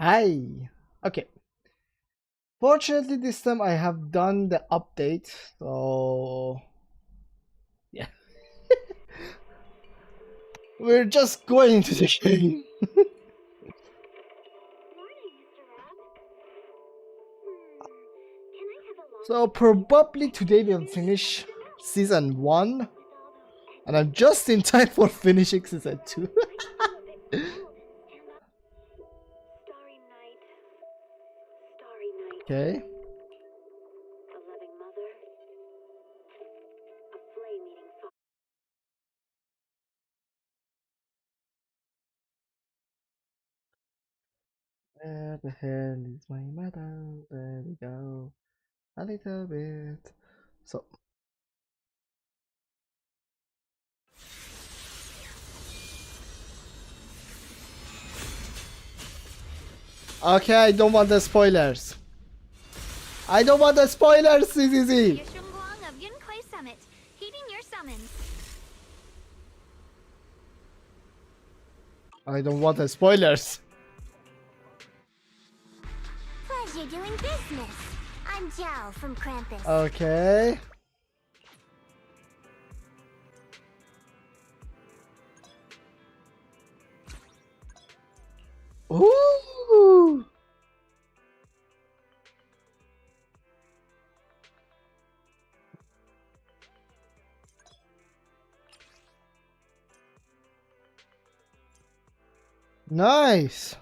Hi. Okay. Fortunately, this time I have done the update, so yeah, we're just going into the game. So probably today we'll finish season 1, and I'm just in time for finishing season 2. Okay. Where the hell is my medal? There we go. A little bit. So. Okay, I don't want the spoilers. I don't want the spoilers, CCC. of Yunkai Summit, heeding your summons. I don't want the spoilers. Pleasure doing business. I'm Zhao from Krampus. Okay. Ooh. Nice.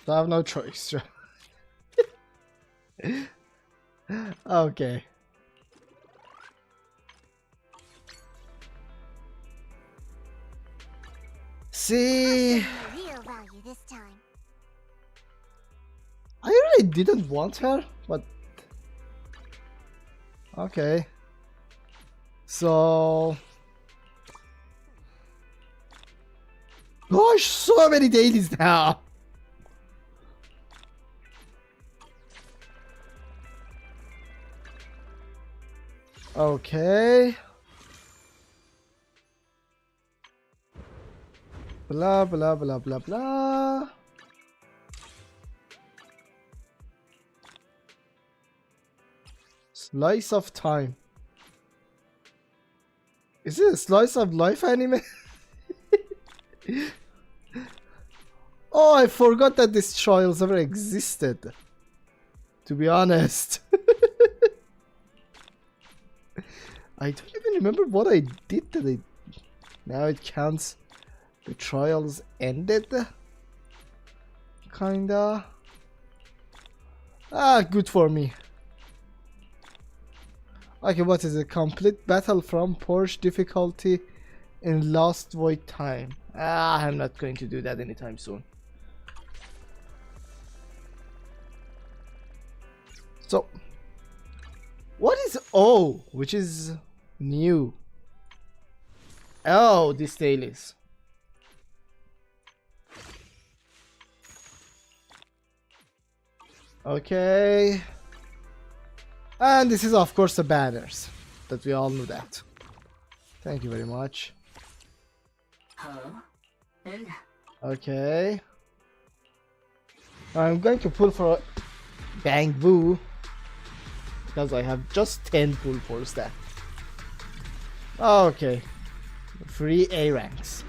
I have no choice. Okay. See, Real value this time. I really didn't want her, but okay. So, gosh, so many dailies now. Okay. Blah blah blah blah blah. Slice of time. Is it a slice of life anime? Oh, I forgot that these trials ever existed. To be honest. I don't even remember what I did today. Now it counts. The trials ended. Kinda. Ah, good for me. Okay, what is it? Complete battle from Porsche difficulty in last void time. Ah, I'm not going to do that anytime soon. So, what is O, which is new? Oh, this dailies. Okay. And this is of course the banners. That we all know that. Thank you very much. Okay. I'm going to pull for Bang Boo. Because I have just 10 pull for that. Okay. Free A ranks.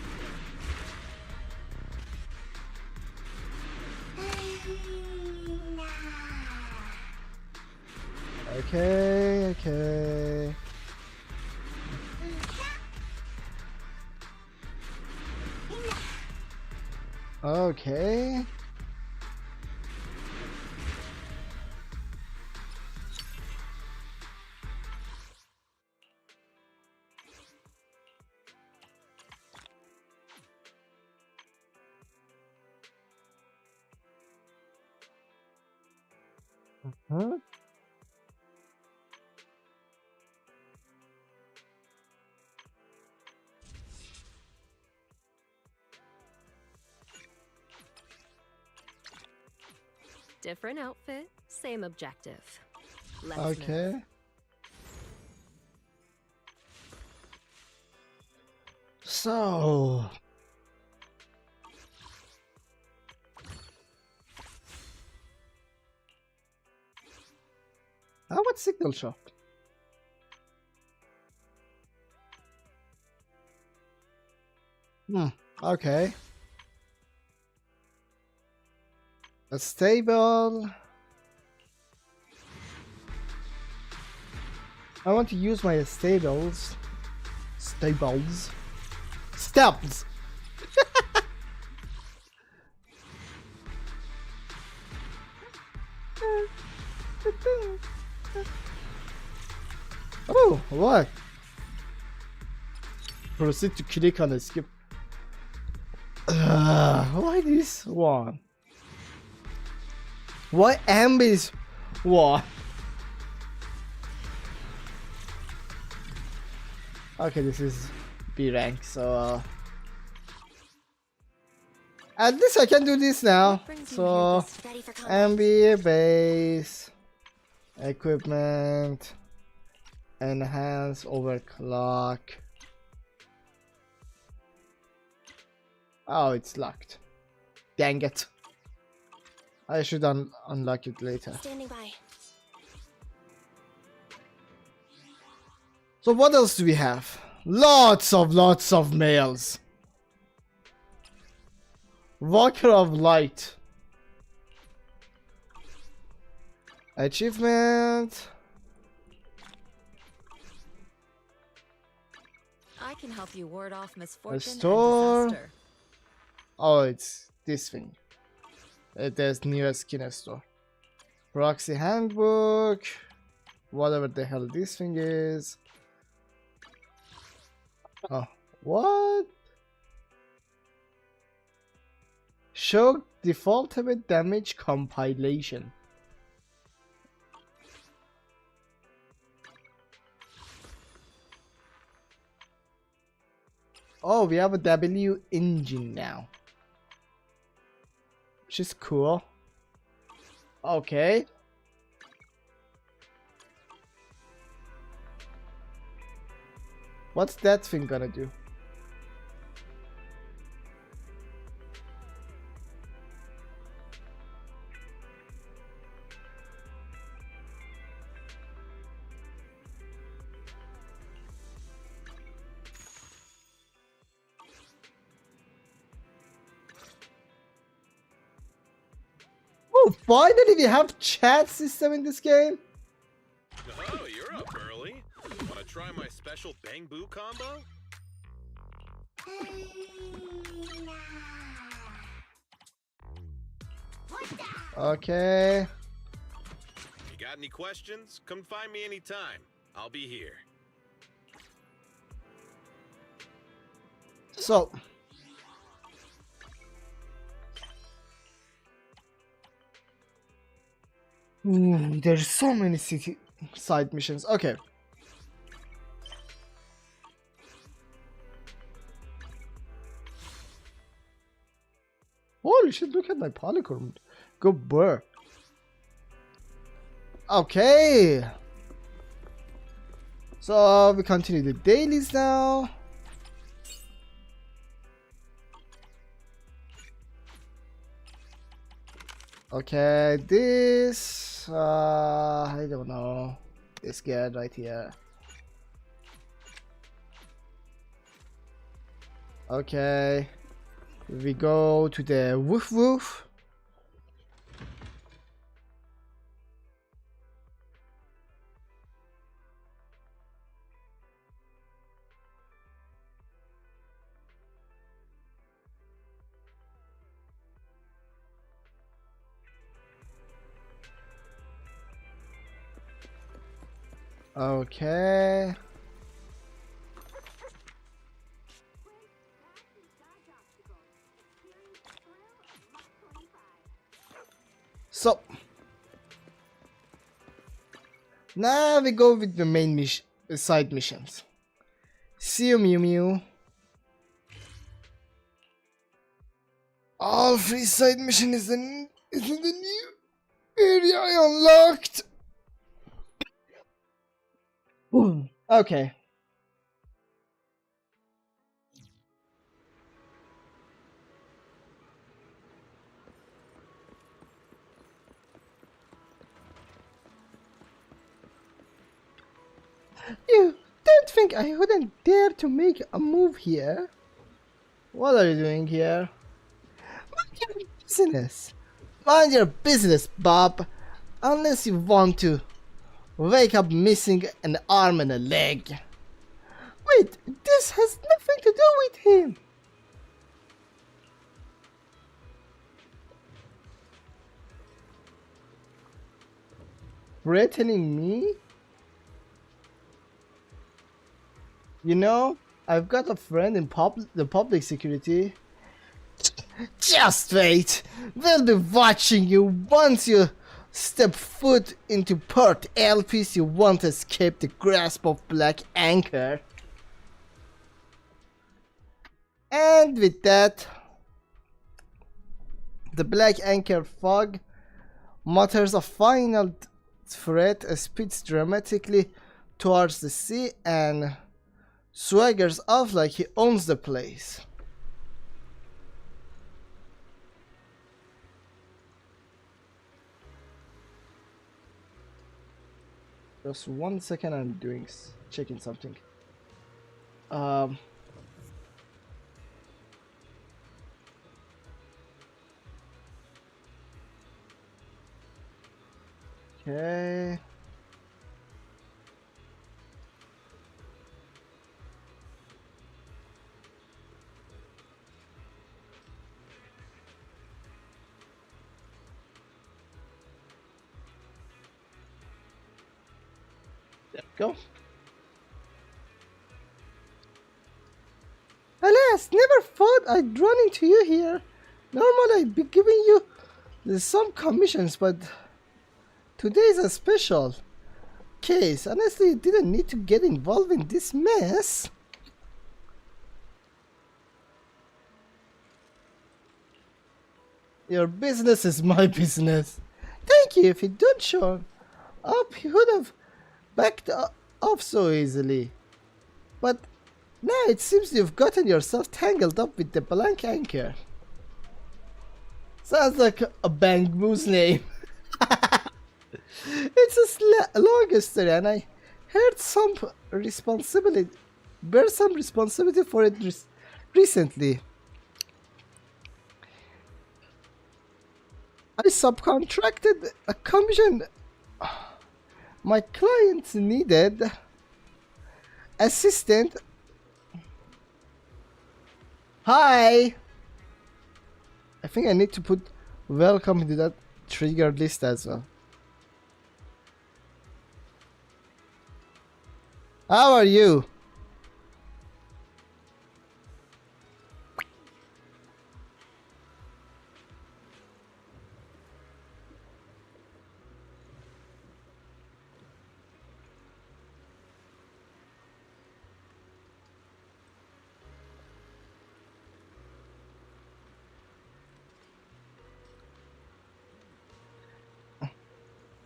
Okay, okay. Okay. Huh? Different outfit, same objective. Let's move. Okay. So. How about signal shop? Okay. A stable. I want to use my stables. Stables. Steps! Oh, what? Proceed to click on the skip. Why this one? Why Amber's one? Okay, this is B rank, so at least I can do this now. So Ready for combat. MB base equipment enhance overclock. Oh, it's locked. Dang it. I should unlock it later. Standing by. So what else do we have? Lots of males. Walker of Light. Achievement. I can help you ward off misfortune store. and disaster. Oh, it's this thing. There's near skin store. Proxy handbook. Whatever the hell this thing is. Oh, what? Show default damage compilation. Oh, we have a W engine now. Which is cool. Okay. What's that thing gonna do? Oh, finally we have chat system in this game. Oh, you're up early. Wanna try my special Bang Boo combo? Okay. You got any questions? Come find me anytime. I'll be here. So. There's so many city side missions. Okay. Holy shit, look at my polychrome. Go burr. Okay. So we continue the dailies now. Okay, this I don't know. This guy right here. Okay. We go to the woof woof. Okay. So now we go with the main mission, side missions. See you, Mew Mew. All free side mission isn't the new. Area unlocked! Okay. You don't think I wouldn't dare to make a move here? What are you doing here? Mind your business. Mind your business, Bob. Unless you want to wake up missing an arm and a leg. Wait, this has nothing to do with him. Threatening me? You know, I've got a friend in the public security. Just wait. They'll be watching you once you step foot into Port Elpis. You won't escape the grasp of Black Anchor. And with that, the Black Anchor fog mutters a final threat, speeds dramatically towards the sea, and swaggers off like he owns the place. Just 1 second, I'm checking something. Okay. There we go. Alas, never thought I'd run into you here. Normally I'd be giving you some commissions, but today's a special case. Honestly, you didn't need to get involved in this mess. Your business is my business. Thank you. If you don't show up, you would have backed off so easily. But now it seems you've gotten yourself tangled up with the Black Anchor. Sounds like a Bangboos name. It's a long story, and I heard bear some responsibility for it recently. I subcontracted a commission. My clients needed assistant. Hi. I think I need to put welcome into that triggered list as well. How are you?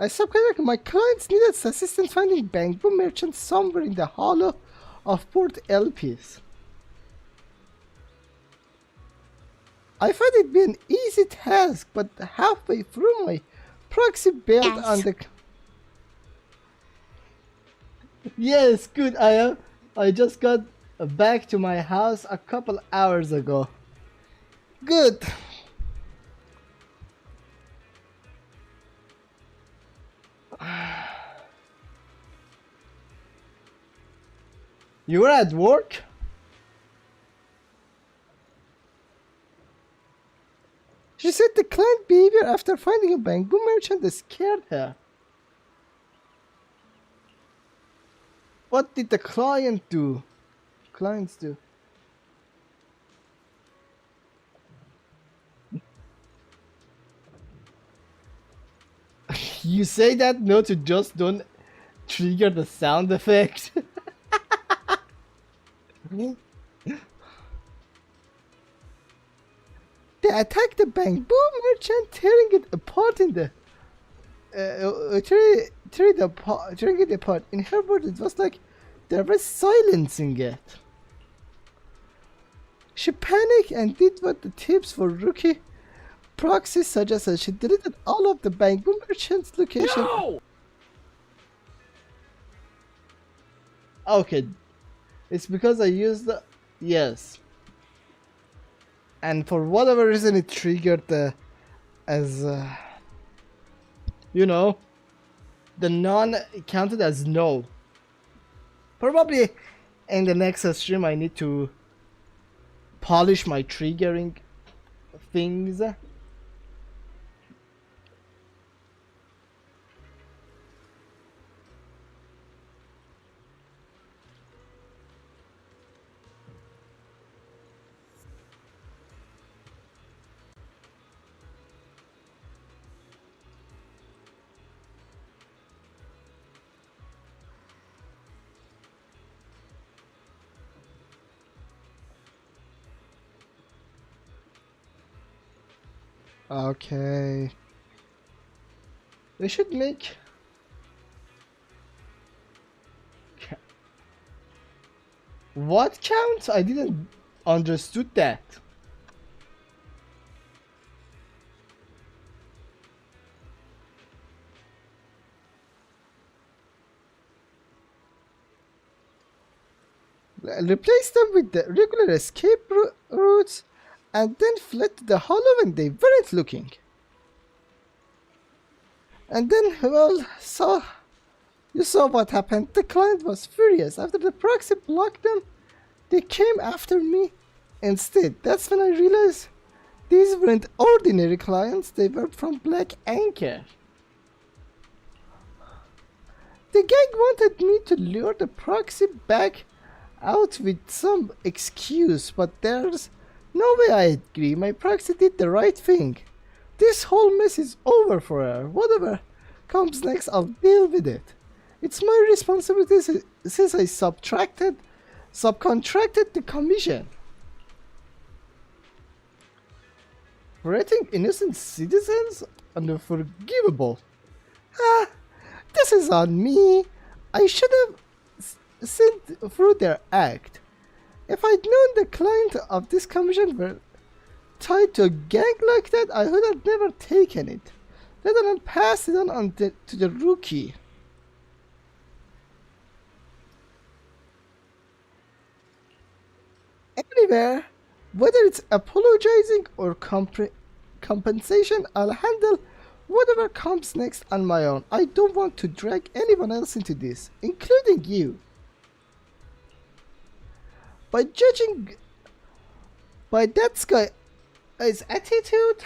I subcontracted my clients needed assistance finding bamboo merchants somewhere in the hollow of Port Elpis. I thought it'd be an easy task, but halfway through my proxy bailed on the... Yes, good, I am. I just got back to my house a couple hours ago. Good. You were at work? She said the client behavior after finding a bamboo merchant scared her. What did the clients do? You say that no to just don't trigger the sound effect. They attacked the bamboo merchant, tearing it apart in the tearing it apart. In her words, it was like there was silence in it. She panicked and did what the tips for rookie proxy suggested. She deleted all of the Bangboom merchant's location. No! Okay, it's because I used the yes, and for whatever reason it triggered the as you know, the non counted as no. Probably in the next stream I need to polish my triggering things. Okay. They should make what count? I didn't understood that. Replace them with the regular escape routes and then fled to the hollow when they weren't looking. And then, well, you saw what happened. The client was furious. After the proxy blocked them, they came after me instead. That's when I realized these weren't ordinary clients, they were from Black Anchor. The gang wanted me to lure the proxy back out with some excuse, but there's no way I agree. My proxy did the right thing. This whole mess is over for her. Whatever comes next, I'll deal with it. It's my responsibility since I subcontracted the commission. Rating innocent citizens? Unforgivable. This is on me. I should have seen through their act. If I'd known the client of this commission were tied to a gang like that, I would have never taken it. Let alone pass it on to the rookie. Anywhere, whether it's apologizing or compensation, I'll handle whatever comes next on my own. I don't want to drag anyone else into this, including you. By judging by that guy's attitude,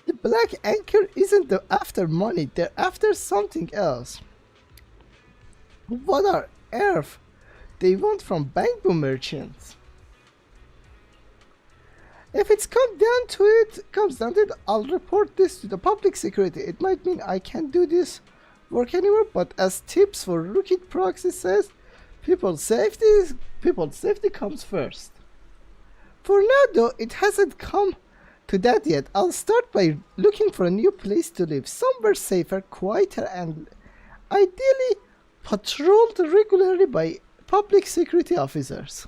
the Black Anchor isn't after money, they're after something else. What on earth they want from Bangboom merchants? If it's comes down to it, I'll report this to the public security. It might mean I can't do this work anymore, but as tips for rookie proxy says, people's safety comes first. For now though, it hasn't come to that yet. I'll start by looking for a new place to live, somewhere safer, quieter, and ideally patrolled regularly by public security officers.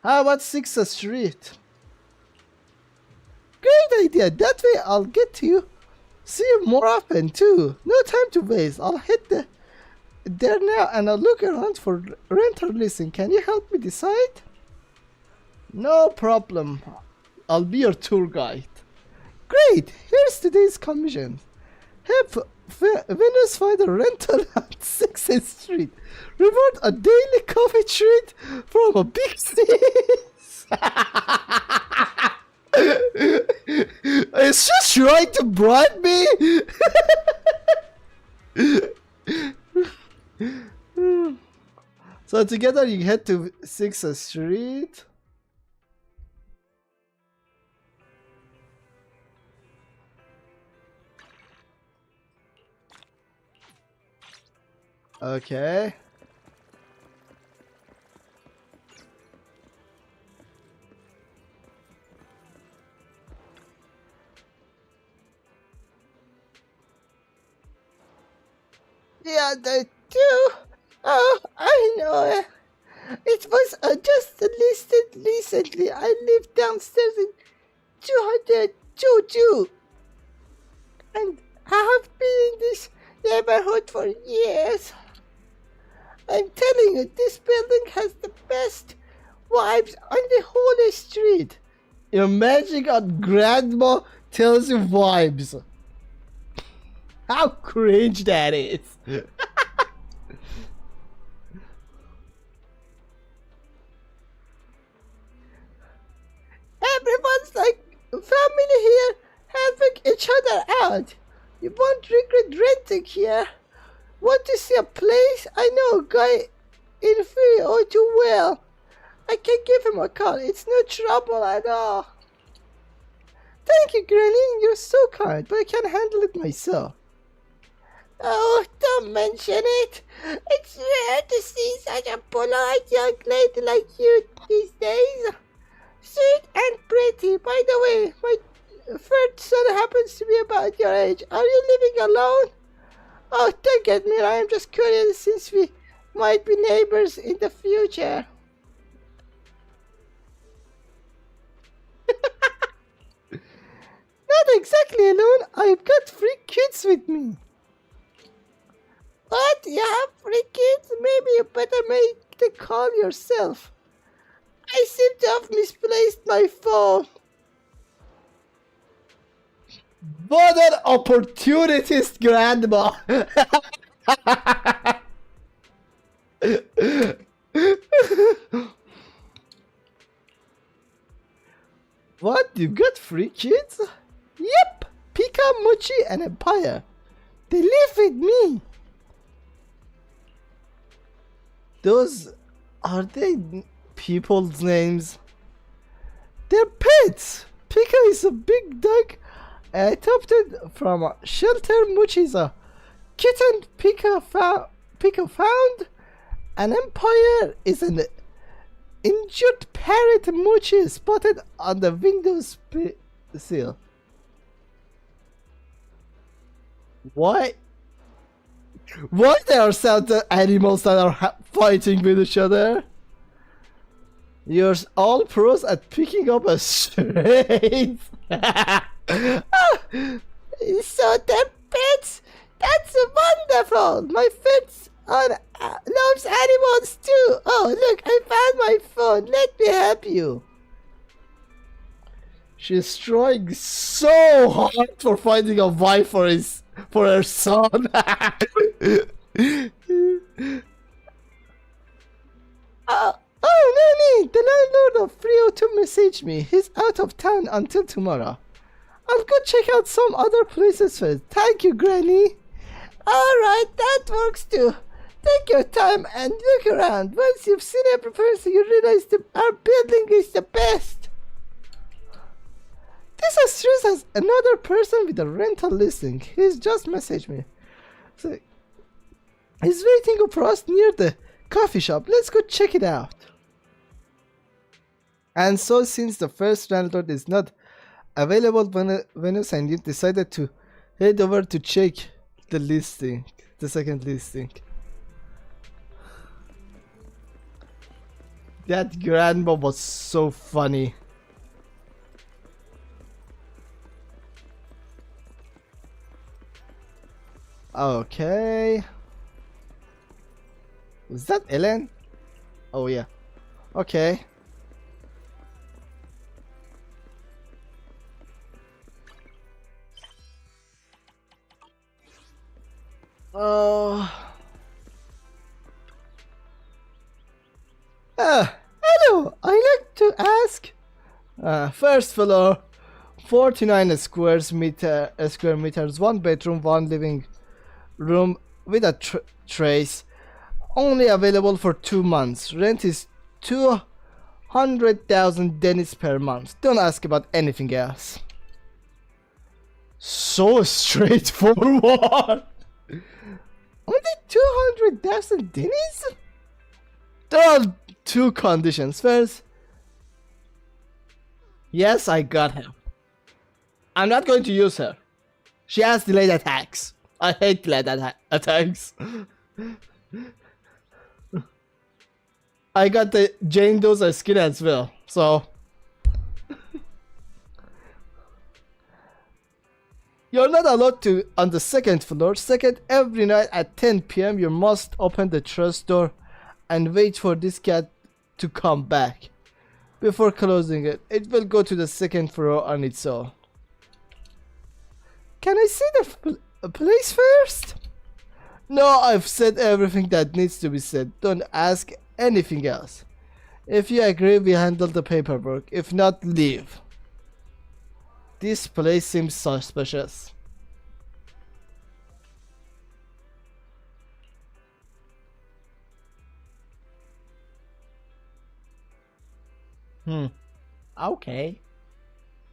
How about 6th Street? Great idea, that way I'll get to see you more often too. No time to waste, I'll head there now and I'll look around for rent or leasing. Can you help me decide? No problem, I'll be your tour guide. Great, here's today's commission. Help Venus find a rental on 6th Street. Reward a daily coffee treat from a big sneeze. It's just trying to bribe me. So together you head to 6th Street. Okay. 2. Oh, I know. It was just listed recently. I live downstairs in 222. And I have been in this neighborhood for years. I'm telling you, this building has the best vibes on the whole street. Imagine a grandma tells you vibes. How cringe that is. Everyone's like family here, helping each other out. You won't regret renting here. Want to see a place? I know a guy in Philly all too well. I can give him a call. It's no trouble at all. Thank you, Granny. You're so kind, but I can't handle it myself. Oh, don't mention it. It's rare to see such a polite young lady like you these days. Sweet and pretty. By the way, my third son happens to be about your age. Are you living alone? Oh, don't get me wrong. I'm just curious since we might be neighbors in the future. Not exactly alone. I've got 3 kids with me. What? You have 3 kids? Maybe you better make the call yourself. I seem to have misplaced my phone. What an opportunist, Grandma! What? You got 3 kids? Yep! Pika, Mochi, and Empire. They live with me. Those... are they people's names? They're pets! Pika is a big dog adopted from a shelter. Mochi is a kitten Pika found. An Empire is an injured parrot Mochi spotted on the windowsill. Why? Why there are certain animals that are fighting with each other? You're all pros at picking up a stray. So they're pets? That's wonderful! My pets loves animals too! Oh, look, I found my phone. Let me help you. She's trying so hard for finding a wife for her son. Oh, no need! The landlord of 302 messaged me. He's out of town until tomorrow. I'll go check out some other places first. Thank you, Granny. Alright, that works too. Take your time and look around. Once you've seen every person, you realize our building is the best. This address has another person with a rental listing. He's just messaged me. So, he's waiting for us near the coffee shop. Let's go check it out. And so, since the first landlord is not available, Venus and you decided to head over to check the listing, the second listing. That grandma was so funny. Okay. Was that Ellen? Oh yeah. Okay. Hello. I like to ask. First floor, 49 square meters, 1 bedroom, 1 living room with a trace. Only available for 2 months. Rent is 200,000 Dennis per month. Don't ask about anything else. So straightforward. Only 200,000 Dennis? There are 2 conditions. First, yes, I got her. I'm not going to use her. She has delayed attacks. I hate delayed attacks. I got the Jane Doe's skin as well, so you're not allowed to on the second floor. Second, every night at 10 p.m. you must open the trust door and wait for this cat to come back. Before closing it, it will go to the second floor on its own. Can I see the place first? No, I've said everything that needs to be said. Don't ask anything else. If you agree, we handle the paperwork. If not, leave. This place seems suspicious. Okay.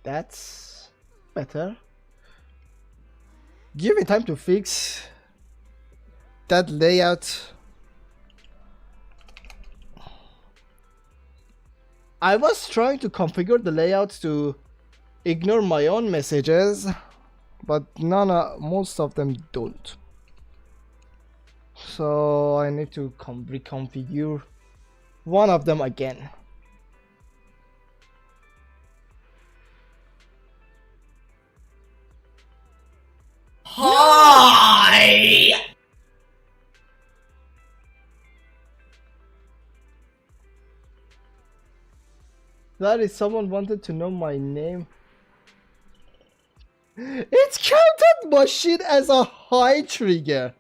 That's better. Give me time to fix that layout. I was trying to configure the layout to ignore my own messages, but most of them don't. So I need to reconfigure one of them again. Hi! That is, someone wanted to know my name. It's counted machine as a high trigger.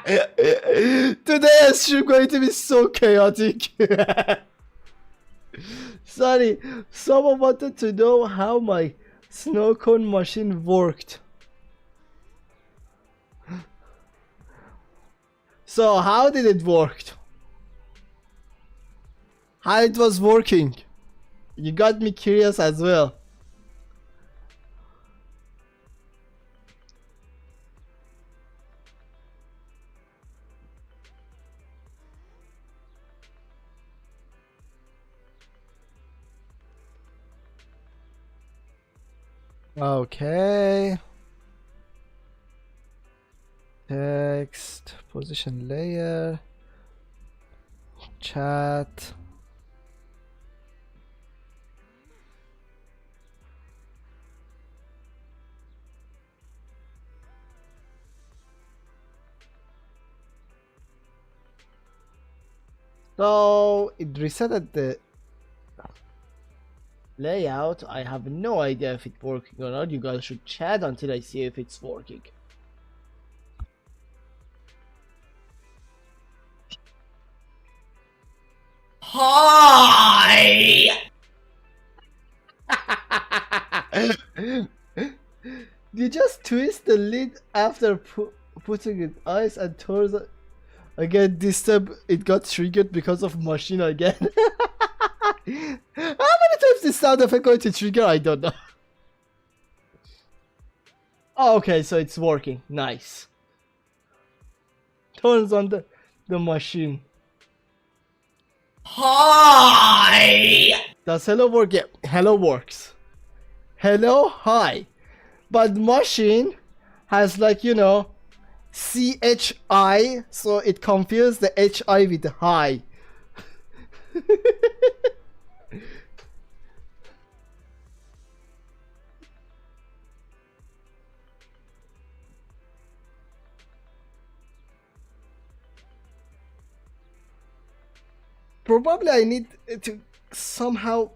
Today is going to be so chaotic. Sorry, someone wanted to know how my snow cone machine worked. So how did it work? How it was working? You got me curious as well. Okay. Text, position layer, chat. So it resetted the layout. I have no idea if it's working or not. You guys should chat until I see if it's working. Hi! You just twist the lid after putting it ice and towards it. Again, this time it got triggered because of machine again. How many times this sound effect going to trigger? I don't know. Oh, okay, so it's working. Nice. Turns on the machine. Hi! Does hello work? Yeah, hello works. Hello, hi. But machine has, like, you know, CHI, so it confused the HI with hi. Probably I need to somehow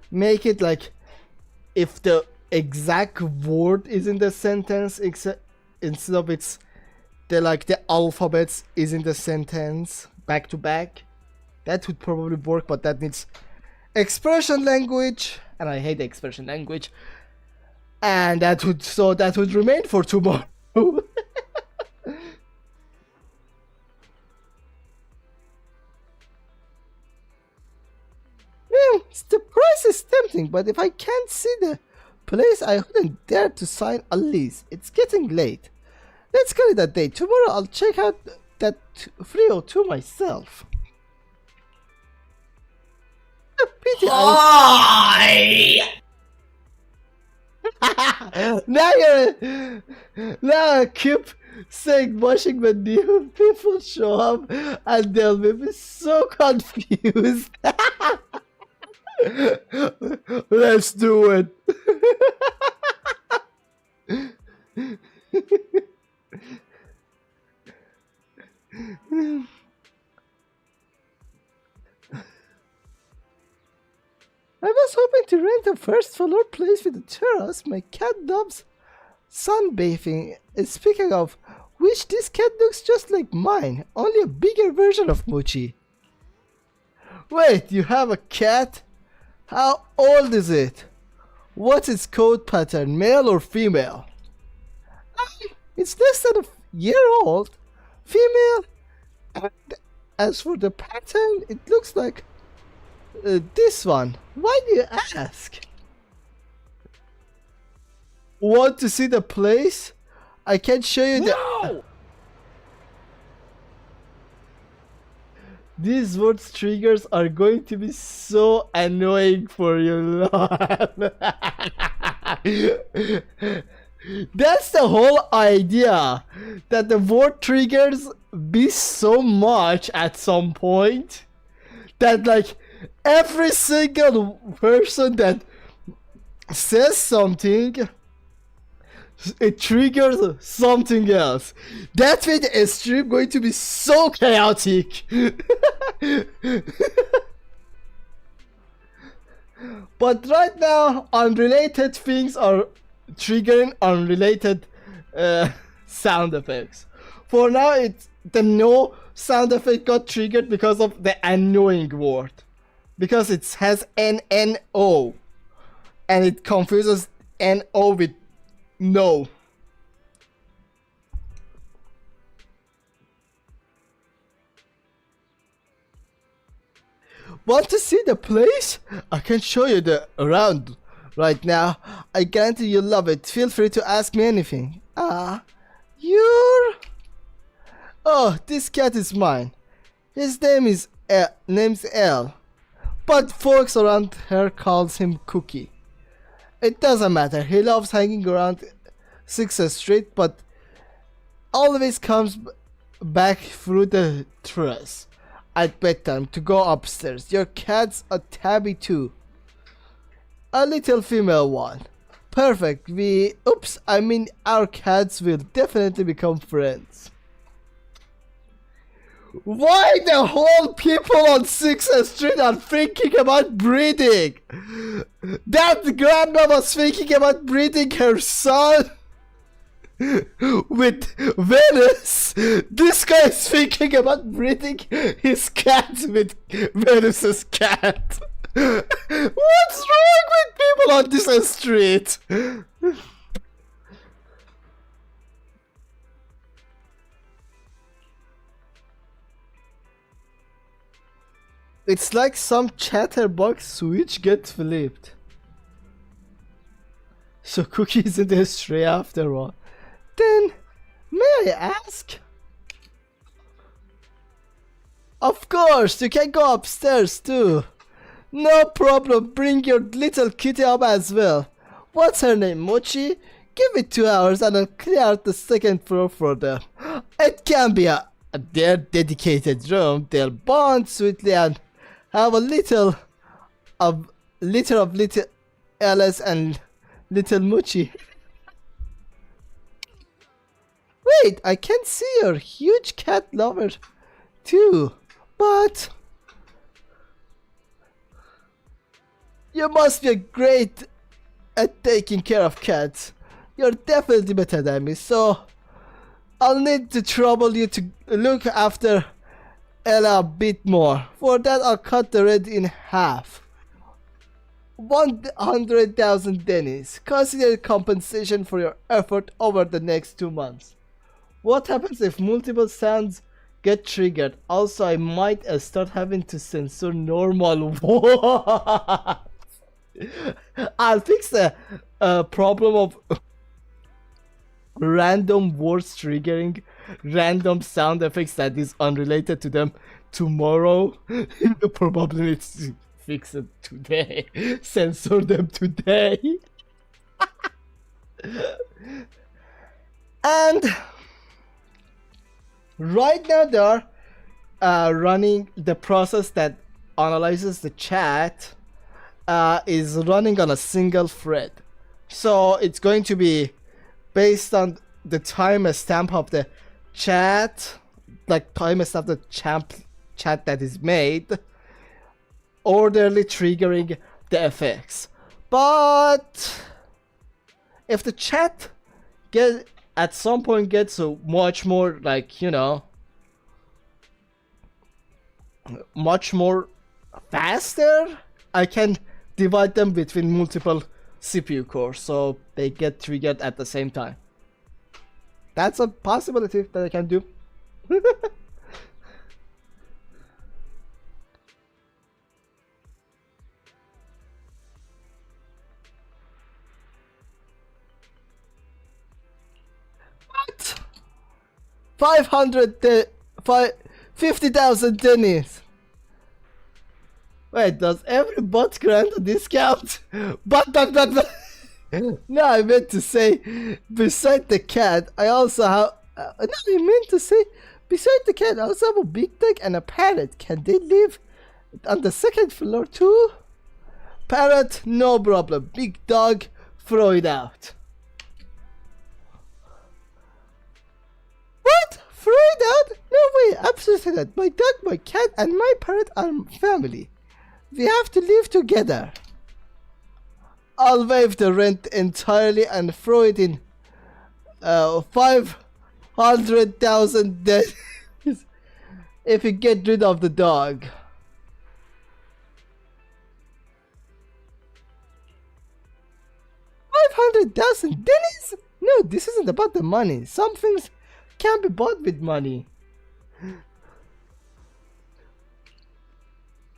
make it like if the exact word is in the sentence instead of it's the alphabets is in the sentence back to back. That would probably work, but that needs expression language, and I hate expression language. And that would remain for tomorrow. Well, the price is tempting, but if I can't see the place, I wouldn't dare to sign a lease. It's getting late. Let's call it a day. Tomorrow I'll check out that 302 myself. A pity. Hi! Now I keep saying washing when new people show up and they'll be so confused. Let's do it. I was hoping to rent a first floor place with a terrace. My cat loves sunbathing. Speaking of which, this cat looks just like mine, only a bigger version of Mochi. Wait, you have a cat? How old is it? What's its coat pattern, male or female? It's less than a year old. Female. And as for the pattern, it looks like this one. Why do you ask? Want to see the place? I can show you the... No! These words triggers are going to be so annoying for you. That's the whole idea. That the word triggers be so much at some point. That like every single person that says something, it triggers something else. That way the stream going to be so chaotic. But right now, unrelated things are triggering unrelated sound effects. For now, the no sound effect got triggered because of the annoying word. Because it has N-N-O. And it confuses N-O with no. Want to see the place? I can show you the around right now. I guarantee you'll love it. Feel free to ask me anything. You're... Oh, this cat is mine. His name is name's L. But folks around here calls him Cookie. It doesn't matter. He loves hanging around 6th Street, but always comes back through the terrace at bedtime to go upstairs. Your cat's a tabby too. A little female one. Perfect. Our cats will definitely become friends. Why the whole people on 6th Street are thinking about breeding? That grandma was thinking about breeding her son with Venus. This guy is thinking about breeding his cat with Venus's cat. What's wrong with people on this street? It's like some chatterbox switch gets flipped. So Cookie isn't a stray after all. Then, may I ask? Of course, you can go upstairs too. No problem, bring your little kitty up as well. What's her name, Mochi? Give it 2 hours and I'll clear out the 2nd floor for them. It can be their dedicated room. They'll bond sweetly and have a little of little Alice and little Mochi. Wait, I can see you're a huge cat lover too, but you must be great at taking care of cats. You're definitely better than me, so I'll need to trouble you to look after Ella a bit more. For that, I'll cut the rent in half. 100,000 dennies. Consider compensation for your effort over the next 2 months. What happens if multiple sounds get triggered? Also, I might start having to censor normal words. I'll fix the problem of random words triggering random sound effects that is unrelated to them tomorrow. You probably need to fix it today. Censor them today. And right now they are running the process that analyzes the chat is running on a single thread. So it's going to be based on the timestamp of the chat, like timestamp the chat that is made, orderly triggering the effects. But if the chat at some point gets much more, like, you know, much more faster, I can divide them between multiple CPU cores so they get triggered at the same time. That's a possibility that I can do. What? 50,000 tennies. Wait, does every bot grant a discount? But. No, I meant to say, beside the cat, I also have. No, I meant to say, beside the cat, I also have a big dog and a parrot. Can they live on the second floor too? Parrot, no problem. Big dog, throw it out. What? Throw it out? No way, absolutely not. My dog, my cat, and my parrot are family. We have to live together. I'll waive the rent entirely and throw it in 500,000 if you get rid of the dog. 500,000 Dennis? No, this isn't about the money. Some things can't be bought with money.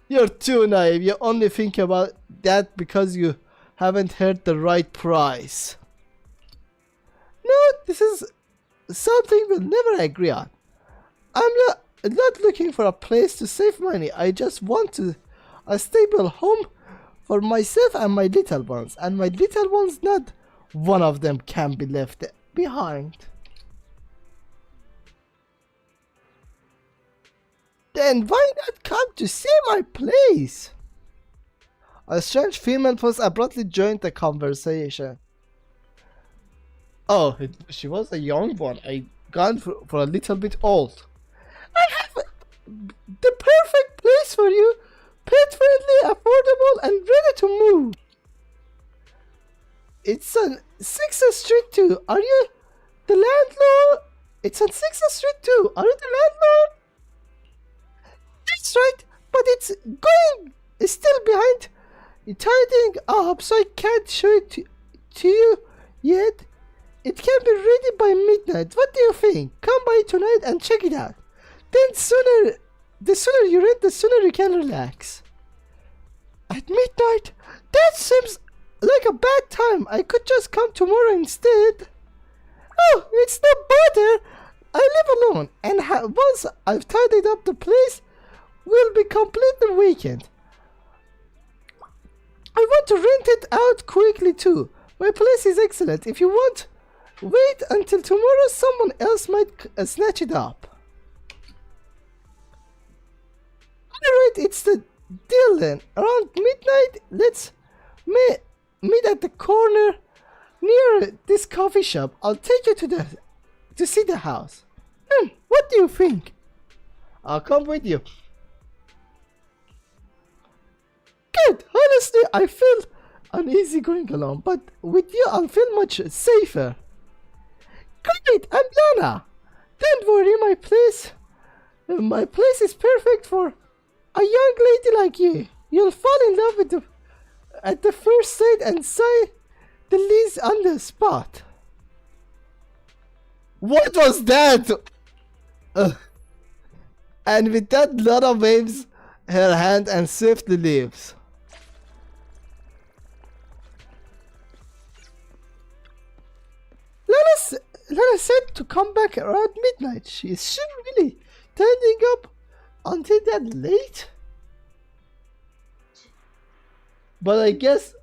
You're too naive. You only think about that because you haven't heard the right price. No, this is something we'll never agree on. I'm not looking for a place to save money. I just want a stable home for myself and my little ones. And my little ones, not one of them can be left behind. Then why not come to see my place? A strange female voice abruptly joined the conversation. Oh, she was a young one. I gone for a little bit old. I have the perfect place for you. Pet friendly, affordable, and ready to move. It's on 6th Street too. Are you the landlord? It's on 6th Street too. Are you the landlord? That's right, but it's going still behind tidying up, so I can't show it to you yet. It can be ready by midnight. What do you think? Come by tonight and check it out. Then the sooner you rent, the sooner you can relax. At midnight? That seems like a bad time. I could just come tomorrow instead. Oh, it's no bother. I live alone, and once I've tidied up the place, we'll be complete the weekend. I want to rent it out quickly too. My place is excellent. If you want, wait until tomorrow. Someone else might snatch it up. Alright, it's the deal then. Around midnight, let's meet at the corner near this coffee shop. I'll take you to see the house. What do you think? I'll come with you. Good. Honestly, I feel uneasy going along, but with you, I'll feel much safer. Great, I'm Lana. Don't worry, my place is perfect for a young lady like you. You'll fall in love with at the first sight and sign the lease on the spot. What was that? And with that, Lana waves her hand and swiftly leaves. Lana said to come back around midnight. Is she really standing up until that late? But I guess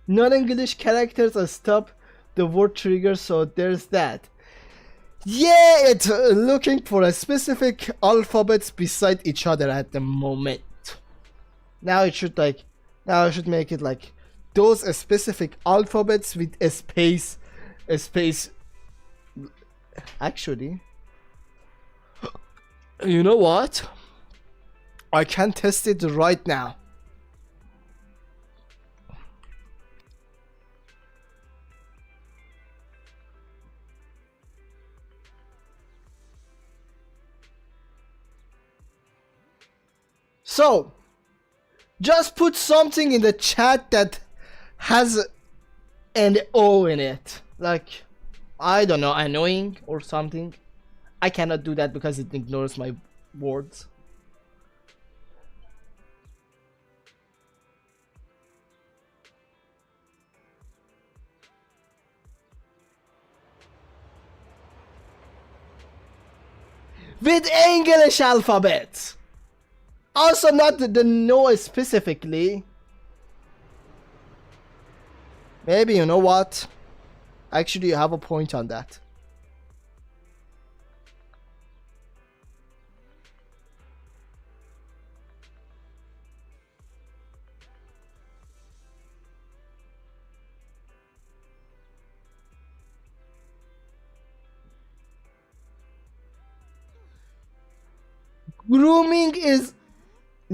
Non-English characters stop the word trigger, so there's that. Yeah, it's looking for a specific alphabets beside each other at the moment. Now it should like, now I should make it like those specific alphabets with a space. Actually, you know what? I can test it right now. So, just put something in the chat that has an O in it. Like, I don't know, annoying or something. I cannot do that because it ignores my words. With English alphabet. Also not the no specifically. Maybe, you know what? Actually, you have a point on that. Grooming is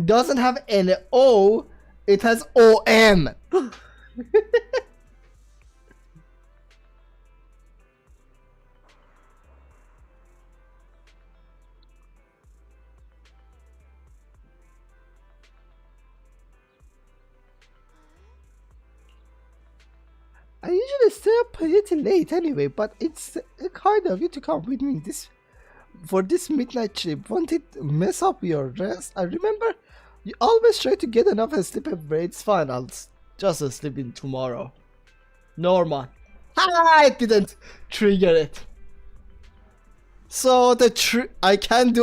doesn't have an O, it has OM. I usually stay up pretty late anyway, but it's kind of you to come with me this for this midnight trip. Won't it mess up your rest? I remember you always try to get enough sleep every day. It's fine, I'll just sleep in tomorrow. Normal. I didn't trigger it. So the I can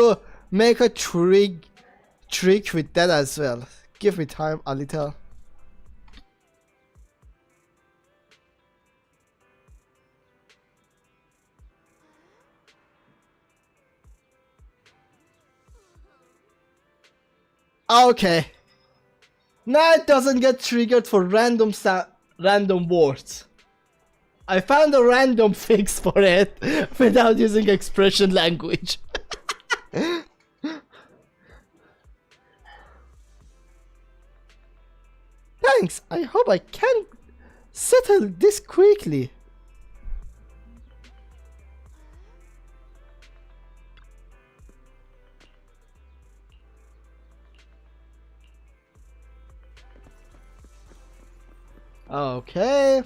make a trick with that as well. Give me time a little. Okay. Now it doesn't get triggered for random words. I found a random fix for it without using expression language. Thanks, I hope I can settle this quickly. Okay.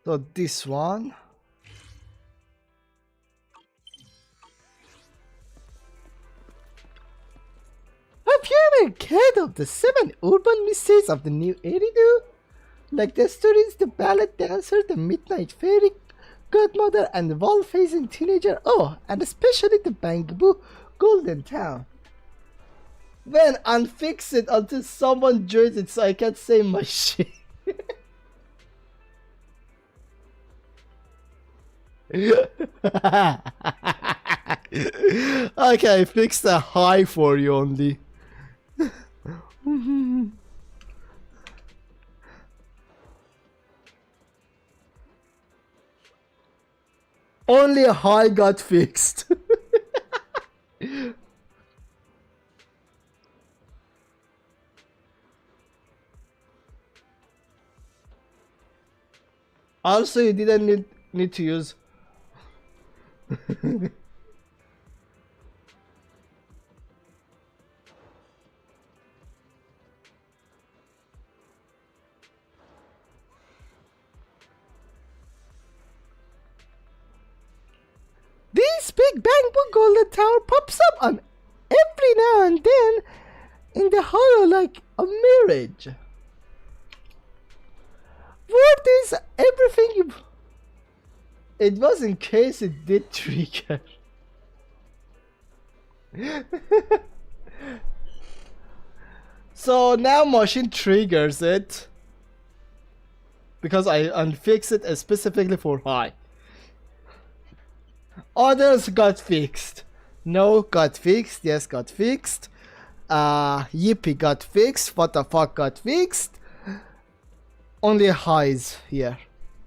So this one. Have you ever heard of the 7 urban mysteries of the new Eridu? Like the stories, the ballet dancer, the midnight fairy godmother, and the wall-facing teenager. Oh, and especially the Bamboo Golden Town. Man, unfix it until someone joins it so I can say my shit. Okay, I fixed the high for you only. Only a high got fixed. Also, you didn't need to use. This big Bamboo Golden Tower pops up on every now and then in the hollow like a mirage. What is everything? It was in case it did trigger. So now machine triggers it because I unfixed it specifically for high. Others got fixed. No got fixed. Yes, got fixed. Yippee got fixed. What the fuck got fixed? Only highs here.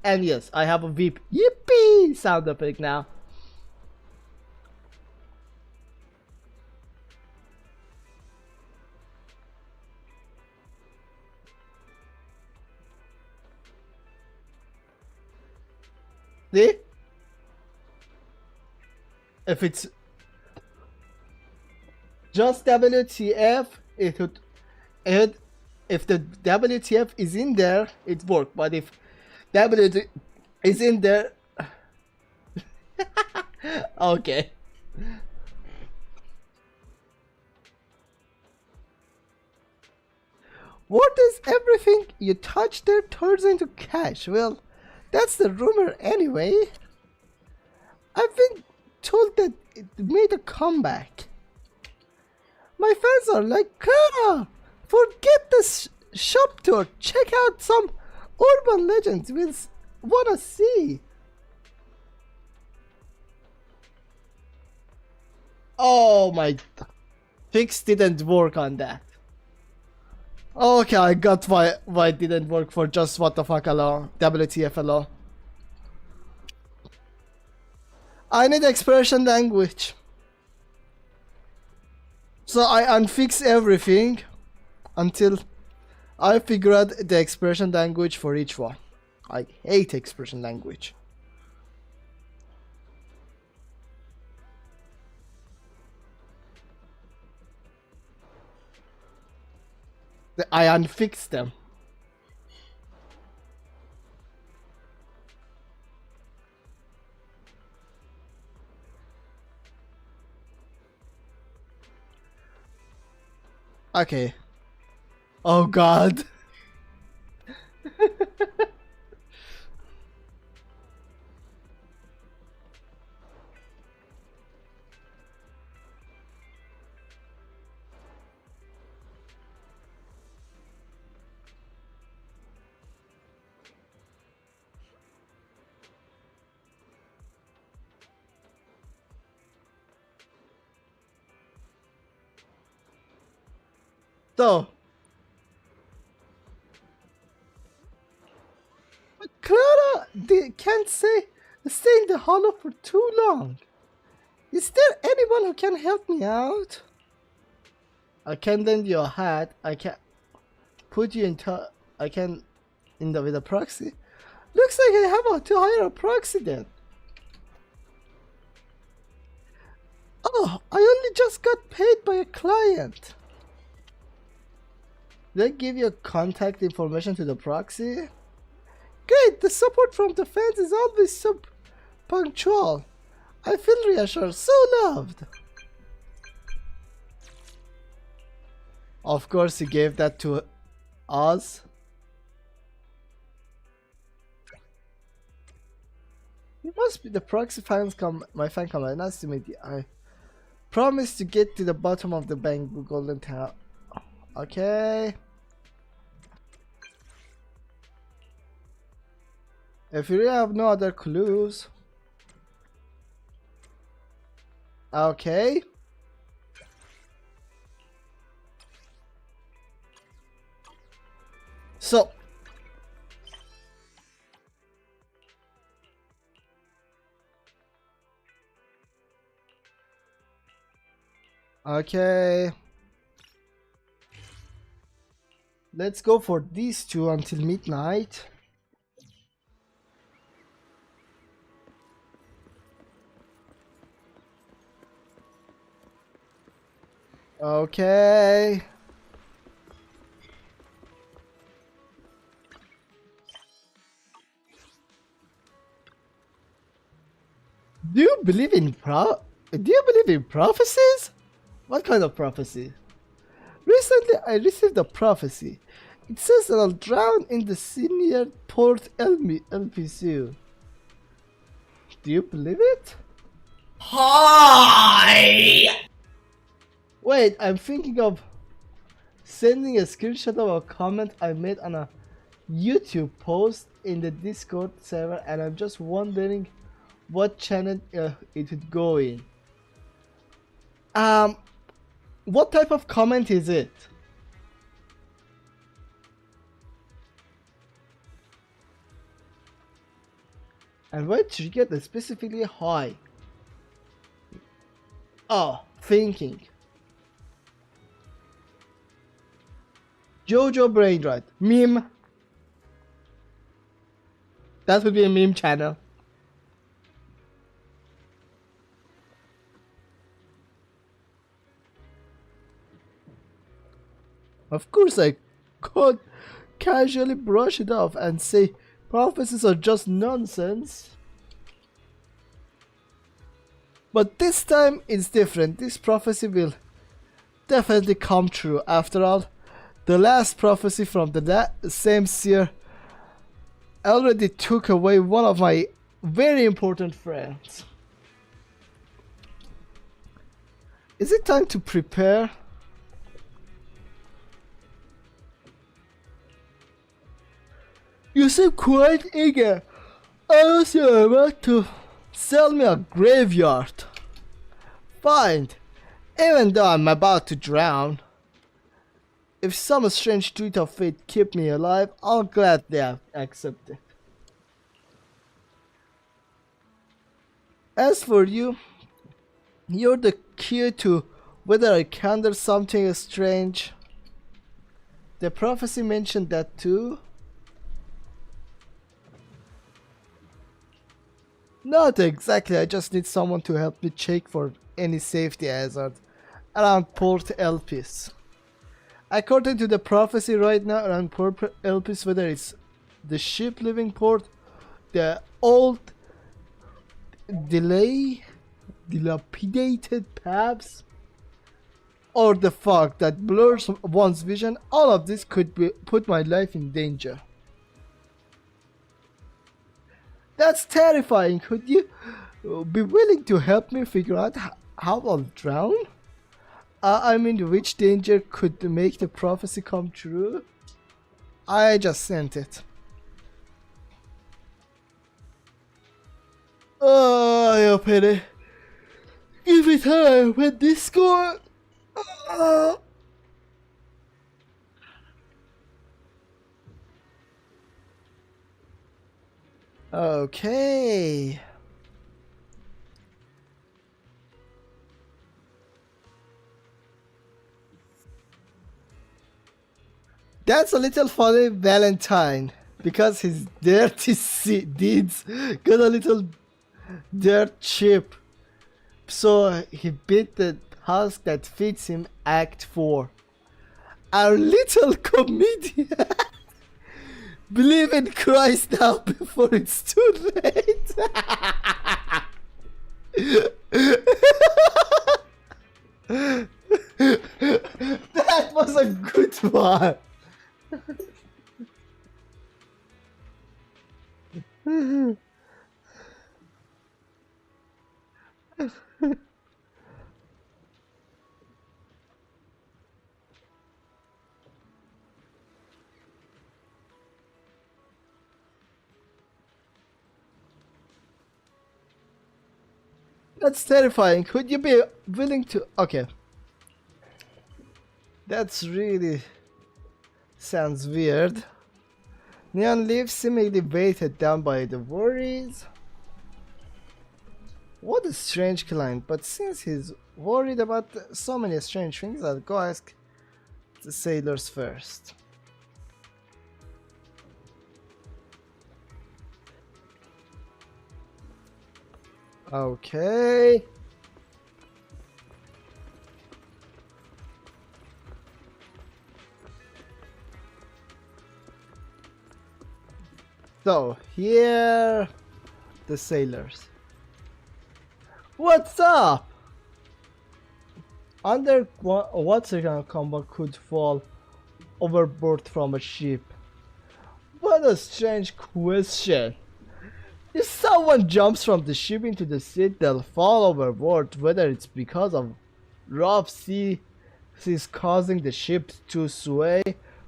And yes, I have a VIP yippee sound effect now. See? If it's just WTF, if the WTF is in there, it works. But if WTF is in there, okay. What is everything you touch there turns into cash? Well, that's the rumor anyway. I've been told that it made a comeback. My fans are like, Clara, forget this shop tour. Check out some urban legends we'll wanna see. Oh my, fix didn't work on that. Okay, I got why it didn't work for just what the fuck alone, WTF alone. I need expression language. So I unfix everything until I figure out the expression language for each one. I hate expression language. I unfixed them. Okay. Oh god. So, but Clara can't stay in the hollow for too long. Is there anyone who can help me out? I can lend you a hat. I can put you into. I can with a proxy. Looks like I have to hire a proxy then. Oh, I only just got paid by a client. Did I give your contact information to the proxy? Great, the support from the fans is always so punctual. I feel reassured, so loved. Of course he gave that to us. You must be the proxy fans my fan comment. Nice to meet you. I promise to get to the bottom of the bank golden tower. Okay. If you really have no other clues. Okay. So. Okay. Let's go for these two until midnight. Okay. Do you believe in prophecies? What kind of prophecy? Recently I received a prophecy. It says that I'll drown in the senior port LPC. Do you believe it? Hi! Wait, I'm thinking of sending a screenshot of a comment I made on a YouTube post in the Discord server, and I'm just wondering what channel it would go in. What type of comment is it? And why triggered specifically high? Oh, thinking. Jojo Brainrot. Meme. That would be a meme channel. Of course I could casually brush it off and say prophecies are just nonsense. But this time it's different. This prophecy will definitely come true. After all, the last prophecy from the same seer already took away one of my very important friends. Is it time to prepare? You seem quite eager. I also about to sell me a graveyard. Fine. Even though I'm about to drown. If some strange tweet of fate keep me alive, I'll gladly accept it. As for you, you're the key to whether I encounter something strange. The prophecy mentioned that too. Not exactly, I just need someone to help me check for any safety hazard around Port Elpis. According to the prophecy right now around Port Elpis, whether it's the ship leaving port, the old dilapidated paths, or the fog that blurs one's vision, all of this could put my life in danger. That's terrifying. Could you be willing to help me figure out how I'll drown? I mean, which danger could make the prophecy come true? I just sent it. Oh, I open it. Give it time when Discord. Okay. That's a little funny, Valentine, because his dirty deeds got a little dirt cheap. So he beat the task that fits him. Act 4. Our little comedian. Believe in Christ now before it's too late. That was a good one. That's terrifying. Could you be willing to... Okay. That's really... sounds weird. Neon leaves seemingly weighted down by the worries. What a strange client, but since he's worried about so many strange things, I'll go ask the sailors first. Okay. So, here the sailors. What's up? Under what second combat could fall overboard from a ship? What a strange question. If someone jumps from the ship into the sea, they'll fall overboard, whether it's because of rough sea is causing the ship to sway,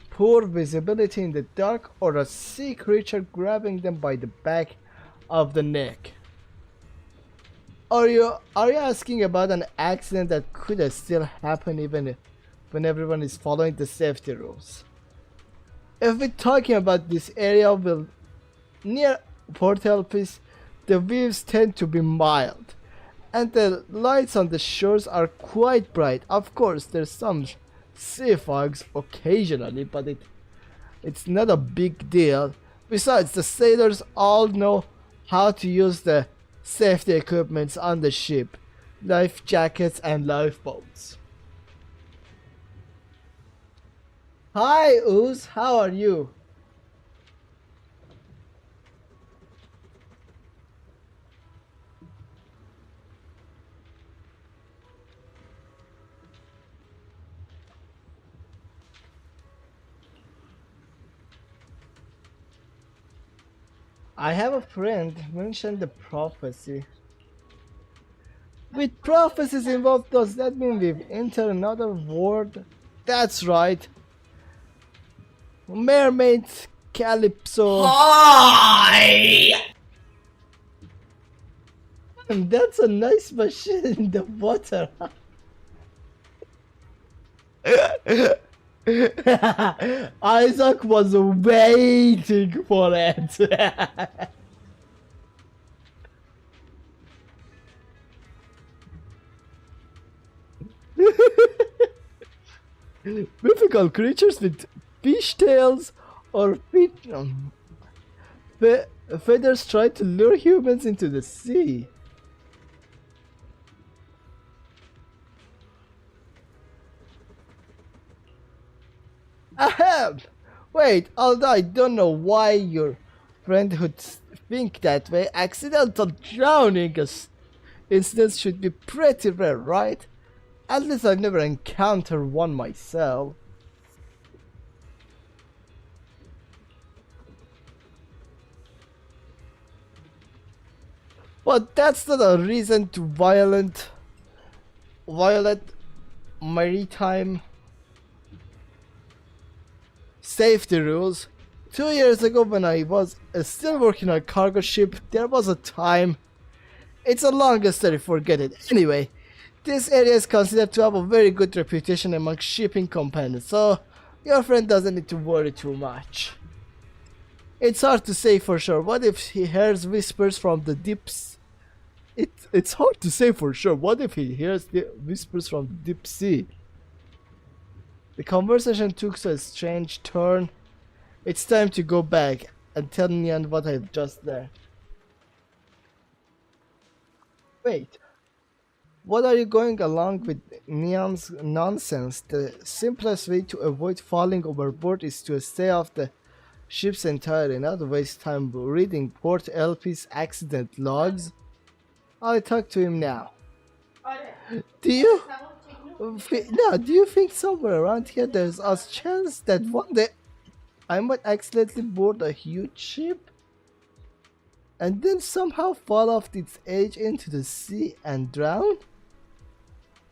poor visibility in the dark, or a sea creature grabbing them by the back of the neck. Are you asking about an accident that could still happen even when everyone is following the safety rules? If we're talking about this area near Port Elpis, the waves tend to be mild, and the lights on the shores are quite bright. Of course, there's some sea fogs occasionally, but it's not a big deal. Besides, the sailors all know how to use the safety equipments on the ship, life jackets and lifeboats. Hi Ooze, how are you? I have a friend mentioned the prophecy. With prophecies involved, does that mean we've entered another world? That's right. Mermaid Calypso. Hi! And that's a nice machine in the water. Isaac was waiting for it. Mythical creatures with fish tails or feathers try to lure humans into the sea. Ahem! Wait, although I don't know why your friend would think that way, accidental drowning incidents should be pretty rare, right? At least I've never encountered one myself. But that's not a reason to violate maritime safety rules. 2 years ago, when I was still working on a cargo ship, there was a time. It's a longer story, forget it. Anyway, this area is considered to have a very good reputation among shipping companies, so your friend doesn't need to worry too much. It's hard to say for sure. What if he hears whispers from the deeps? It's hard to say for sure. What if he hears the whispers from the deep sea? The conversation took a strange turn. It's time to go back and tell Nyan what I've just learned. Wait. What are you going along with Nyan's nonsense? The simplest way to avoid falling overboard is to stay off the ship's entirely, not waste time reading Port LP's accident logs. I'll talk to him now. Do you think somewhere around here there's a chance that one day I might accidentally board a huge ship and then somehow fall off its edge into the sea and drown?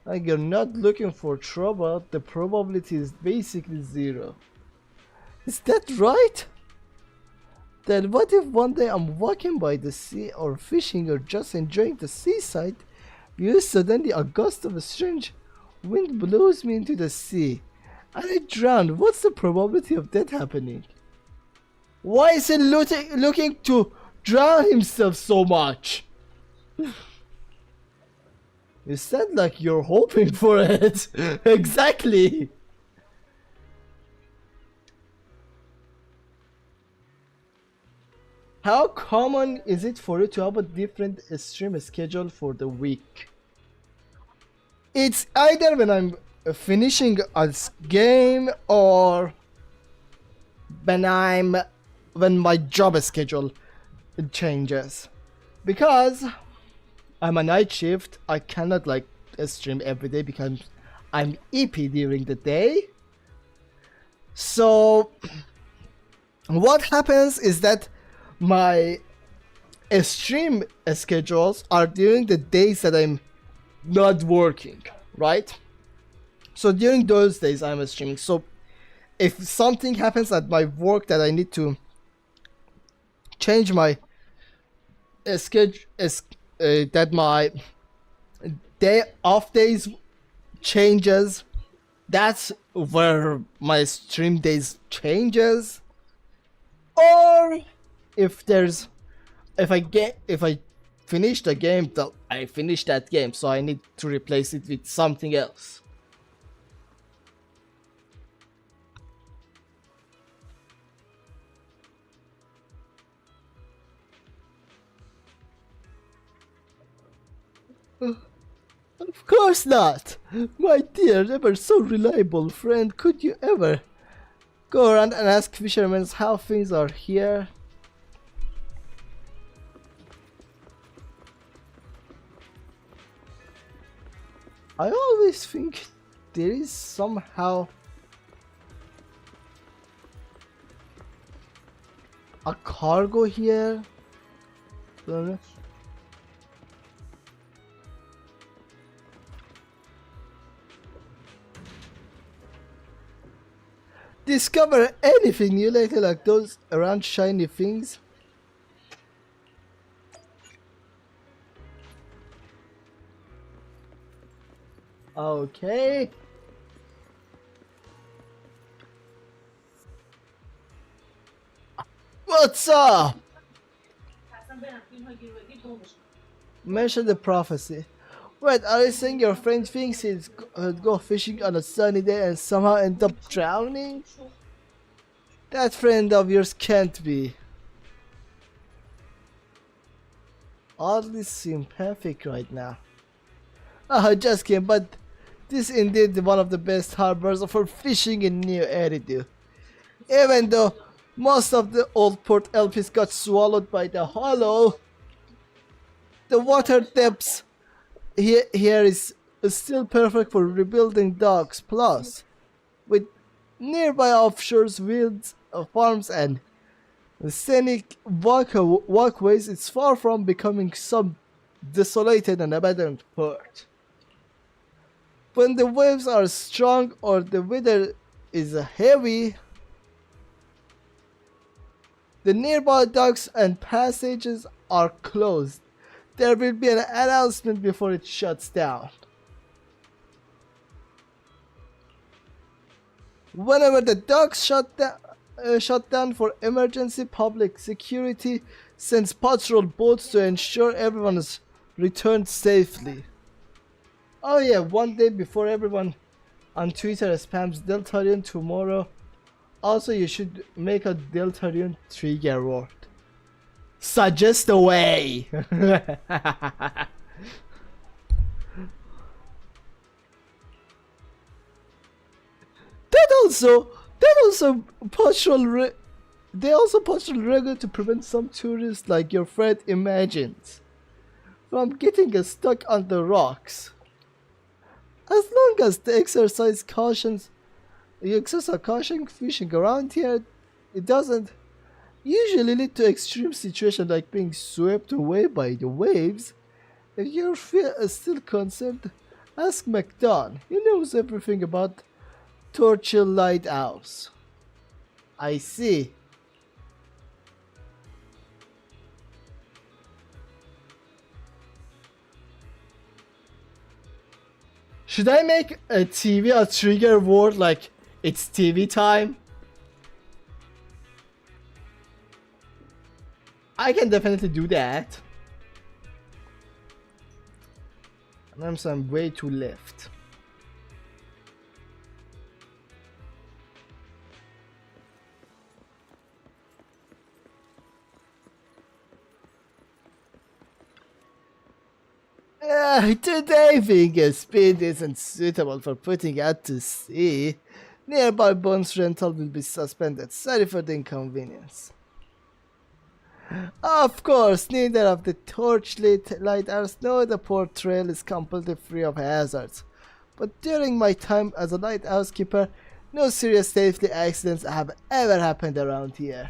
Like, you're not looking for trouble, the probability is basically zero. Is that right? Then what if one day I'm walking by the sea or fishing or just enjoying the seaside, suddenly a gust of a strange wind blows me into the sea and I drown? What's the probability of that happening? Why is he looking to drown himself so much? You sound like you're hoping for it. Exactly. How common is it for you to have a different stream schedule for the week? It's either when I'm finishing a game or when my job schedule changes. Because I'm a night shift, I cannot like stream every day because I'm EP during the day. So what happens is that my stream schedules are during the days that I'm not working, right? So during those days I'm streaming. So if something happens at my work that I need to change my schedule, that my day off days changes, that's where my stream days changes. Or if there's if I finish the game, I finish that game, so I need to replace it with something else. Of course not! My dear, ever so reliable friend, could you ever go around and ask fishermen how things are here? I always think there is somehow a cargo here. Discover anything you like those around shiny things? Okay. What's up? Mention the prophecy. Wait, are you saying your friend thinks he'd go fishing on a sunny day and somehow end up drowning? That friend of yours can't be. Oddly sympathetic right now. Oh, just kidding, but this is indeed one of the best harbors for fishing in New Eridu. Even though most of the old port LPs got swallowed by the hollow, the water depths here is still perfect for rebuilding docks. Plus, with nearby offshores, fields, farms, and scenic walkways, it's far from becoming some desolated and abandoned port. When the waves are strong or the weather is heavy, the nearby docks and passages are closed. There will be an announcement before it shuts down. Whenever the docks shut down for emergency, public security sends patrol boats to ensure everyone is returned safely. Oh yeah, one day before everyone on Twitter spams Deltarian tomorrow. Also, you should make a Deltarian trigger word. Suggest a way. That also patrol. They also patrol regularly to prevent some tourists, like your friend imagines, from getting stuck on the rocks. As long as you exercise caution fishing around here, it doesn't usually lead to extreme situations like being swept away by the waves. If you're still concerned, ask McDonald. He knows everything about Torchill Lighthouse. I see. Should I make a TV a trigger word like it's TV time? I can definitely do that. I'm way too left. Today being speed isn't suitable for putting out to sea. Nearby Bones rental will be suspended. Sorry for the inconvenience. Of course, neither of the torchlit lighthouse nor the port trail is completely free of hazards. But during my time as a lighthouse keeper, no serious safety accidents have ever happened around here.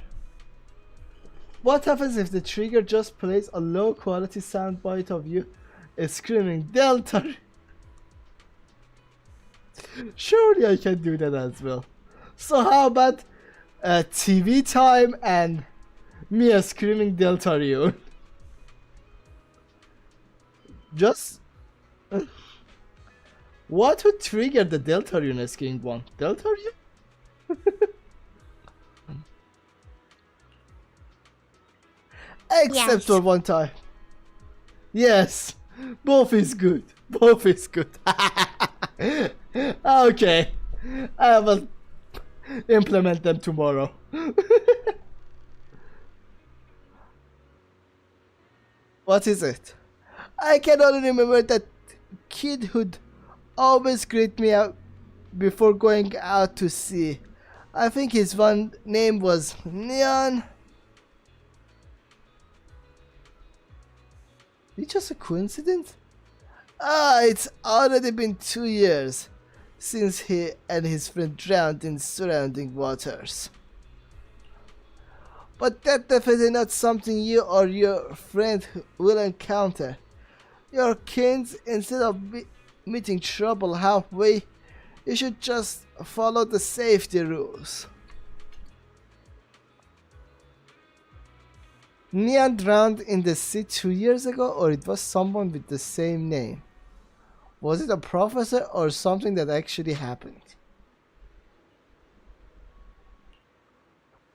What happens if the trigger just plays a low quality soundbite of you screaming Delta? Surely I can do that as well. So how about TV time and Mia screaming Deltarion? Just what would trigger the Deltarion asking one? Deltarion? Except Yes. for one time. Yes, both is good. Both is good. Okay, I will implement them tomorrow. What is it? I can only remember that kid who'd always greet me out before going out to sea. I think his one name was Neon. It's just a coincidence? Ah, it's already been 2 years since he and his friend drowned in surrounding waters. But that's definitely not something you or your friend will encounter. Your kids, instead of meeting trouble halfway, you should just follow the safety rules. Neon drowned in the sea 2 years ago, or it was someone with the same name? Was it a professor or something that actually happened?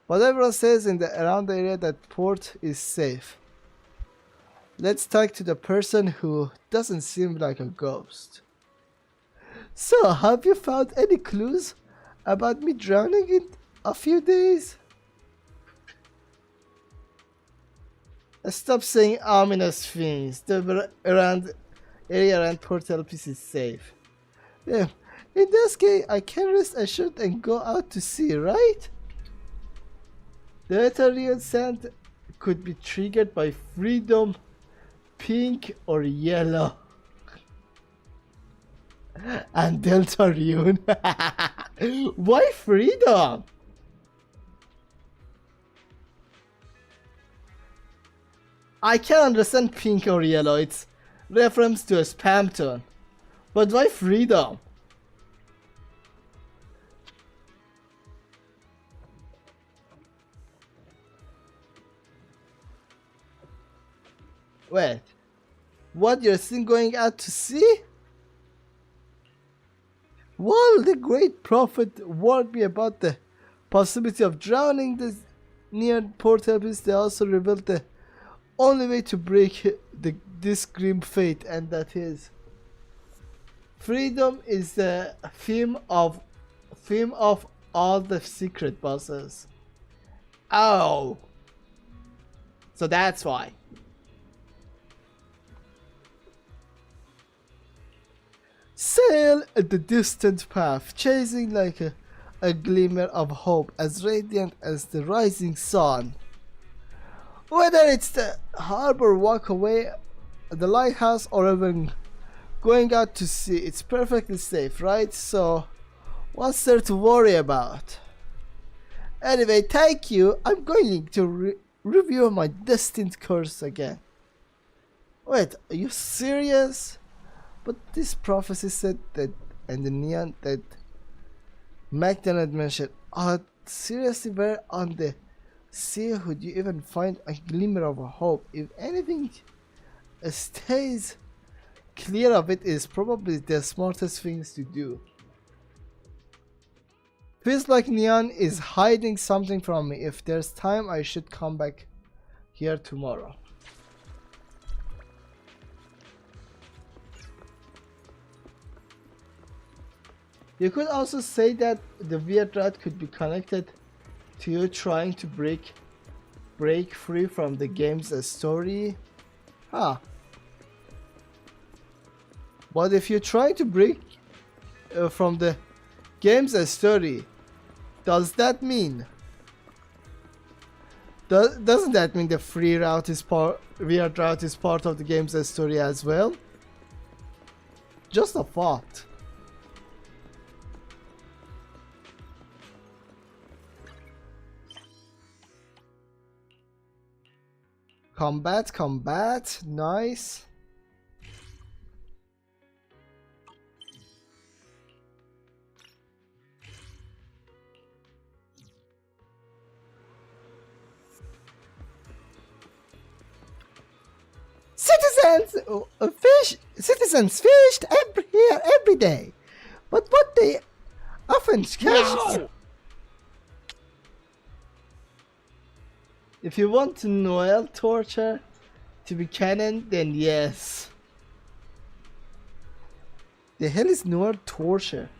But everyone says in the around the area that port is safe. Let's talk to the person who doesn't seem like a ghost. So, have you found any clues about me drowning in a few days? Stop saying ominous things. The area around Port Elpis is safe. Yeah. In this case, I can rest assured and go out to sea, right? The Ethereal sand could be triggered by freedom, pink or yellow. And Deltarion. Why freedom? I can understand pink or yellow, it's reference to a spam tone. But why freedom? Wait, what, you're still going out to sea? While the great prophet warned me about the possibility of drowning near Port Elpis, they also revealed the only way to break this grim fate, and that is freedom is the theme of all the secret bosses. Oh, so that's why. Sail at the distant path, chasing like a glimmer of hope, as radiant as the rising sun. Whether it's the harbor walk away, the lighthouse, or even going out to sea, it's perfectly safe, right? So, what's there to worry about? Anyway, thank you. I'm going to review my destined course again. Wait, are you serious? But this prophecy said that, and the neon that McDonald mentioned, seriously, where on the sea would you even find a glimmer of hope? If anything stays clear of it, is probably the smartest things to do. Feels like Neon is hiding something from me. If there's time, I should come back here tomorrow. You could also say that the weird rat could be connected to you trying to break free from the game's story. Huh. But if you're trying to break from the game's story, does that mean? Doesn't that mean the free route is weird route is part of the game's story as well? Just a thought. Combat, nice. citizens fished here every day. But what they often catch. If you want Noel torture to be canon, then yes. The hell is Noel torture?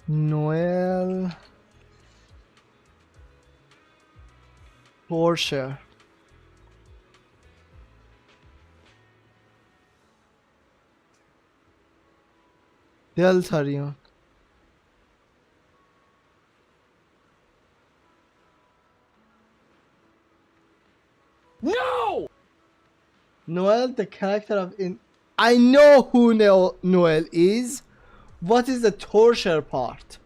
Noel torture. Deltarion. No! Noel, the character of in. I know who Noel is. What is the torture part?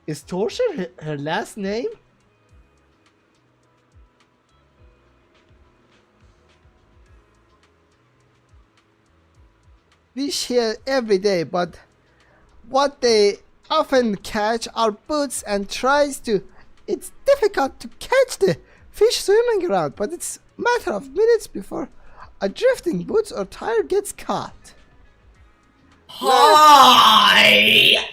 Is torture her last name? Fish here every day, but what they often catch are boots and tries to. It's difficult to catch the fish swimming around, but it's a matter of minutes before a drifting boot or tire gets caught. Hi!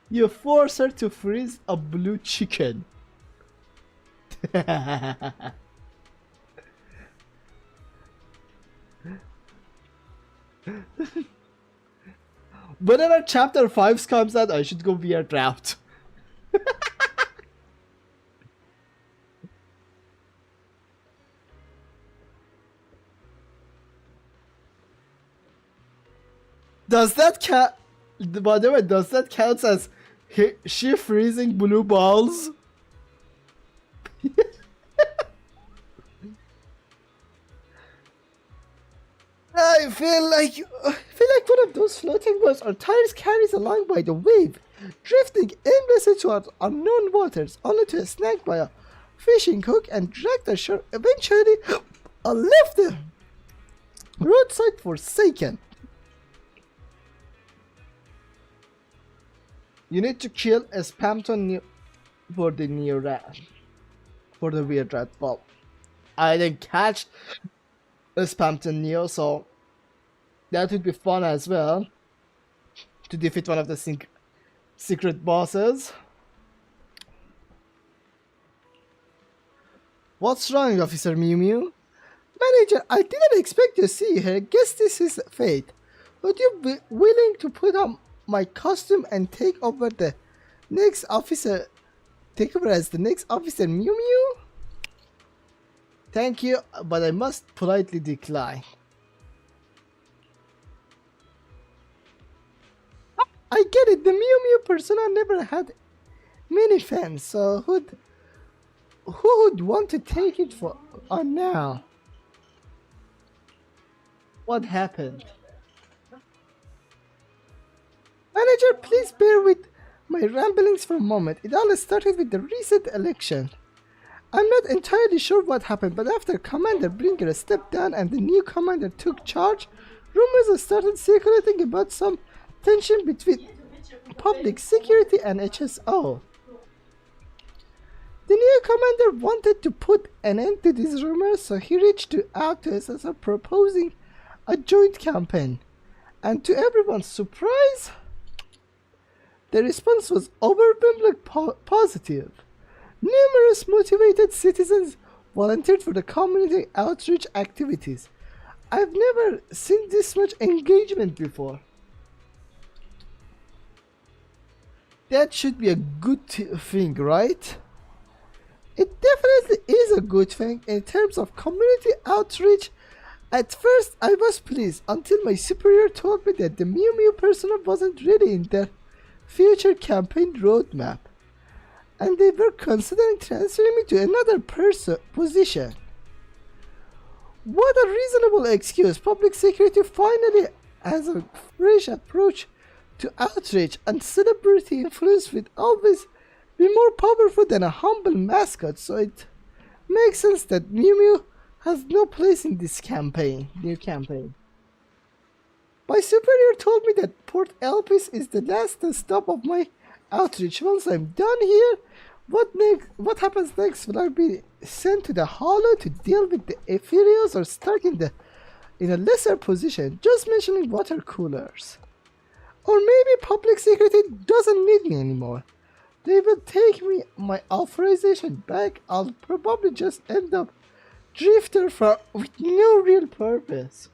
You force her to freeze a blue chicken. Whenever chapter 5 comes out, I should go via draft. Does that count? By the way, does that count as she freezing blue balls? I feel like one of those floating boats or tires carries along by the wave, drifting aimlessly towards unknown waters, only to snag by a fishing hook and dragged ashore. Eventually, left the roadside forsaken. You need to kill a Spampton for the new rat, for the weird rat. Well, I didn't catch a Spampton Neo, so that would be fun as well to defeat one of the secret bosses. What's wrong, Officer Mew Mew? Manager, I didn't expect to see you here. Guess this is fate. Would you be willing to put on my costume and take over as the next officer Mew Mew? Thank you, but I must politely decline. I get it, the Mew Mew persona never had many fans, so who would want to take it on now? What happened? Manager, please bear with my ramblings for a moment. It all started with the recent election. I'm not entirely sure what happened, but after Commander Bringer stepped down and the new commander took charge, rumors started circulating about some tension between public security and HSO. The new commander wanted to put an end to these rumors, so he reached out to us as proposing a joint campaign. And to everyone's surprise, the response was overwhelmingly positive. Numerous motivated citizens volunteered for the community outreach activities. I've never seen this much engagement before. That should be a good thing, right? It definitely is a good thing in terms of community outreach. At first, I was pleased until my superior told me that the Mew Mew persona wasn't really in their future campaign roadmap, and they were considering transferring me to another position. What a reasonable excuse! Public security finally has a fresh approach to outreach, and celebrity influence will always be more powerful than a humble mascot, so it makes sense that Mew Mew has no place in this new campaign. My superior told me that Port Elpis is the last stop of my outreach. Once I'm done here, what happens next? Will I be sent to the Hollow to deal with the Ephirios or stuck in a lesser position, just mentioning water coolers? Or maybe public security doesn't need me anymore. They will take my authorization back. I'll probably just end up drifter with no real purpose.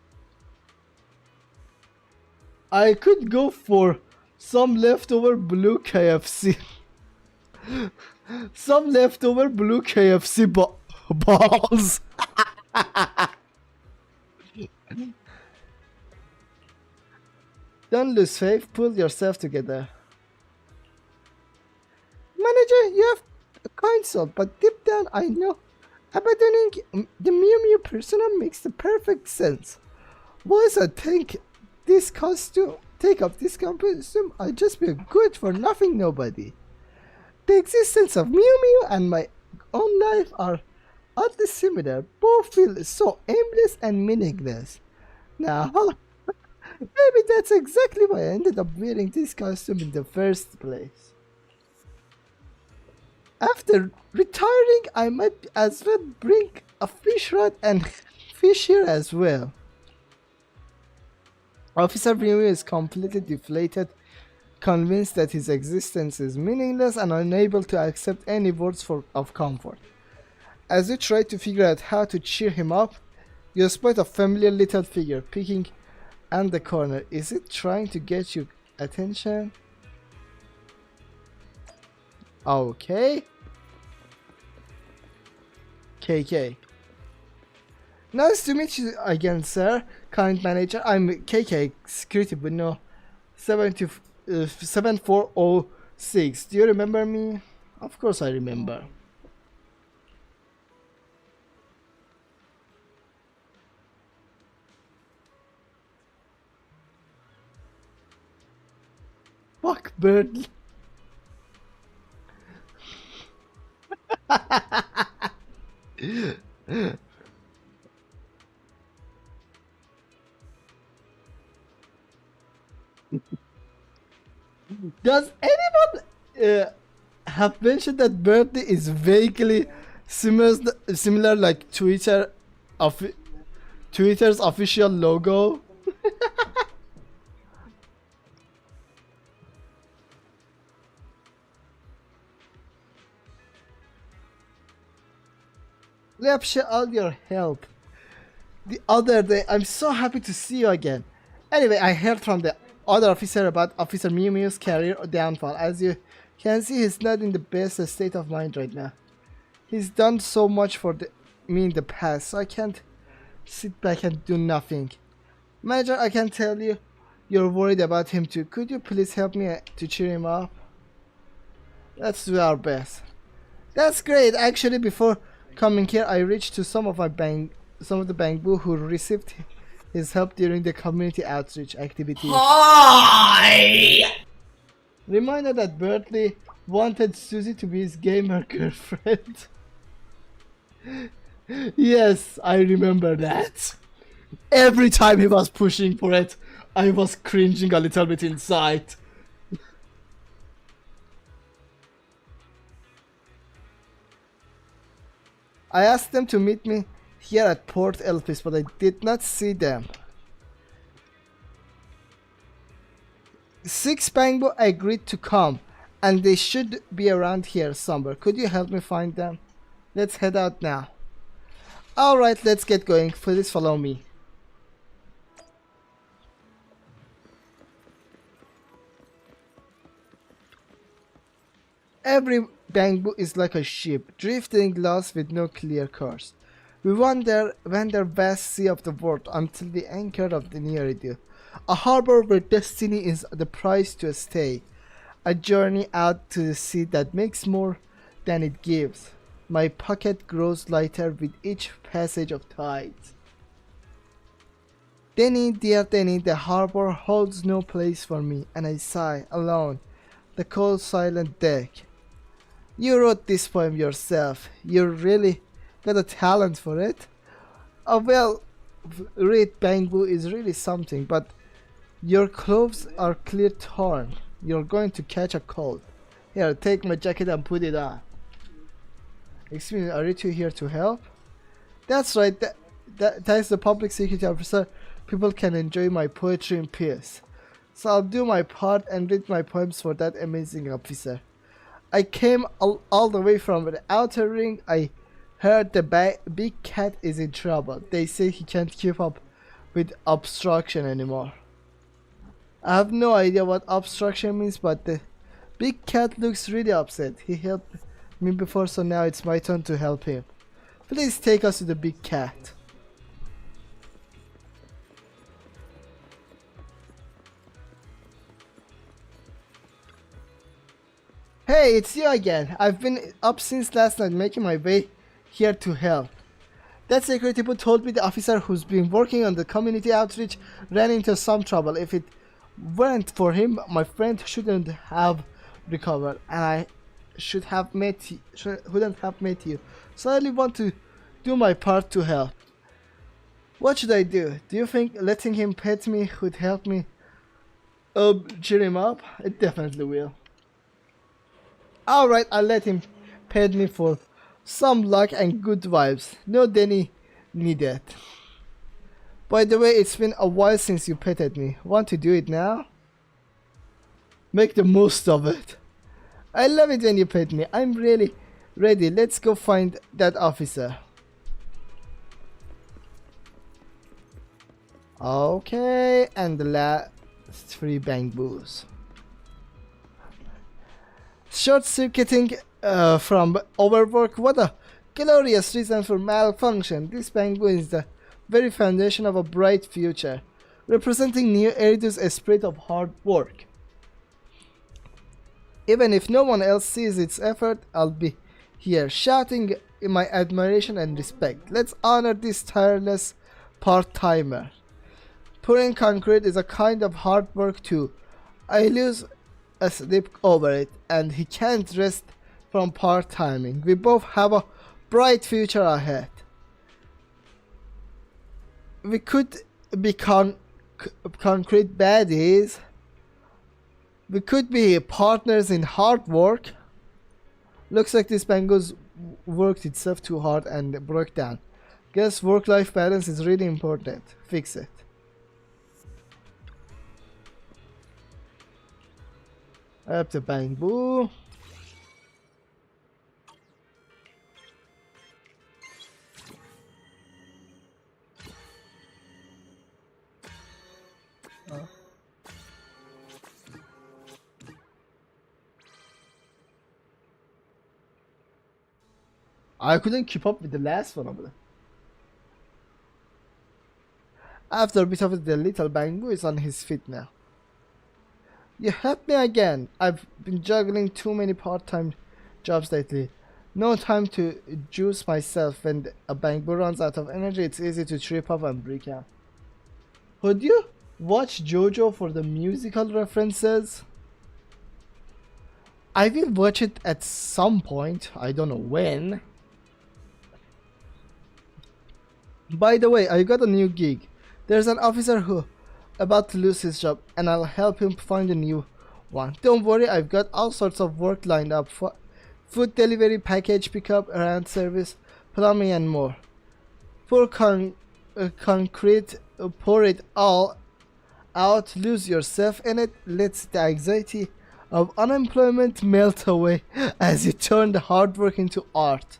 I could go for some leftover blue KFC. Some leftover blue KFC balls. Don't lose faith, pull yourself together. Manager, you have a kind soul, but deep down I know abandoning the Mew Mew persona makes the perfect sense. Once I take up this costume, I'll just be a good for nothing nobody. The existence of Mew Mew and my own life are oddly similar. Both feel so aimless and meaningless. Now, maybe that's exactly why I ended up wearing this costume in the first place. After retiring, I might as well bring a fish rod and fish here as well. Officer Mew is completely deflated, convinced that his existence is meaningless and unable to accept any words of comfort. As you try to figure out how to cheer him up, you spot a familiar little figure peeking in the corner. Is it trying to get your attention? Okay. KK. Nice to meet you again, sir. Kind manager, I'm KK, security window 7406. Do you remember me? Of course I remember. Fuck bird. Does anyone have mentioned that birthday is vaguely similar like Twitter's official logo? We appreciate all your help the other day. I'm so happy to see you again. Anyway, I heard from the other officer about Officer Mew Mew's career downfall. As you can see, he's not in the best state of mind right now. He's done so much for me in the past, so I can't sit back and do nothing. Manager, I can tell you're worried about him too. Could you please help me to cheer him up? Let's do our best. That's great. Actually, before coming here, I reached to some of the Bangbu who received his help during the community outreach activity. Hi! Reminder that Bertley wanted Susie to be his gamer girlfriend. Yes, I remember that. Every time he was pushing for it, I was cringing a little bit inside. I asked them to meet me here at Port Elpis, but I did not see them. 6 Bangbo agreed to come, and they should be around here somewhere. Could you help me find them? Let's head out now. Alright, let's get going. Please follow me. Every Bangbu is like a ship, drifting lost with no clear course. We wander the vast sea of the world until we anchor of the Nereid, a harbor where destiny is the price to stay. A journey out to the sea that makes more than it gives. My pocket grows lighter with each passage of tides. Denny, dear Denny, the harbor holds no place for me, and I sigh, alone, the cold silent deck. You wrote this poem yourself. You really got a talent for it. A well-read Bangbu is really something, but Your clothes are clear torn. You're going to catch a cold. Here, take my jacket and put it on. Excuse me, are you two here to help? That's right, that's the public security officer. People can enjoy my poetry in peace. So I'll do my part and read my poems for that amazing officer. I came all the way from the outer ring. I heard the big cat is in trouble. They say he can't keep up with obstruction anymore. I have no idea what obstruction means, but the big cat looks really upset. He helped me before, so now it's my turn to help him. Please take us to the big cat. Hey, it's you again. I've been up since last night making my way here to help. That security people told me the officer who's been working on the community outreach ran into some trouble. If it weren't for him, my friend shouldn't have recovered, and I shouldn't have met you. So I only want to do my part to help. What should I do? Do you think letting him pet me would help me cheer him up? It definitely will. Alright, I'll let him pet me for some luck and good vibes. No Denny needed. By the way, it's been a while since you petted me. Want to do it now? Make the most of it. I love it when you pet me. I'm really ready. Let's go find that officer. Okay, and the last 3 bamboos. Short-circuiting from overwork. What a glorious reason for malfunction. This bamboo is the very foundation of a bright future, representing New Eridu's spirit of hard work. Even if no one else sees its effort, I'll be here shouting in my admiration and respect. Let's honor this tireless part-timer. Pouring concrete is a kind of hard work too. I lose a sleep over it, and he can't rest from part-timing. We both have a bright future ahead. We could be concrete baddies. We could be partners in hard work. Looks like this bamboo's worked itself too hard and broke down. Guess work-life balance is really important. Fix it. Up the bamboo. I couldn't keep up with the last one of them. After a bit of it, the little bamboo is on his feet now. You helped me again. I've been juggling too many part-time jobs lately. No time to juice myself. When a bamboo runs out of energy, it's easy to trip up and break out. Would you watch JoJo for the musical references? I will watch it at some point. I don't know when. By the way, I got a new gig. There's an officer who about to lose his job, and I'll help him find a new one. Don't worry, I've got all sorts of work lined up for food delivery, package pickup, errand service, plumbing, and more. Pour concrete, pour it all out, lose yourself in it, let the anxiety of unemployment melt away as you turn the hard work into art.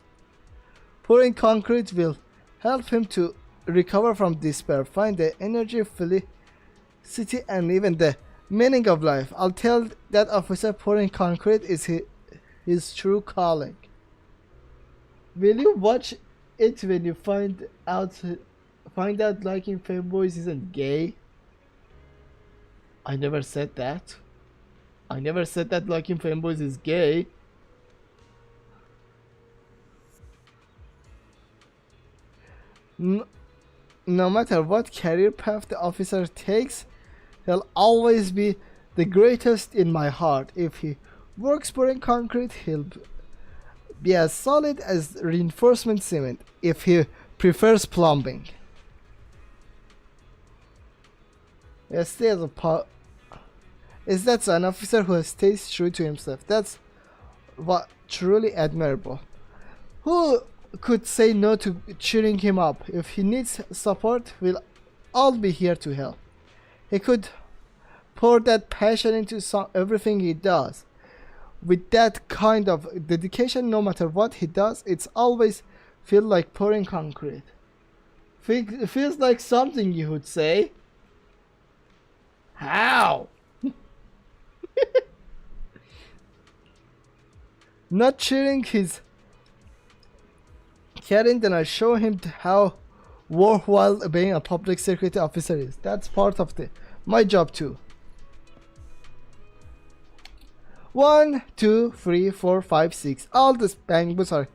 Pouring concrete will help him to recover from despair, find the energy, felicity, and even the meaning of life. I'll tell that officer pouring concrete is his true calling. Will you watch it when you find out liking fanboys isn't gay? I never said that. I never said that liking fanboys is gay. No matter what career path the officer takes, he'll always be the greatest in my heart. If he works pouring concrete, he'll be as solid as reinforcement cement. If he prefers plumbing. Yes, there's a is that an officer who stays true to himself. That's what truly admirable. Who could say no to cheering him up? If he needs support, we'll all be here to help. He could pour that passion into everything he does. With that kind of dedication, no matter what he does, it's always feel like pouring concrete. It feels like something you would say. How? Not cheering his caring, then I show him how worthwhile being a public security officer is. That's part of my job too. 1, 2, 3, 4, 5, 6. All the bang boos are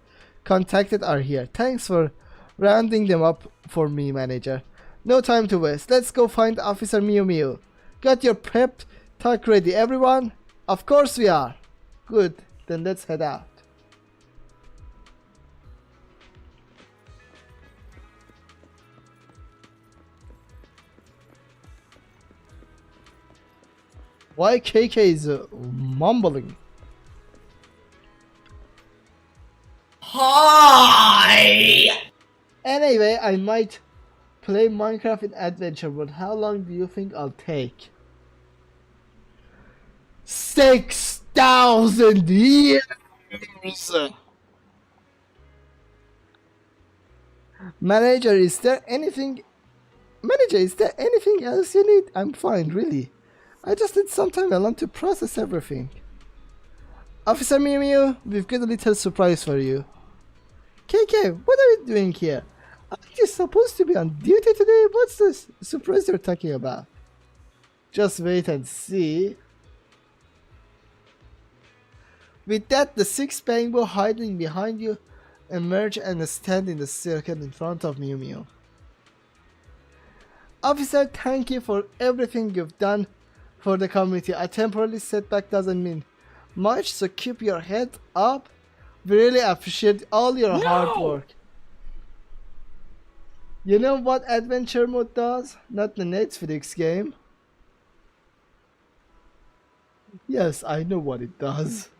contacted are here. Thanks for rounding them up for me, manager. No time to waste. Let's go find Officer Mew Mew. Got your prep talk ready, everyone? Of course we are. Good. Then let's head out. Why KK is mumbling? Hi! Anyway, I might play Minecraft in adventure mode. How long do you think I'll take? 6,000 years! Manager, is there anything else you need? I'm fine, really. I just need some time alone to process everything. Officer Mew Mew, we've got a little surprise for you. KK, what are you doing here? Aren't you supposed to be on duty today? What's this surprise you're talking about? Just wait and see. With that, the 6 bangbo hiding behind you emerge and stand in the circle in front of Mew Mew. Officer, thank you for everything you've done for the community. A temporary setback doesn't mean much, so keep your head up. We really appreciate all your hard work. You know what adventure mode does? Not the Netflix game. Yes, I know what it does.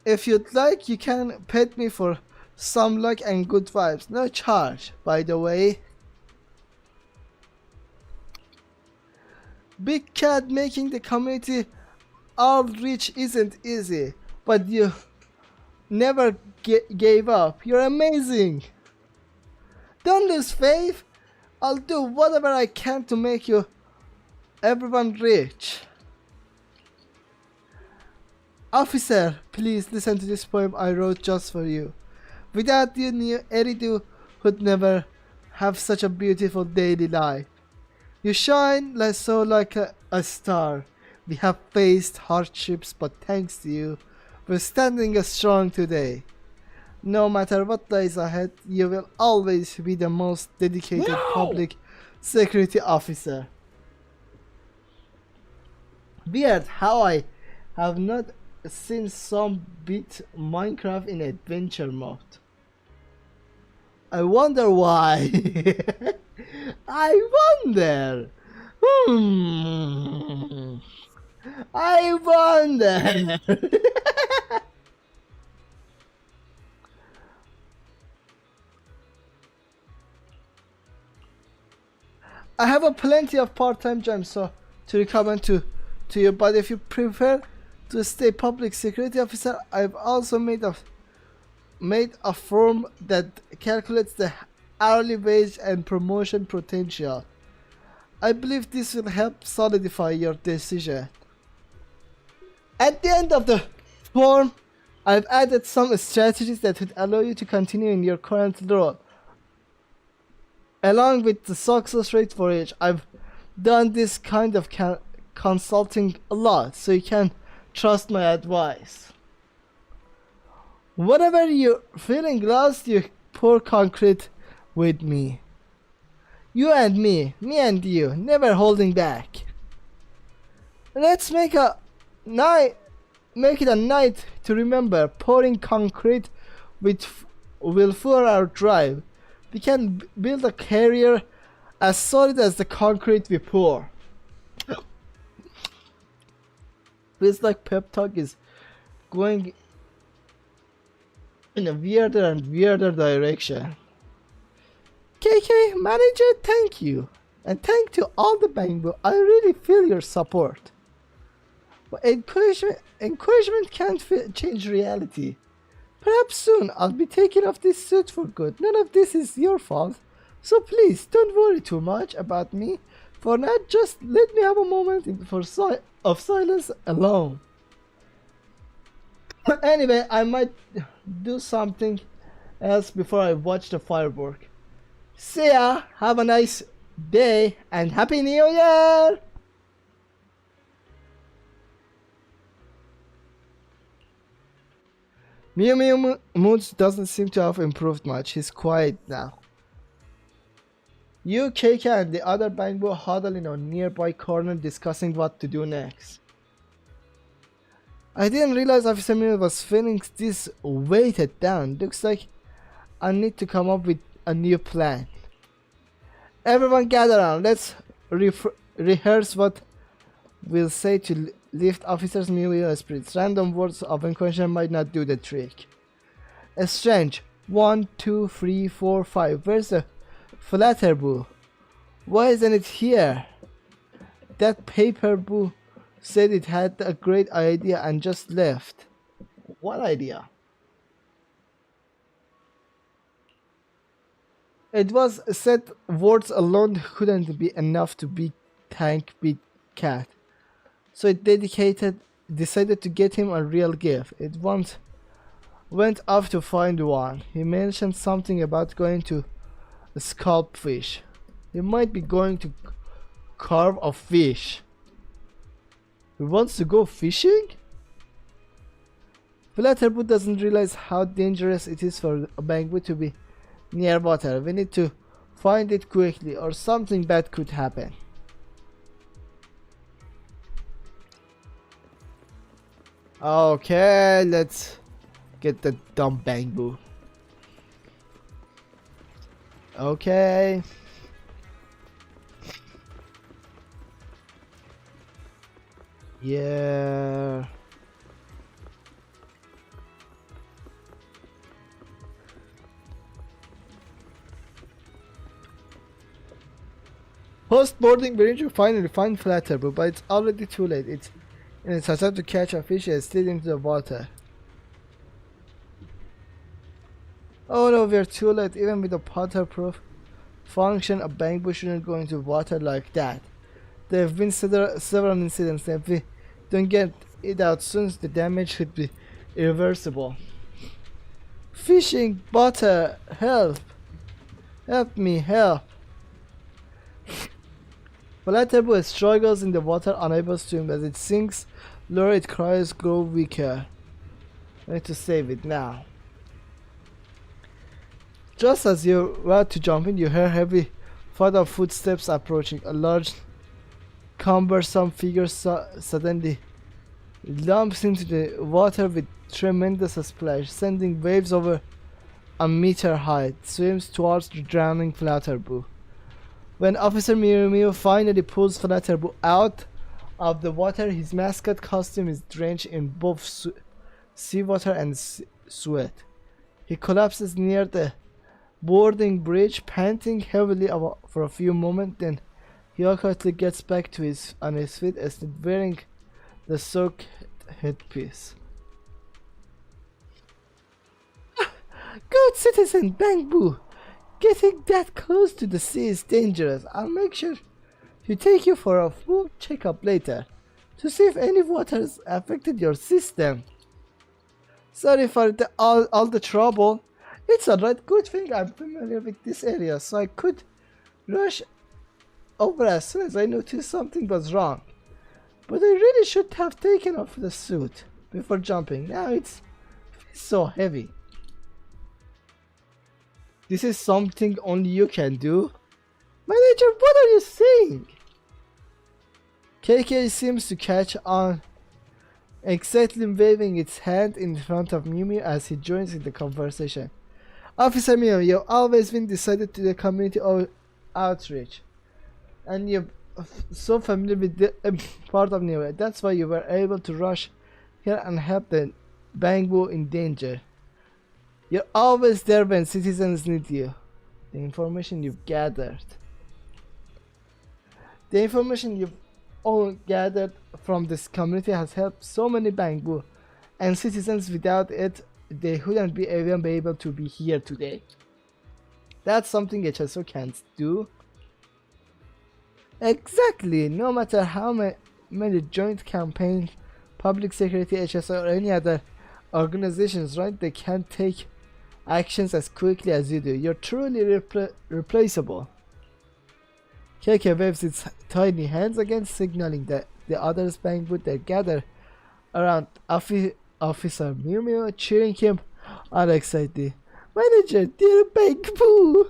If you'd like, you can pet me for some luck and good vibes. No charge, by the way. Big Cat, making the community outreach isn't easy, but you never gave up. You're amazing. Don't lose faith. I'll do whatever I can to make you everyone rich. Officer, please listen to this poem I wrote just for you. Without you, Eridu would never have such a beautiful daily life. You shine like a star. We have faced hardships, but thanks to you, we're standing strong today. No matter what lies ahead, you will always be the most dedicated public security officer. Weird how I have not seen some beat Minecraft in adventure mode. I wonder why. I wonder. I wonder. I have a plenty of part-time jobs so to recommend to you, but if you prefer to stay public security officer, I've also made a form that calculates the hourly wage and promotion potential. I believe this will help solidify your decision. At the end of the form, I've added some strategies that would allow you to continue in your current role. Along with the success rate for each, I've done this kind of consulting a lot, so you can trust my advice. Whenever you're feeling lost, you pour concrete with me. You and me and you, never holding back. Let's make it a night to remember, pouring concrete will fuel our drive. We can build a carrier as solid as the concrete we pour. Feels like pep talk is going in a weirder and weirder direction. KK, manager, thank you. And thank to all the Bangbo. I really feel your support. But encouragement can't change reality. Perhaps soon I'll be taking off this suit for good. None of this is your fault. So please don't worry too much about me. For now, just let me have a moment of silence alone. Anyway, I might do something else before I watch the firework. See ya! Have a nice day and Happy New Year! Mew Mew Moods doesn't seem to have improved much. He's quiet now. You, Keika, and the other Bangbo huddle in a nearby corner discussing what to do next. I didn't realize Officer Mew was feeling this weighted down. Looks like I need to come up with a new plan. Everyone gather around. Let's rehearse what we'll say to lift Officer's Mew spirits. Random words of encouragement might not do the trick. Strange. 1, 2, 3, 4, 5. Where's the flatter boo? Why isn't it here? That paper boo said it had a great idea and just left. What idea? It was said words alone couldn't be enough to thank Big Cat. So it decided to get him a real gift. It went off to find one. He mentioned something about going to sculpt fish. He might be going to carve a fish. He wants to go fishing? Flatterboot doesn't realize how dangerous it is for a Bangboot to be near water. We need to find it quickly or something bad could happen. Okay, let's get the dumb Bangboot. Okay. Yeah. Post boarding bridge, you finally find Flatterboot, but it's already too late. It's in its attempt to catch a fish and slid into the water. Oh no, we're too late. Even with a waterproof function, a Bangboot shouldn't go into water like that. There have been several incidents. If we don't get it out soon, the damage could be irreversible. Fishing, butter, help! Help me, help! Flatterboot struggles in the water, unable to swim. As it sinks, lower its cries grow weaker. I need to save it now. Just as you're about to jump in, you hear heavy thud of footsteps approaching. A large, cumbersome figure suddenly lumps into the water with tremendous splash, sending waves over a meter height. Swims towards the drowning Flatterboot. When Officer Mew finally pulls Flatterboot out of the water, his mascot costume is drenched in both seawater and sweat. He collapses near the boarding bridge, panting heavily for a few moments. Then he awkwardly gets back on his feet, as wearing the soaked headpiece. Good citizen Bangboot! Getting that close to the sea is dangerous. I'll make sure to take you for a full checkup later to see if any water has affected your system. Sorry for all the trouble. It's alright. Good thing I'm familiar with this area, so I could rush over as soon as I noticed something was wrong. But I really should have taken off the suit before jumping. Now it's so heavy. This is something only you can do? Manager, what are you saying? KK seems to catch on excitedly waving its hand in front of Mew Mew as he joins in the conversation. Officer Mew, you've always been decided to the community outreach, and you're so familiar with the part of New York. That's why you were able to rush here and help the Bangbu in danger. You're always there when citizens need you. The information you've gathered. The information you've all gathered from this community has helped so many Bangbu and citizens. Without it, they wouldn't be even be able to be here today. That's something HSO can't do. Exactly. No matter how many joint campaigns, public security, HSO, or any other organizations, right? They can't take actions as quickly as you do. You're truly replaceable. KK waves its tiny hands again, signaling that the others bang with their gather around Officer Mew Mew, cheering him on excitedly. Manager, dear Bang Boo!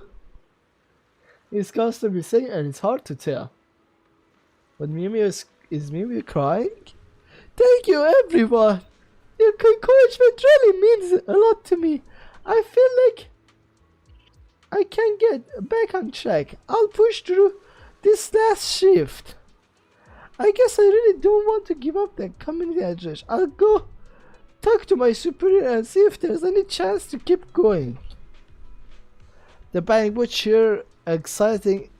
His costume is saying, and it's hard to tell. But Mew Mew is Mew Mew crying? Thank you, everyone! Your encouragement really means a lot to me. I feel like I can get back on track. I'll push through this last shift. I guess I really don't want to give up that community address. I'll go talk to my superior and see if there's any chance to keep going. The bank would cheer excitedly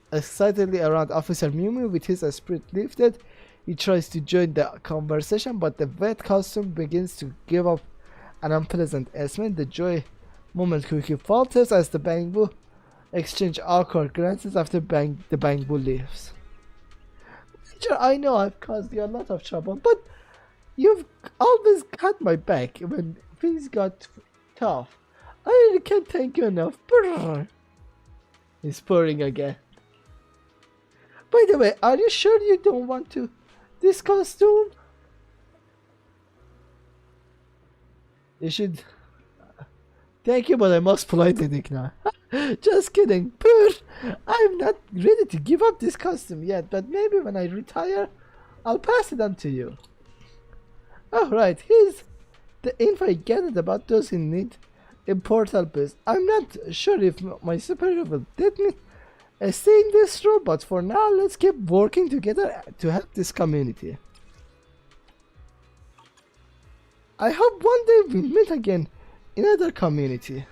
around Officer Mew Mew with his spirit lifted. He tries to join the conversation, but the wet costume begins to give up an unpleasant smell. The joy moment quickly falters as the Bangbu exchange awkward glances after the Bangbu leaves. Sure, I know I've caused you a lot of trouble, but you've always got my back when things got tough. I really can't thank you enough. Brrr. He's purring again. By the way, are you sure you don't want to this costume? You should. Thank you, but I must politely decline. Just kidding. Purr. I'm not ready to give up this costume yet, but maybe when I retire, I'll pass it on to you. Alright, here's the info I gathered about those in need in Portal Base. I'm not sure if my superior will let me stay in this role, but for now, let's keep working together to help this community. I hope one day we meet again in another community.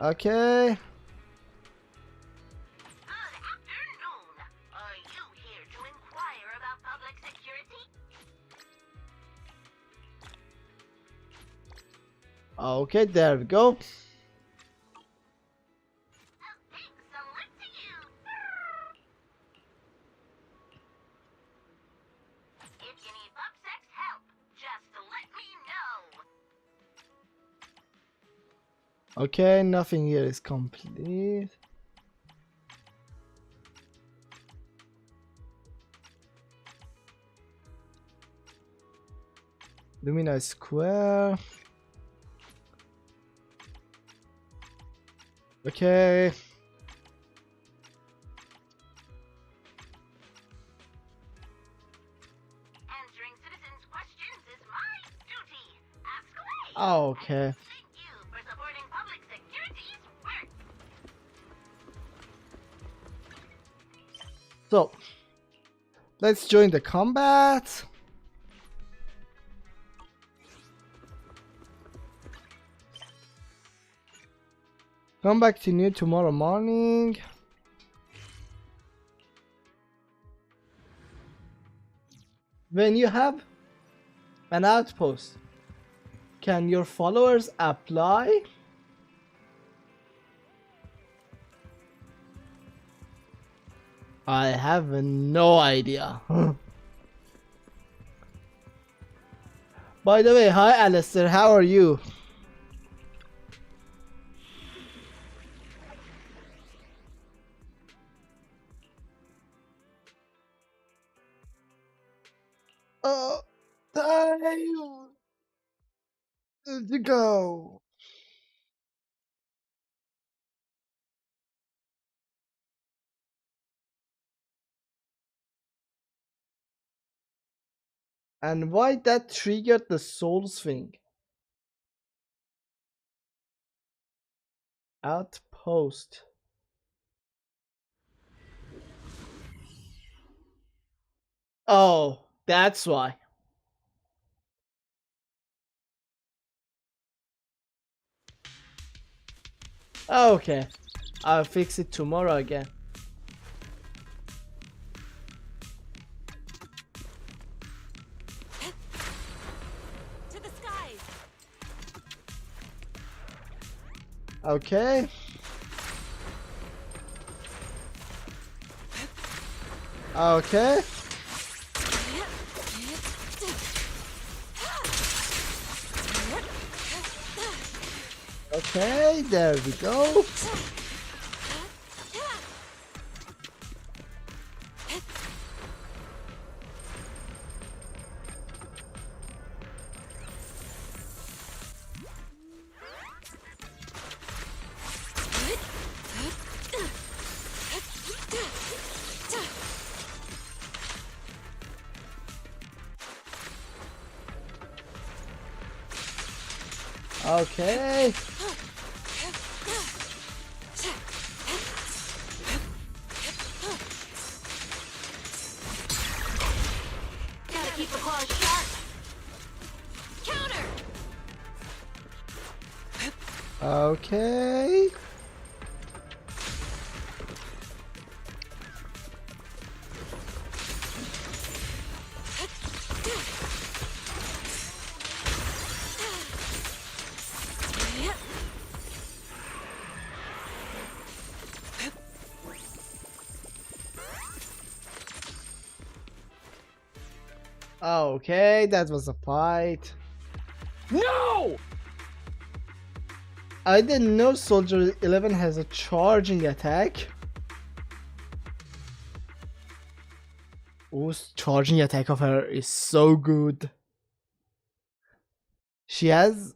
Okay. Good afternoon. Are you here to inquire about public security? Okay, there we go. Big salute to you. If you need PubSec's help, just let me know. Okay, nothing here is complete. Lumina Square. Okay. Answering citizens' questions is my duty. Ask away. Okay. Thank you for supporting public security's work. So, let's join the combat. Come back to New tomorrow morning. When you have an outpost, can your followers apply? I have no idea. By the way, hi Alistair, how are you? Time to go. And why that triggered the souls thing? Outpost. Oh, that's why. Okay, I'll fix it tomorrow again. To the skies. Okay. Okay. Okay, there we go. Okay. Gotta keep the claws sharp. Counter. Okay. Okay, that was a fight. No! I didn't know Soldier 11 has a charging attack. Oh, charging attack of her is so good. She has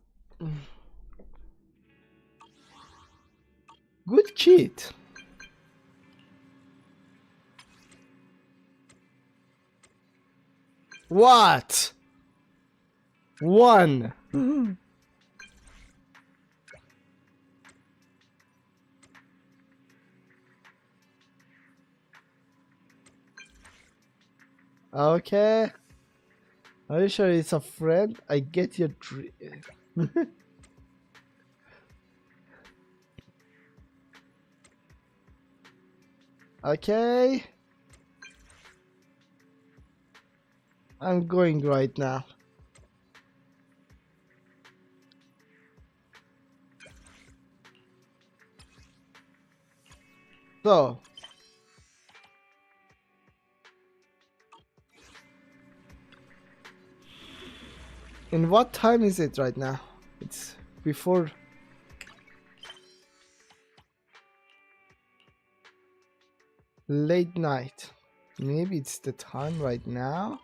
good kit. What? One. Okay. Are you sure it's a friend? I get your dream. Okay. I'm going right now. So. In what time is it right now? It's before. Late night. Maybe it's the time right now.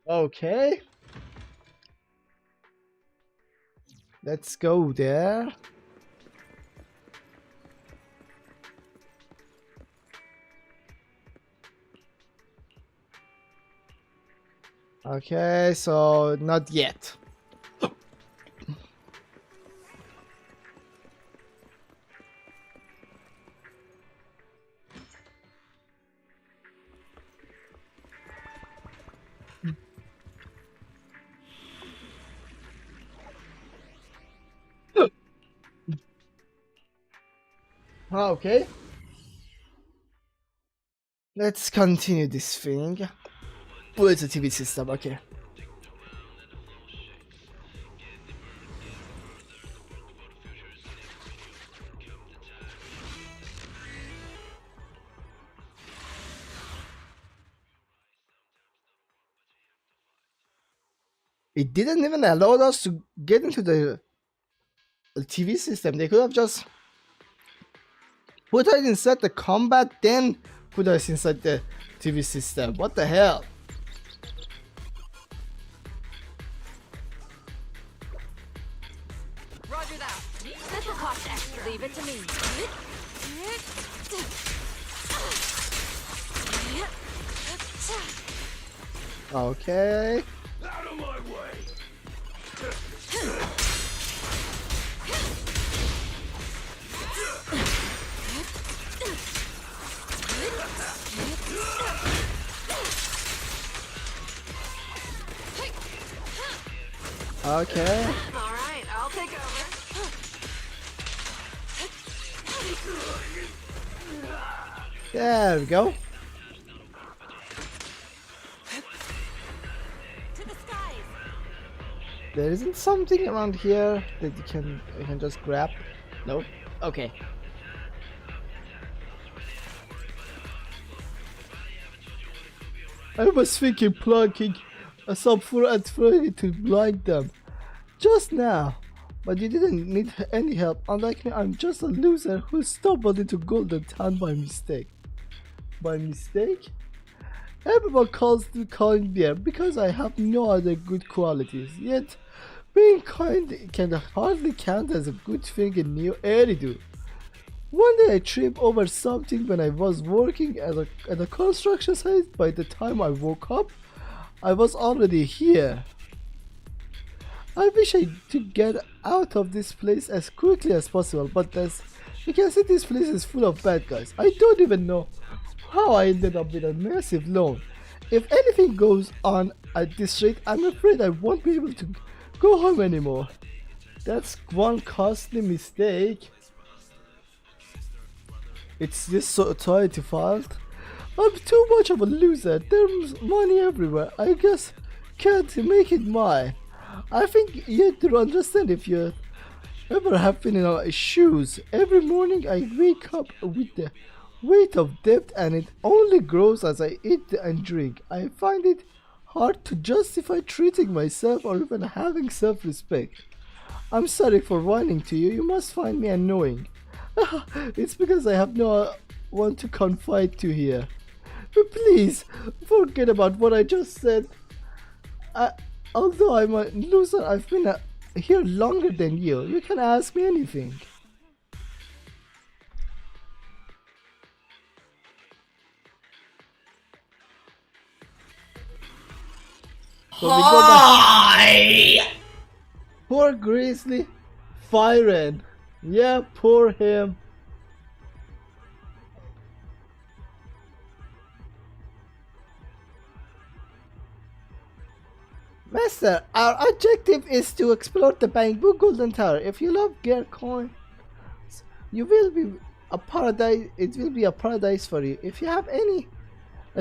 Okay. Let's go there. Okay, so not yet. Okay. Let's continue this thing. Oh, it's a TV system, okay. It didn't even allow us to get into the TV system. They could have just put us inside the combat, then put us inside the TV system. What the hell? Roger that. This'll cost extra. Leave it to me. Okay. Out of my way! Okay. All right, I'll take over. There we go. To the skies. There isn't something around here that you can just grab. Nope. Okay. I was thinking plugging a subwoofer and throwing it to blind them just now, but you didn't need any help. Unlike me, I'm just a loser who stumbled into Golden Town by mistake. By mistake? Everyone calls me kind beer because I have no other good qualities. Yet, being kind can hardly count as a good thing in New Eridu. One day I tripped over something when I was working at a construction site. By the time I woke up, I was already here. I wish I could get out of this place as quickly as possible, but as you can see, this place is full of bad guys. I don't even know how I ended up with a massive loan. If anything goes on at this rate, I'm afraid I won't be able to go home anymore. That's one costly mistake. It's this society fault. I'm too much of a loser. There's money everywhere. I guess can't make it mine. I think you have to understand if you ever have been in my shoes. Every morning I wake up with the weight of debt and it only grows as I eat and drink. I find it hard to justify treating myself or even having self-respect. I'm sorry for whining to you. You must find me annoying. It's because I have no one to confide to here. But please, forget about what I just said. Although I'm a loser, I've been here longer than you. You can ask me anything. So we go back. Hi! Poor Grizzly Firen. Yeah, poor him. Master, our objective is to explore the Bamboo Golden Tower. If you love gear coins, you will be a paradise. It will be a paradise for you. If you have any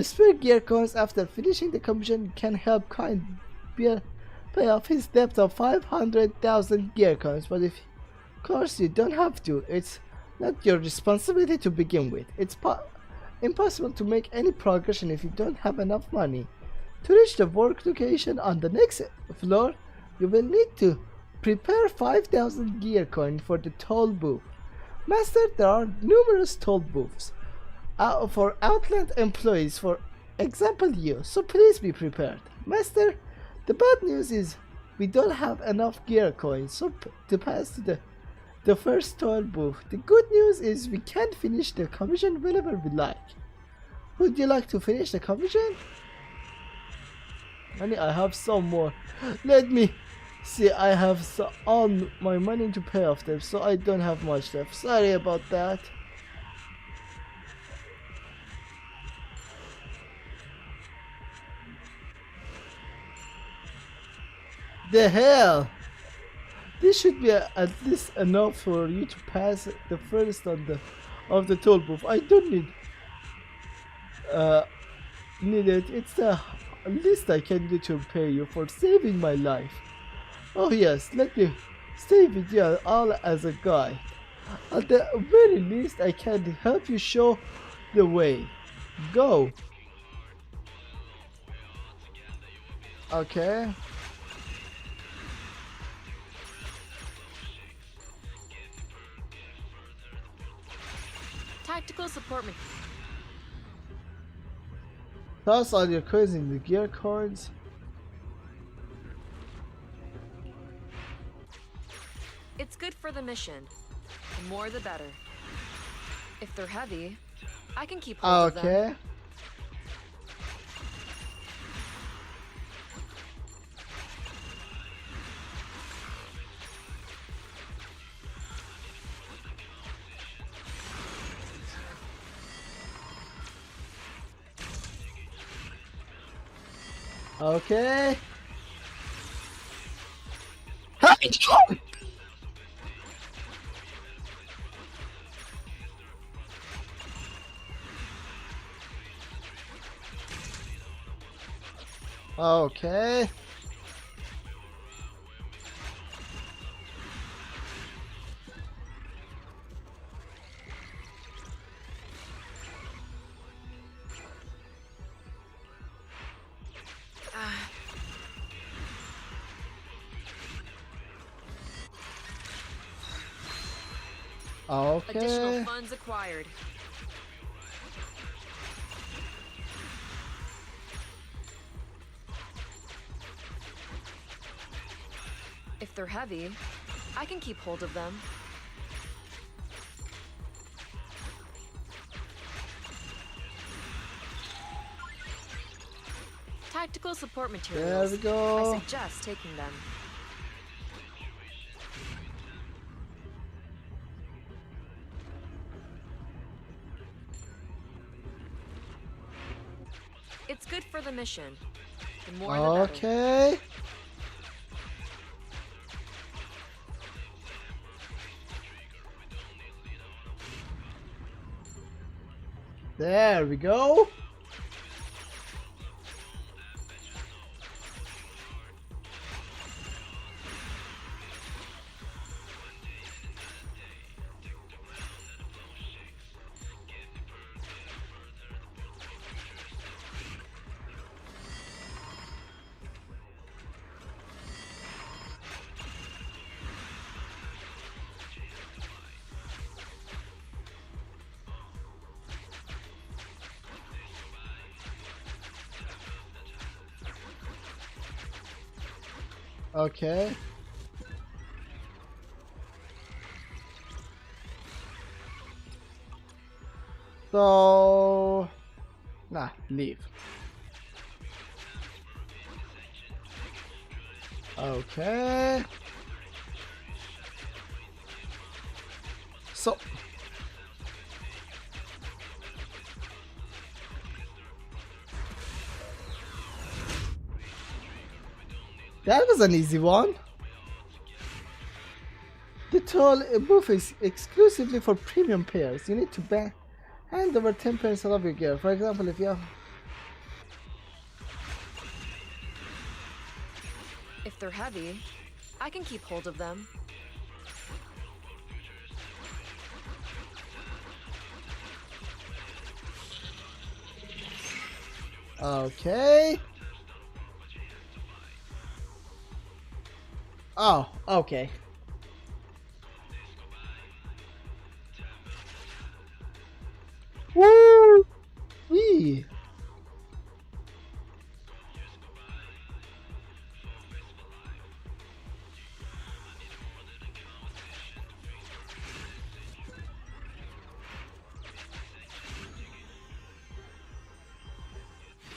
spare gear coins after finishing the commission, you can help Kind Bear pay off his debt of 500,000 gear coins. But of course, you don't have to. It's not your responsibility to begin with. It's impossible to make any progression if you don't have enough money. To reach the work location on the next floor, you will need to prepare 5,000 gear coin for the toll booth. Master, there are numerous toll booths for Outland employees, for example you, so please be prepared. Master, the bad news is we don't have enough gear coins to pass to the first toll booth. The good news is we can finish the commission whenever we like. Would you like to finish the commission? Honey, I have some more. Let me see. I have all my money to pay off them, so I don't have much left. Sorry about that. The hell! This should be at least enough for you to pass the first of the toll booth. I don't need it. It's the least I can do to repay you for saving my life. Oh yes, let me stay with you all as a guide. At the very least, I can help you show the way. Go. Okay. Tactical support. Toss all your coins in the gear cards. It's good good for the mission. The more the better. If they're heavy, I can keep hold of them. Okay. Okay. Okay. Additional Okay. funds acquired. If they're heavy, I can keep hold of them. Tactical support materials. There we go. I suggest taking them. It's good for the mission. The more the better. Okay. There we go. Okay. So, nah, leave. Okay. So, that was an easy one. The toll booth is exclusively for premium players. You need to hand over 10% of your gear. For example, if you have... If they're heavy, I can keep hold of them. Okay. Oh, okay. Woo! Wee!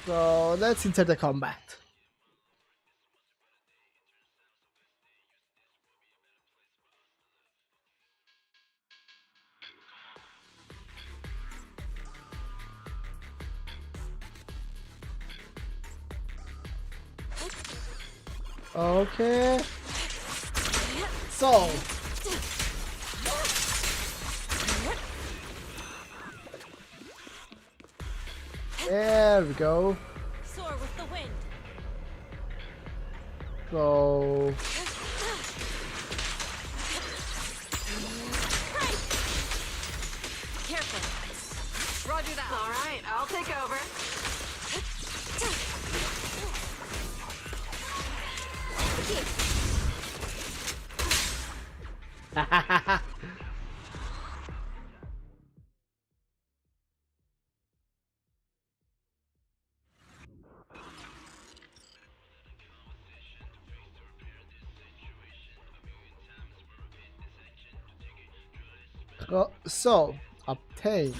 So let's enter the combat. Okay. So. There we go. Soar with the wind. So. Careful. Roger that. All right, I'll take over. So, obtain.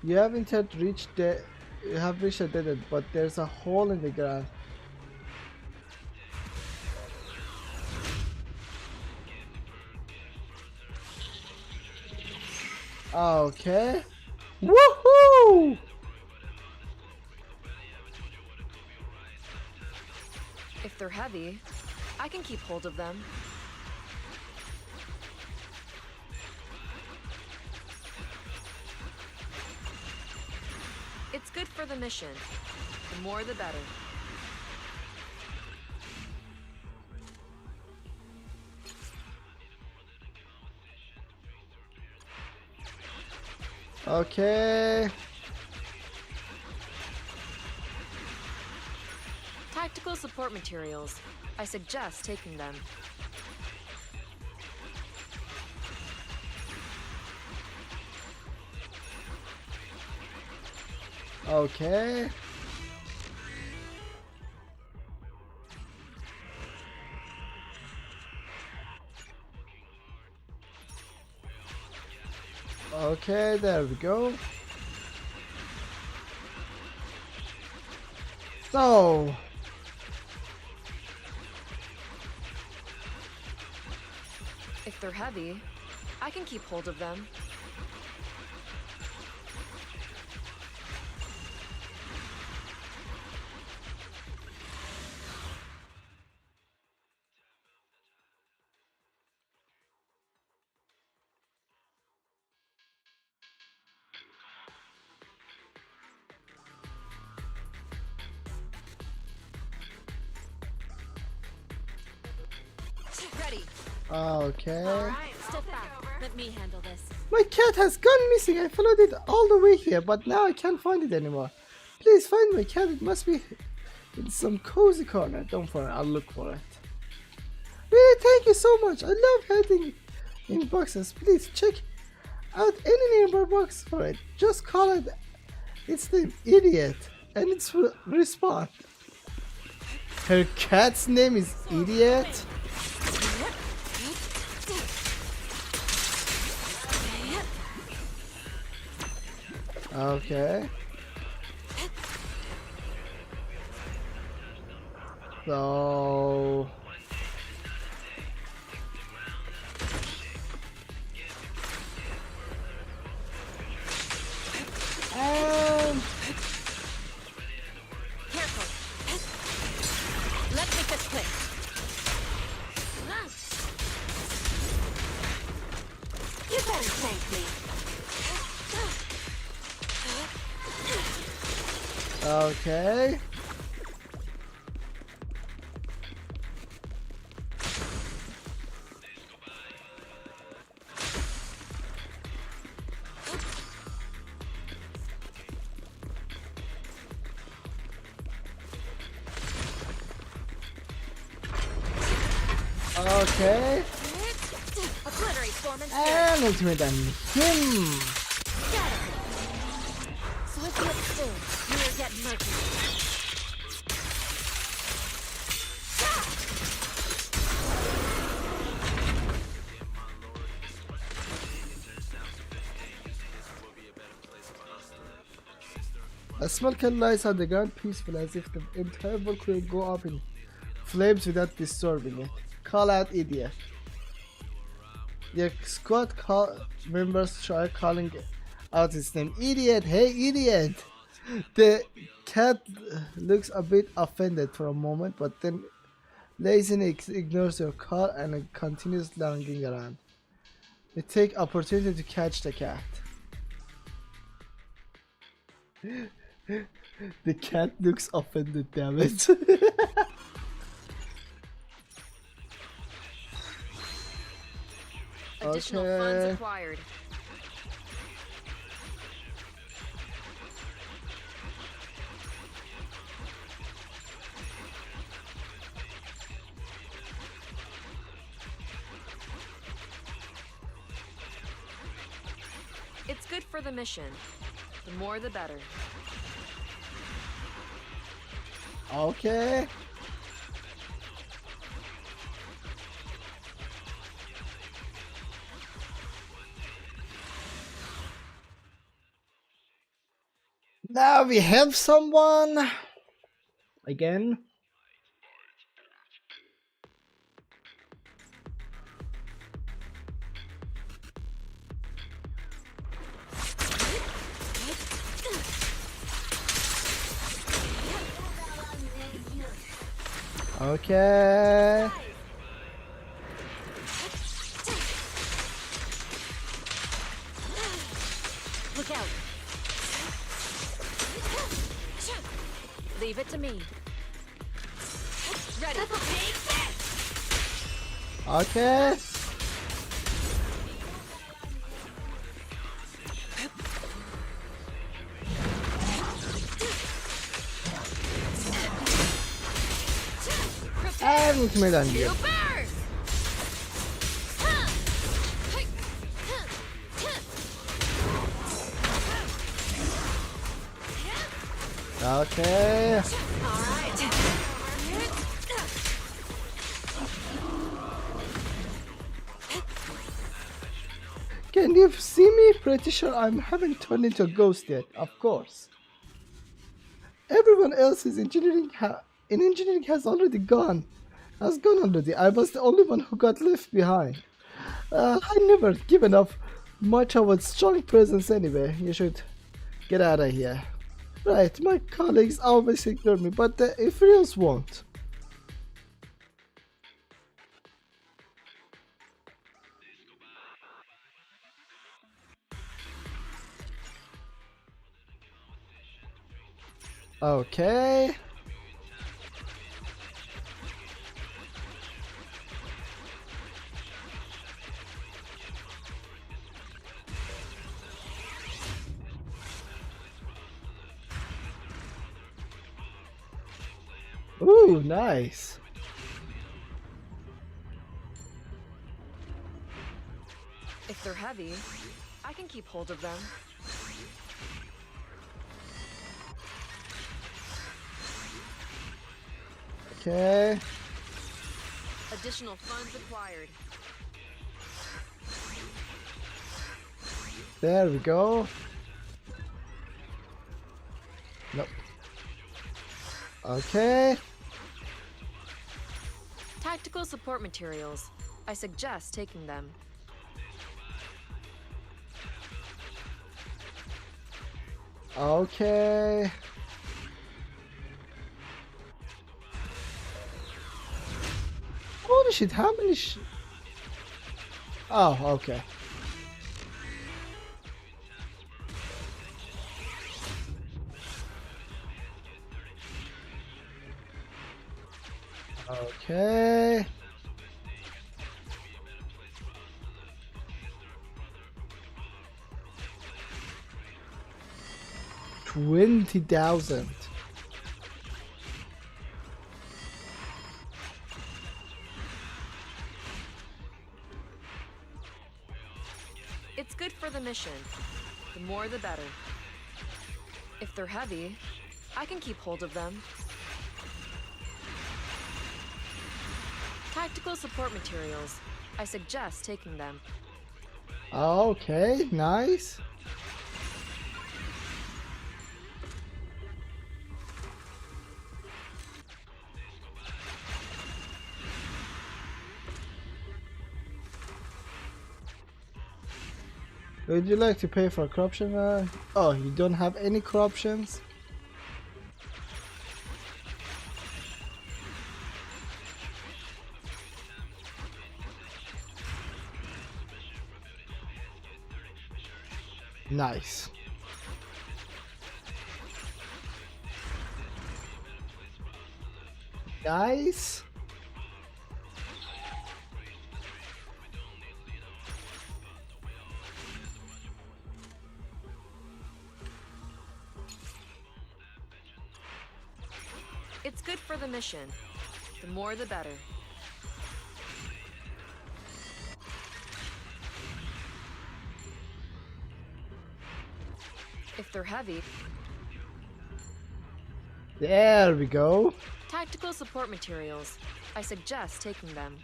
You haven't yet reached the. You have reached a dead end, but there's a hole in the ground. Okay. Woohoo! If they're heavy, I can keep hold of them. It's good for the mission. The more the better. Okay. Tactical support materials. I suggest taking them. Okay. Okay, there we go. So, If they're heavy, I can keep hold of them. Ready. okay. Step back. Let me handle this. My cat has gone missing. I followed it all the way here, but now I can't find it anymore. Please find my cat. It must be in some cozy corner. Don't worry, I'll look for it. Really, thank you so much. I love hiding in boxes. Please check out any nearby box for it. Just call it. It's the idiot, and it's respond. Her cat's name is Idiot. Okay. So. And Careful. Let's make this quick. You better thank me. okay. Okay. Obliterate form and And ultimate on him. swift yet still. Near yet murky. A small can lies on the ground peaceful as if the entire world could go up in flames without disturbing it. Call out Idiot. Your squad members try calling out his name. Idiot! Hey, Idiot! The cat looks a bit offended for a moment, but then lazily ignores your call and continues lounging around. They take opportunity to catch the cat. The cat looks offended, damn it. Additional Okay. funds acquired. It's good for the mission. The more the better. Okay. Now we have someone again. Okay. Look out. Leave it to me. Ready. Okay. And ultimate undo. You burn! Okay. Can you see me? Pretty sure I haven't turned into a ghost yet. Of course. Everyone else is in engineering has already gone. Has gone already. I was the only one who got left behind. I never given up much of a strong presence anyway. You should get out of here. Right, my colleagues always ignore me, but the Ethereals won't. Okay. Ooh, nice. If they're heavy, I can keep hold of them. Okay. Additional funds acquired. There we go. Nope. Okay. Tactical support materials. I suggest taking them. Okay. Holy shit, how many Oh, okay. Okay. $20,000. It's good for the mission. The more the better. If they're heavy, I can keep hold of them. Tactical support materials. I suggest taking them. Okay, nice. Would you like to pay for corruption? Oh, you don't have any corruptions? Nice. Nice. It's good for the mission. The more the better. If they're heavy, There we go. tactical support materials. I suggest taking them.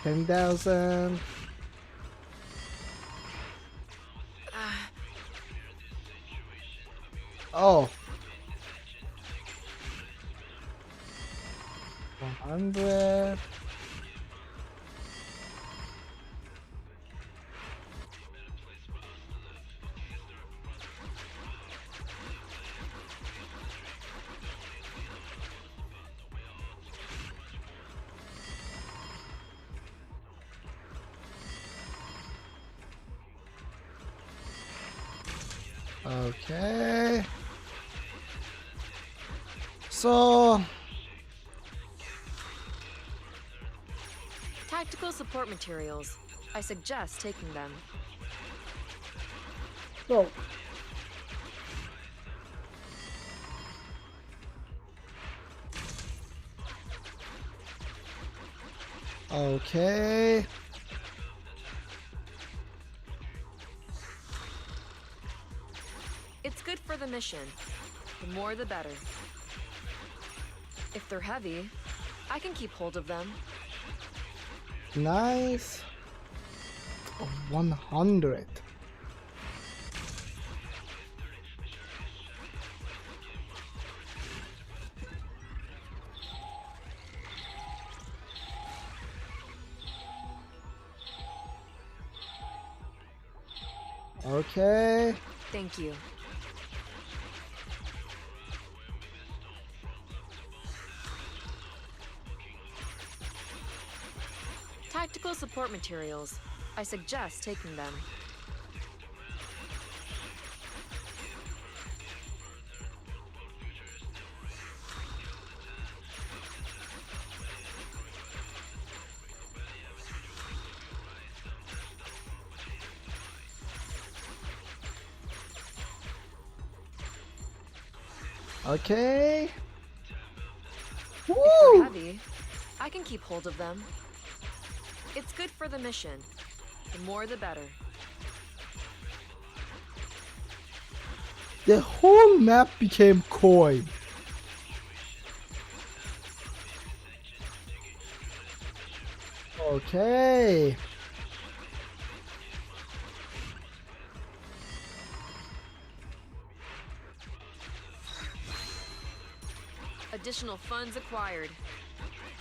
$10,000. Oh. 100. Okay. So, Tactical support materials. I suggest taking them. so okay. It's good for the mission. The more the better. If they're heavy, I can keep hold of them. Nice. 100. Okay. Thank you. Tactical support materials. I suggest taking them. Okay. If they're Woo! heavy, I can keep hold of them. It's good for the mission. The more the better. The whole map became coin. Okay. Additional funds acquired.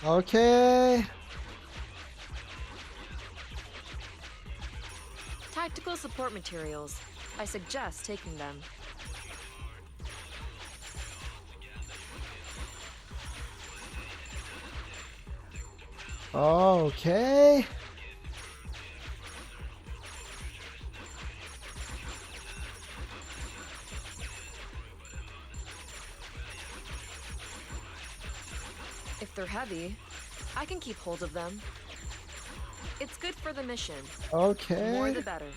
Okay. Tactical support materials. I suggest taking them. Okay. If they're heavy, I can keep hold of them. It's good for the mission. The more Okay. the better.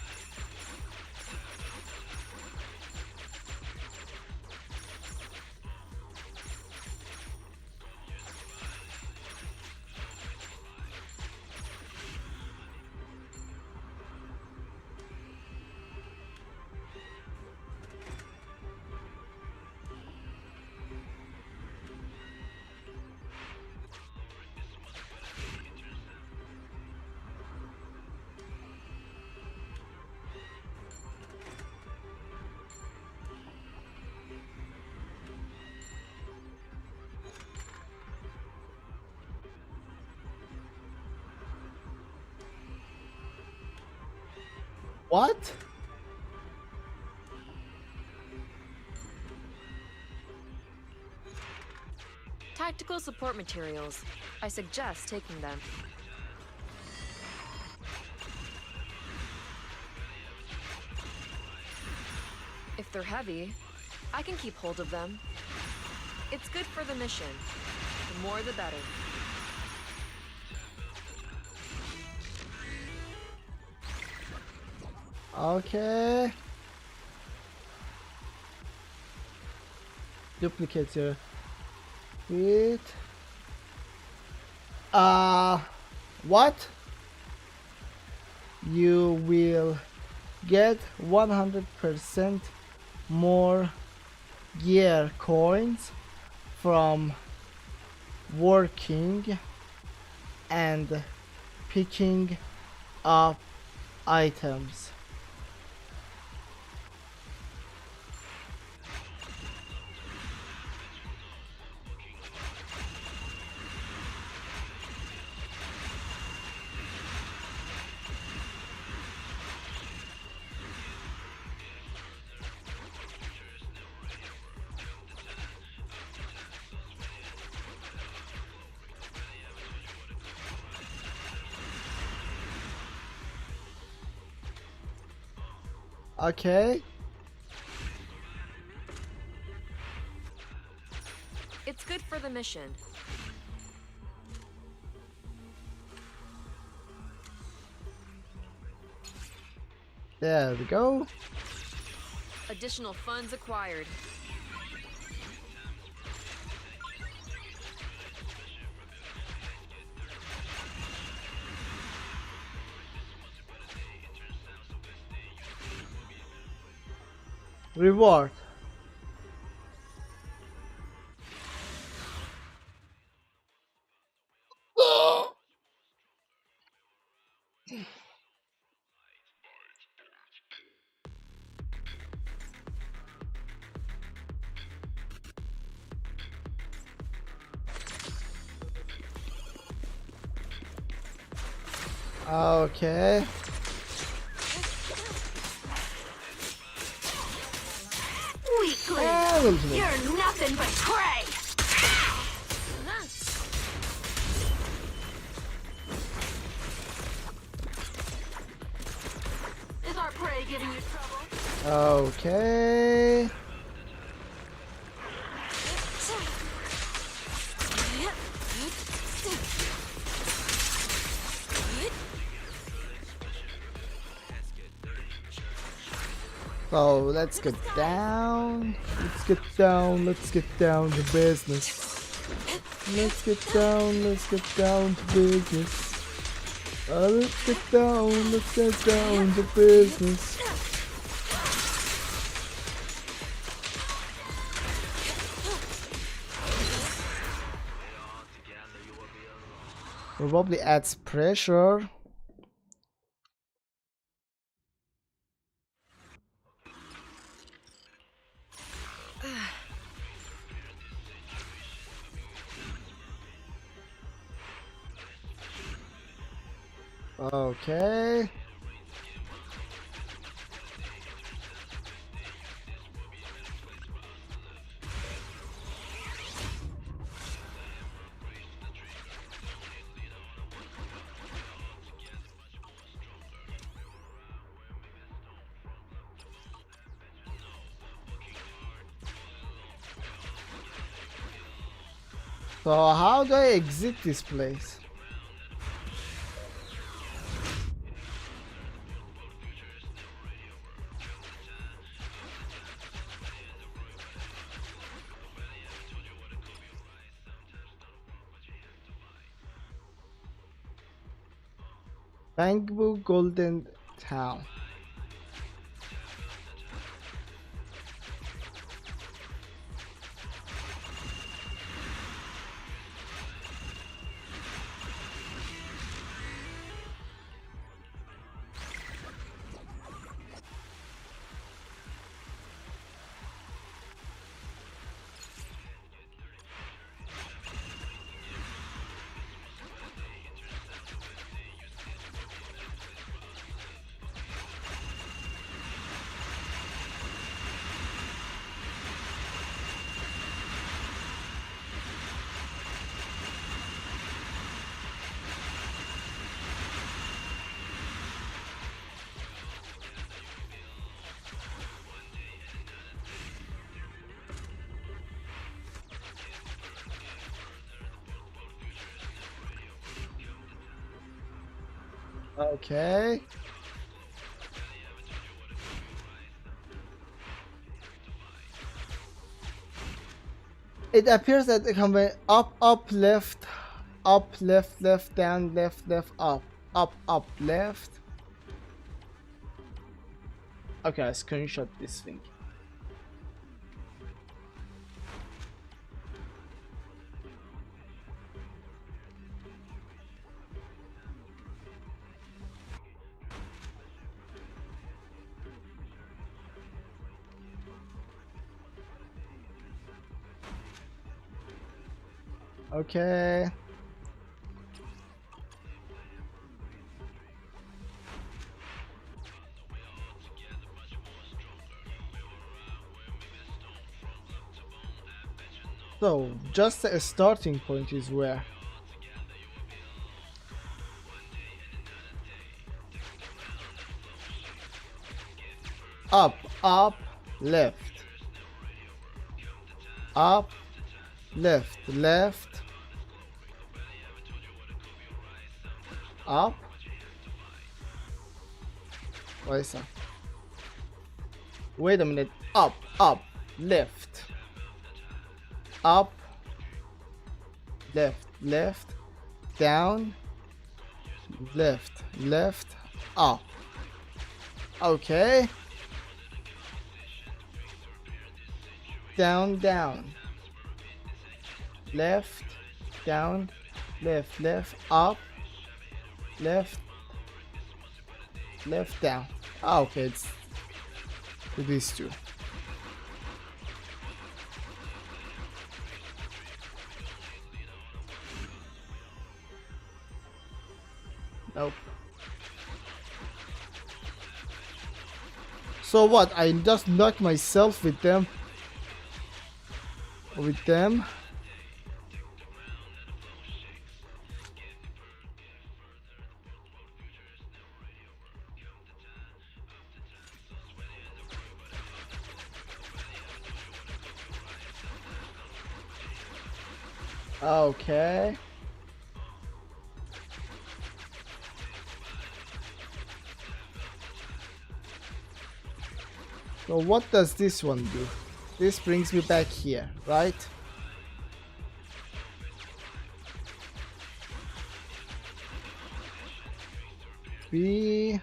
What? Tactical support materials. I suggest taking them. If they're heavy, I can keep hold of them. It's good for the mission. The more the better. Okay. Duplicate your feet. What? You will get 100% more gear coins from working and picking up items. Okay. It's good for the mission. There we go. Additional funds acquired. Reward. Okay. Weakling! Elizabeth. You're nothing but prey! Is our prey giving you trouble? Okay. So let's get down. Let's get down. Let's get down to business. Let's get down. Let's get down to business. Let's get down. Let's get down to business. Probably adds pressure. Okay. So how do I exit this place? Bangbu Golden Town. Okay. It appears that it can be up, up, left, down, left, up, left. Okay, I screenshot this thing. Okay. So, just a starting point is where? Up, left. Up, left. Up. What is that? Wait a minute. Up, left. Up, left. Down, left, up. Okay. Down. Left, down, left, up, left, down. Ah, okay, it's these two. Nope. So what? I just knock myself with them. Okay. So what does this one do? This brings me back here, right? B.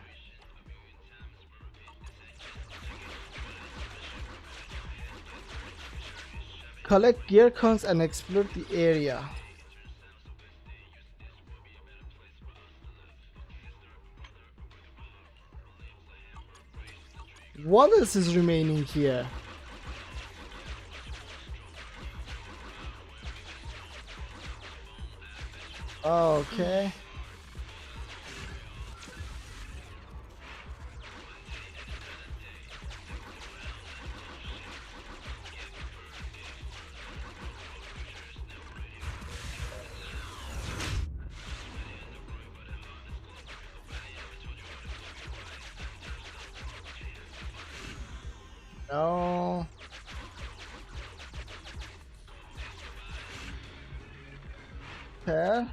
Collect gear cones and explore the area. What else is remaining here? Okay. No. Okay.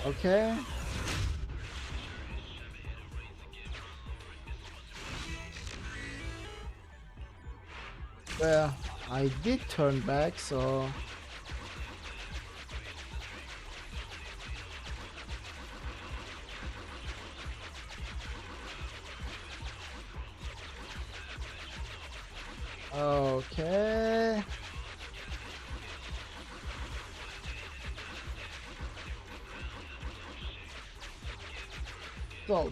Okay. Well, I did turn back, so... Okay. So...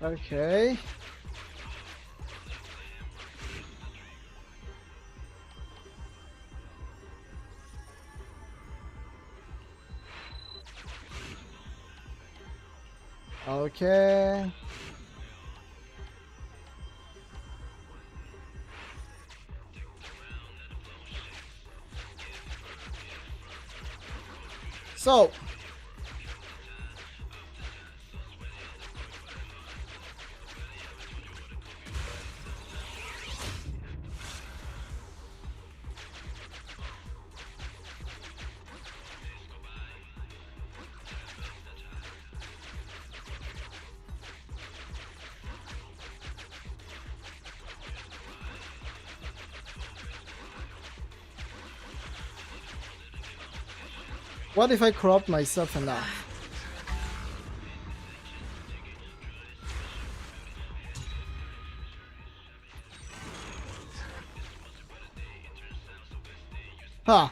Okay. Okay. So, what if I corrupt myself enough? Huh.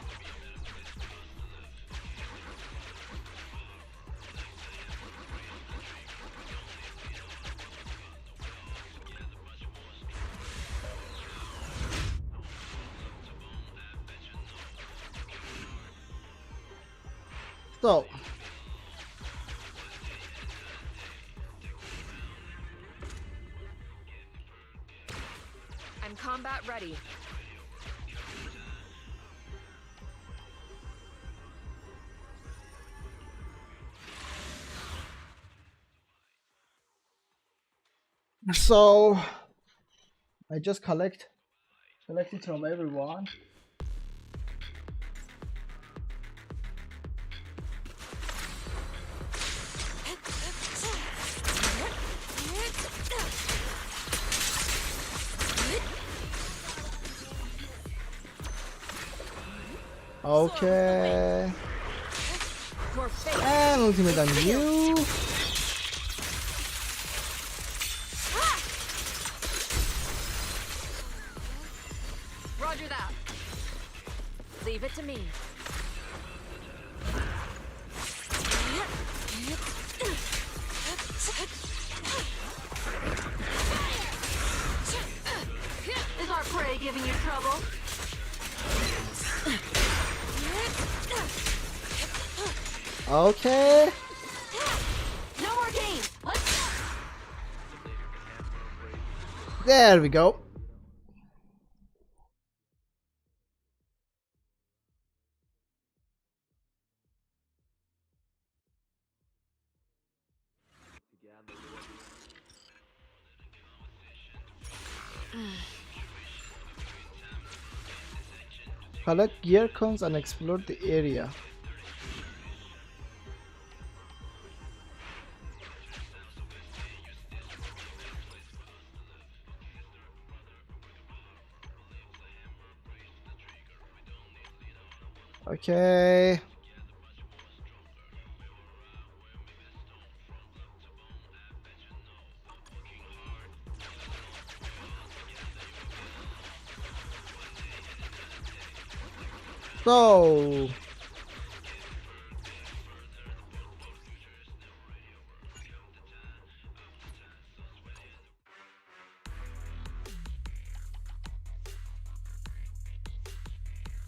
So, I'm combat ready. so I just collect it from everyone. Okay. Your face. And ultimate on you. Roger that. Leave it to me. Is our prey giving you trouble? Okay. No more games. Let's go. There we go. Collect gear cones and explore the area. Okay. So,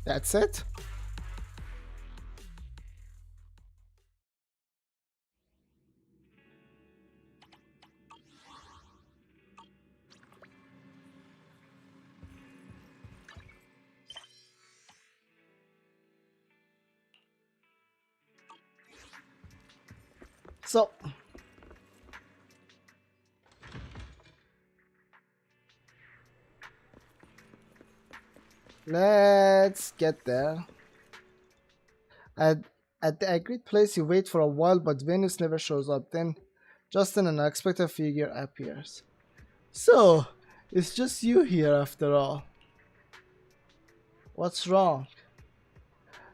that's it. So, let's get there. At, at the agreed place, you wait for a while, but Venus never shows up. Then, just an unexpected figure appears. So, it's just you here after all. What's wrong?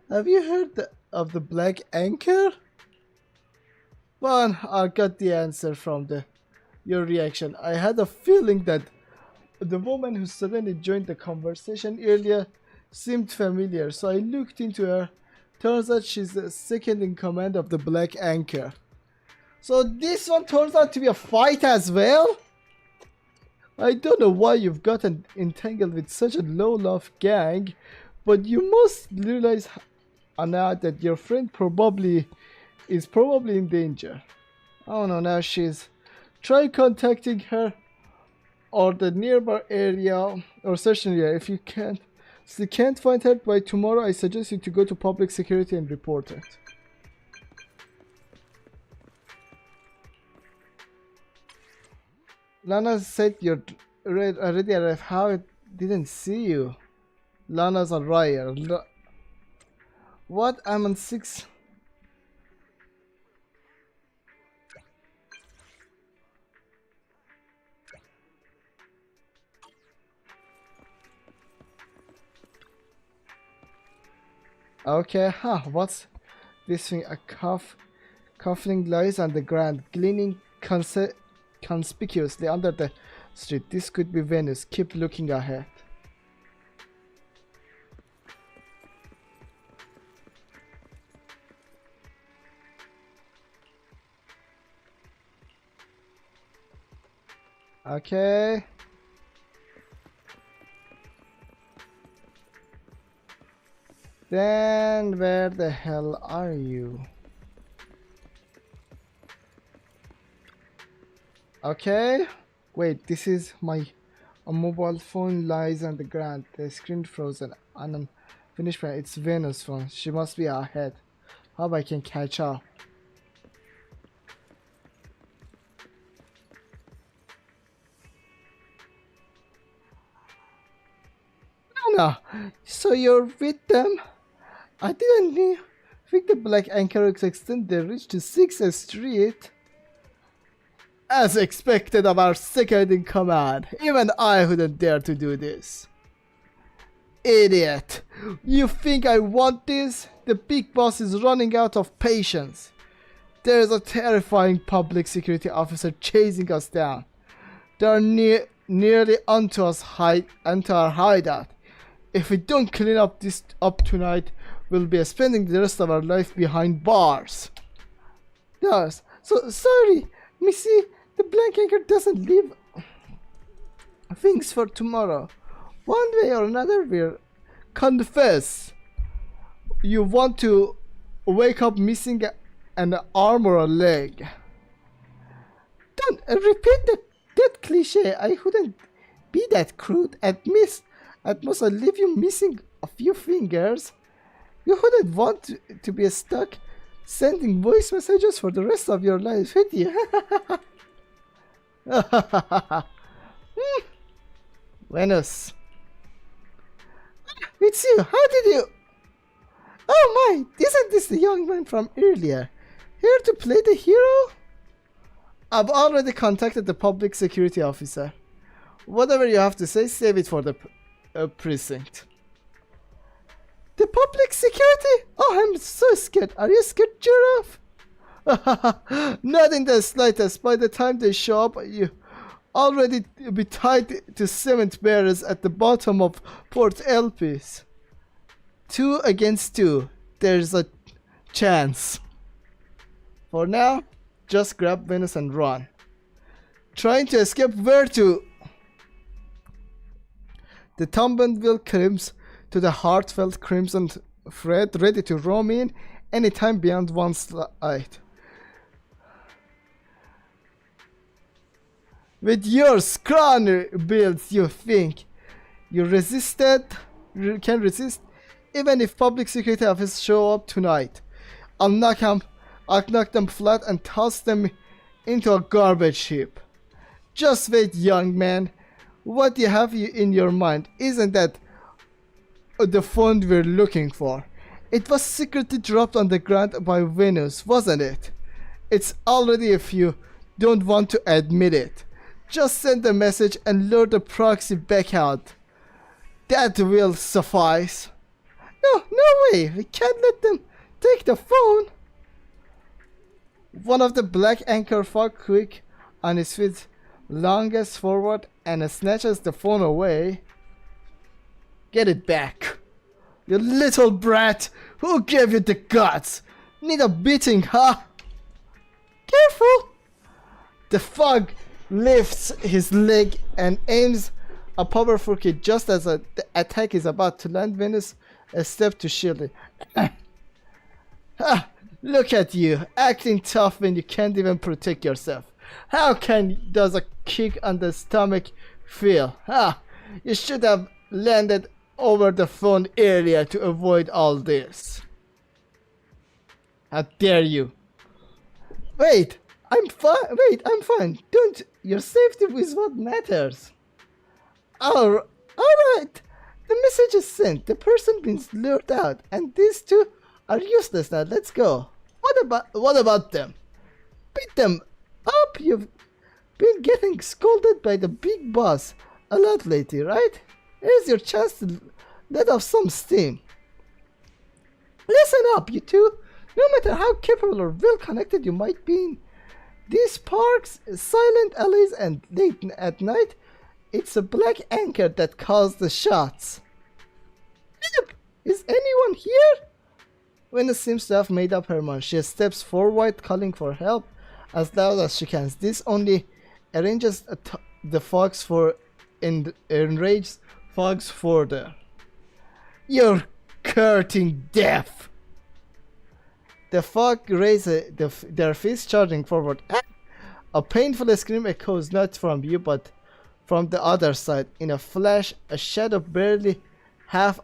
Have you heard of the Black Anchor? Well, I got the answer from your reaction. I had a feeling that the woman who suddenly joined the conversation earlier seemed familiar, so I looked into her. Turns out she's the second in command of the Black Anchor. So this one turns out to be a fight as well? I don't know why you've gotten entangled with such a low-life gang, but you must realize, Anna, that your friend is probably in danger. Oh no, now she's... Try contacting her or the nearby area or searching area. If you can't find her by tomorrow, I suggest you to go to public security and report it. Lana said you're already arrived. How I didn't see you? Lana's a liar. What? I'm on 6. Okay, what's this thing? A coughing lies on the ground, gleaming conspicuously under the street. This could be Venus. Keep looking ahead. Okay. Then where the hell are you? Okay. Wait, this is a mobile phone lies on the ground. The screen frozen. Unfinished. It's Venus' phone. She must be ahead. Hope I can catch up. No, so you're with them? I didn't think the Black Anchor extend their reach to 6th Street. As expected of our second in command, even I wouldn't dare to do this. Idiot! You think I want this? The big boss is running out of patience. There's a terrifying public security officer chasing us down. They're nearly onto our hideout. If we don't clean up tonight, we'll be spending the rest of our life behind bars. Yes, so sorry, Missy. The Black Anchor doesn't leave things for tomorrow. One way or another, we'll confess. You want to wake up missing an arm or a leg. Don't repeat that cliche. I wouldn't be that crude. At most, I'll leave you missing a few fingers. You wouldn't want to be stuck sending voice messages for the rest of your life, would you? Venus. It's you. How did you... Oh my, isn't this the young man from earlier? Here to play the hero? I've already contacted the public security officer. Whatever you have to say, save it for the precinct. The public security? Oh, I'm so scared. Are you scared, Giraffe? Not in the slightest. By the time they show up, you already be tied to cement barriers at the bottom of Port Elpis. 2 against 2. There's a chance. For now, just grab Venus and run. Trying to escape where to? The Tumbledville Crims to the heartfelt Crimson Thread, ready to roam in anytime beyond one slide. With your scrawny builds, you think you can resist? Even if public security officers show up tonight, I'll knock them flat and toss them into a garbage heap. Just wait, young man. What you have in your mind isn't that the fund we're looking for. It was secretly dropped on the ground by Venus, wasn't it? It's already, if you don't want to admit it. Just send a message and lure the proxy back out. That will suffice. No way. We can't let them take the phone. One of the Black Anchor fought quick on his feet, lunges forward and snatches the phone away. Get it back. You little brat. Who gave you the guts? Need a beating, huh? Careful! The fog lifts his leg and aims a powerful kick just as the attack is about to land. Venus a step to shield it. Ah, look at you, acting tough when you can't even protect yourself. How does a kick on the stomach feel? You should have landed over the phone earlier to avoid all this. How dare you? Wait, I'm fine. Wait, I'm fine. Don't. Your safety is what matters. All right. The message is sent. The person been lured out, and these two are useless now. Let's go. What about them? Beat them up. You've been getting scolded by the big boss a lot lately, right? Here's your chance to let off some steam. Listen up, you two. No matter how capable or well connected you might be in these parks, silent alleys, and late at night, it's a black anchor that calls the shots. Help! Is anyone here? Venus seems to have made up her mind. She steps forward, calling for help as loud as she can. This only arranges the fogs for enraged fogs further. You're courting death. The fog raise their fists, charging forward. A painful scream echoes not from you but from the other side. In a flash, a shadow barely half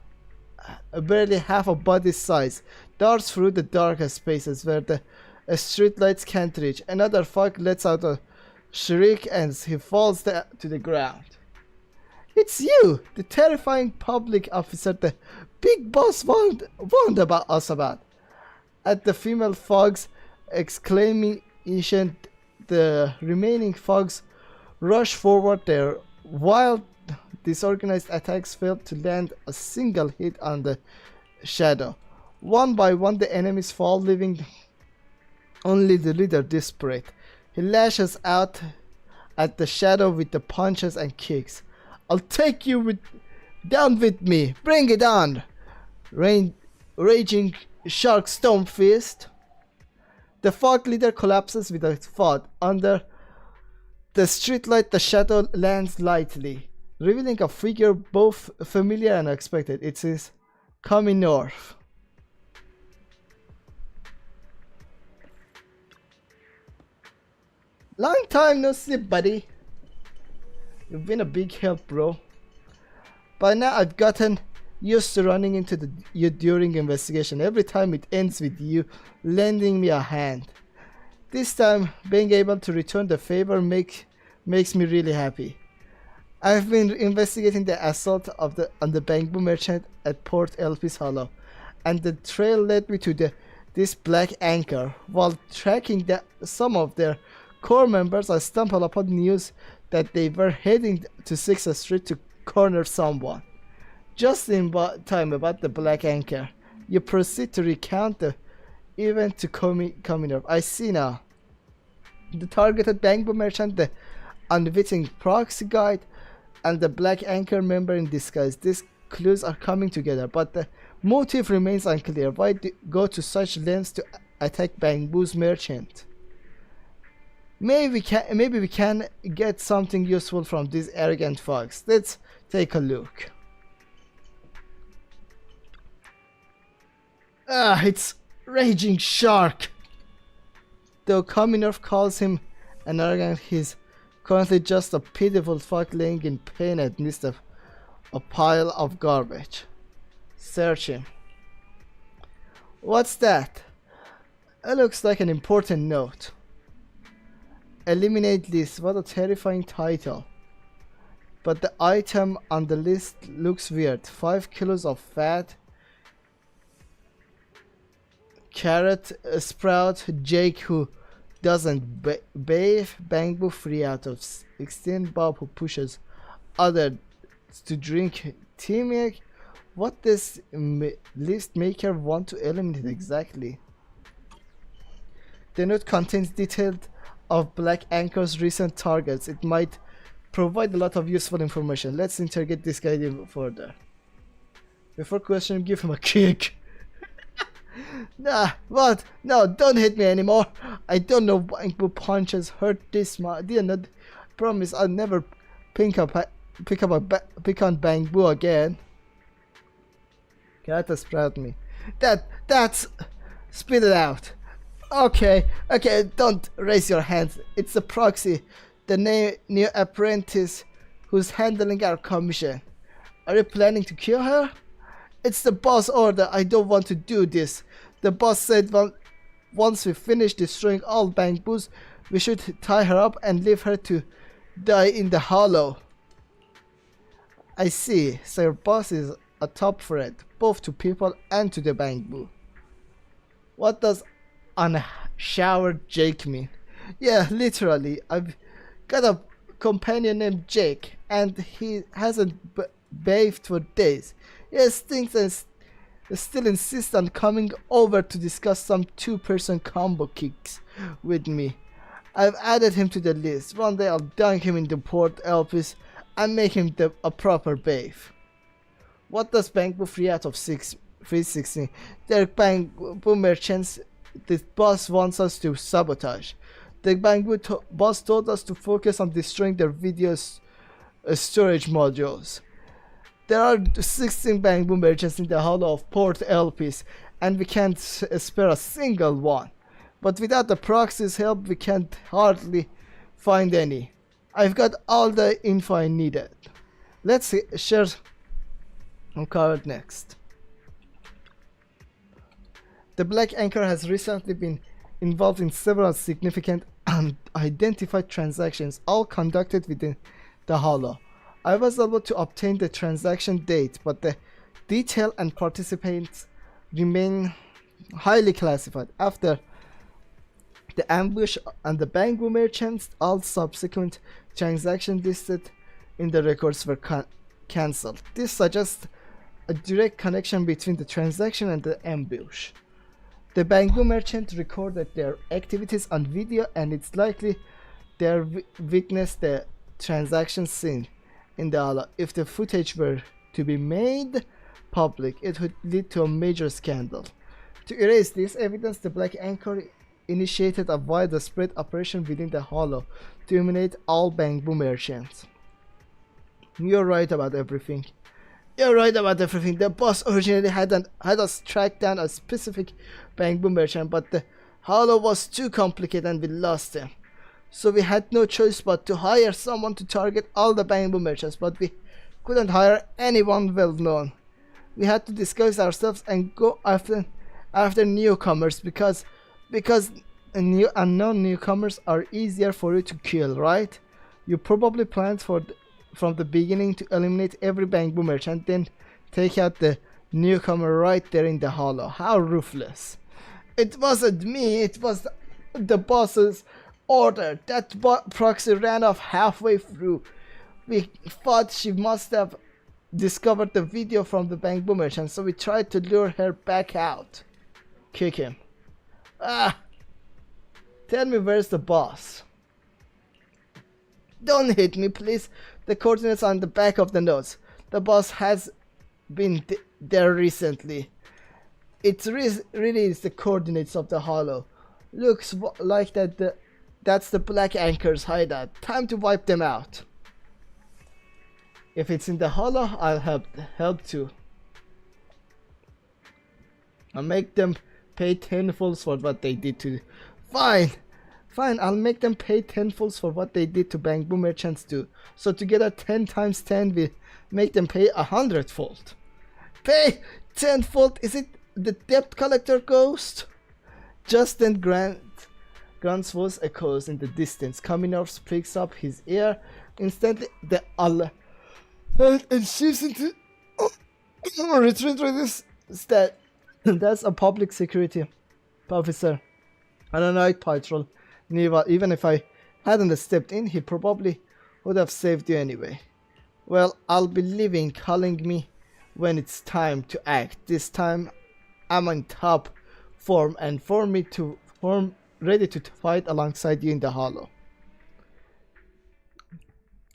a body size darts through the darkest spaces where the street lights can't reach. Another fog lets out a shriek and he falls to the ground. It's you, the terrifying public officer the big boss warned about us about. At the female fog's exclamation, the remaining fogs rush forward. Their wild, disorganized attacks failed to land a single hit on the shadow. One by one, the enemies fall, leaving only the leader desperate. He lashes out at the shadow with the punches and kicks. I'll take you down with me. Bring it on! Raging Shark Stone Fist. The fog leader collapses with a thud. Under the streetlight, the shadow lands lightly, revealing a figure both familiar and unexpected. It is coming north. Long time no see, buddy. You've been a big help, bro. By now I've gotten used to running into you during investigation. Every time it ends with you lending me a hand. This time, being able to return the favor makes me really happy. I've been investigating the assault on the bamboo merchant at Port Elpis Hollow, and the trail led me to this black anchor. While tracking some of their core members, I stumbled upon news that they were heading to 6th Street to corner someone. Just in time about the black anchor, you proceed to recount the event to coming up. I see now. The targeted bamboo merchant, the unwitting proxy guide, and the black anchor member in disguise. These clues are coming together, but the motive remains unclear. Why go to such lengths to attack Bamboo's merchant? Maybe we can get something useful from these arrogant fogs. Let's take a look. It's Raging Shark. Though Kaminov calls him an arrogant, he's currently just a pitiful fuck laying in pain amidst a pile of garbage. Search him. What's that? It looks like an important note. Eliminate list. What a terrifying title. But the item on the list looks weird. 5 kilos of fat. Carrot sprout. Jake who doesn't bathe. Bamboo 3 out of 16. Bob who pushes others to drink tea milk. What does list maker want to eliminate exactly? The note contains detailed of Black Anchor's recent targets. It might provide a lot of useful information. Let's interrogate this guy even further. Before questioning, give him a kick. Nah, what? No, don't hit me anymore. I don't know bamboo punches hurt this much. Did not promise I'll never pick on bamboo again. Gotta spread me. That's spit it out. Okay, don't raise your hands. It's a proxy, the new apprentice who's handling our commission. Are you planning to kill her? It's the boss order. I don't want to do this. The boss said once we finish destroying all bamboos, we should tie her up and leave her to die in the hollow. I see. So your boss is a top threat, both to people and to the bamboo. What does unshowered Jake mean? Yeah, literally. I've got a companion named Jake, and he hasn't bathed for days. He stinks and still insists on coming over to discuss some two-person combo kicks with me. I've added him to the list. One day I'll dunk him in the port Elpis and make him a proper bathe. What does bamboo 3 out of 6 360? They're bamboo merchants the boss wants us to sabotage. The bamboo boss told us to focus on destroying their video storage modules. There are 16 bamboo merchants in the hollow of Port Elpis, and we can't spare a single one. But without the proxy's help, we can't hardly find any. I've got all the info I needed. Let's share covered next. The Black Anchor has recently been involved in several significant unidentified transactions, all conducted within the hollow. I was able to obtain the transaction date, but the detail and participants remain highly classified. After the ambush and the bamboo merchants, all subsequent transactions listed in the records were cancelled. This suggests a direct connection between the transaction and the ambush. The bamboo merchant recorded their activities on video, and it's likely they witnessed the transaction scene in the hollow. If the footage were to be made public, it would lead to a major scandal. To erase this evidence, the Black Anchor initiated a widespread operation within the hollow to eliminate all bamboo merchants. You're right about everything. The boss originally had us track down a specific bamboo merchant, but the hollow was too complicated and we lost him. So we had no choice but to hire someone to target all the bamboo merchants, but we couldn't hire anyone well known. We had to disguise ourselves and go after newcomers because unknown newcomers are easier for you to kill, right? You probably planned from the beginning to eliminate every bamboo merchant, then take out the newcomer right there in the hollow. How ruthless. It wasn't me, it was the boss's order. That proxy ran off halfway through. We thought she must have discovered the video from the bamboo merchant, so we tried to lure her back out. Kick him. Tell me, where's the boss? Don't hit me, please. The coordinates on the back of the notes. The boss has been there recently. It really is the coordinates of the hollow. Looks like that's the Black Anchor's hideout. Time to wipe them out. If it's in the hollow, I'll help too. I'll make them pay tenfolds for what they did to. Fine, I'll make them pay tenfolds for what they did to bamboo merchants too. So together 10 times 10 will make them pay 100-fold. Pay 10-fold? Is it the debt collector ghost? Just then Grant's voice echoes in the distance. Kaminovs picks up his ear. Instantly the Allah and shifts into retreat this that that's a public security officer on a night patrol. Even if I hadn't stepped in, he probably would have saved you anyway. Well, I'll be leaving. Calling me when it's time to act. This time I'm on top form and ready to fight alongside you in the hollow.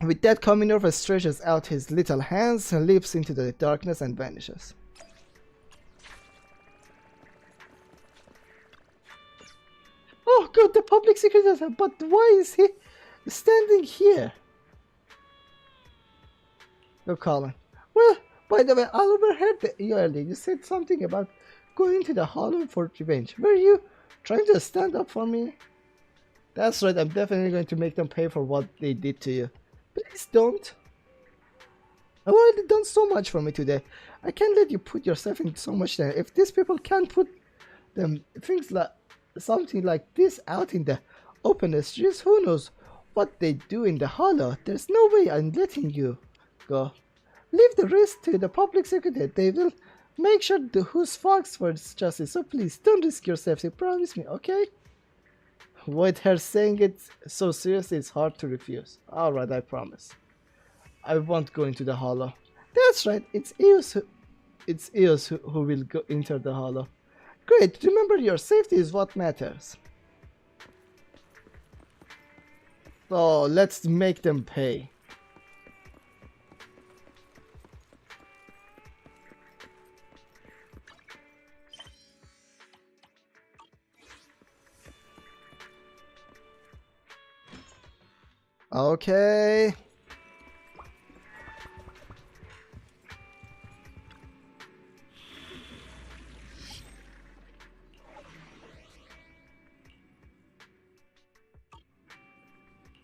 With that, Kaminov stretches out his little hands, leaps into the darkness and vanishes. Oh, god, the public secretary, but why is he standing here? Go, Colin. Well, by the way, I overheard you earlier. You said something about going to the hollow for revenge. Were you trying to stand up for me? That's right, I'm definitely going to make them pay for what they did to you. Please don't. I've already done so much for me today. I can't let you put yourself in so much there. If these people can't put them things like something like this out in the open streets, who knows what they do in the hollow. There's no way I'm letting you go. Leave the rest to the public secretary. They will make sure who's fox for justice. So please don't risk your safety. Promise me, okay? With her saying it so seriously, it's hard to refuse. Alright, I promise. I won't go into the hollow. That's right, it's Eos who will go enter the hollow. Great, remember your safety is what matters. So let's make them pay. Okay.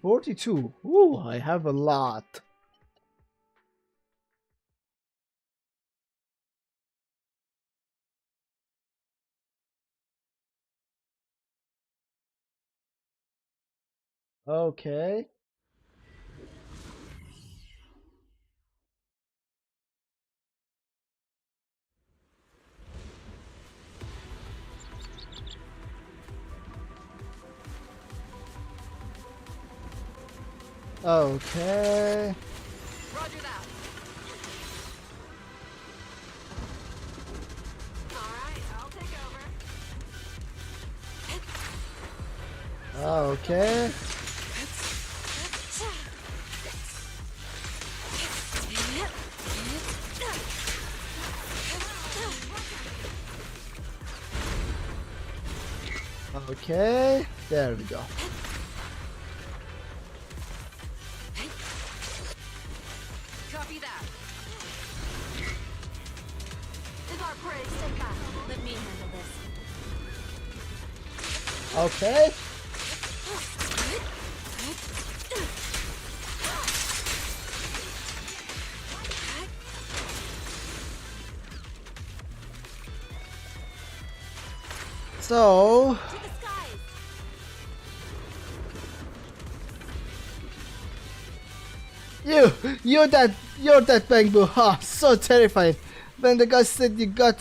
$42. Ooh, I have a lot. Okay. Okay. Roger that. Alright, I'll take over. Okay. Okay. There we go. Copy that. If our prey stay back, let me handle this. Okay. So To the skies. you're that bamboo. Ha, so terrifying. When the guy said you got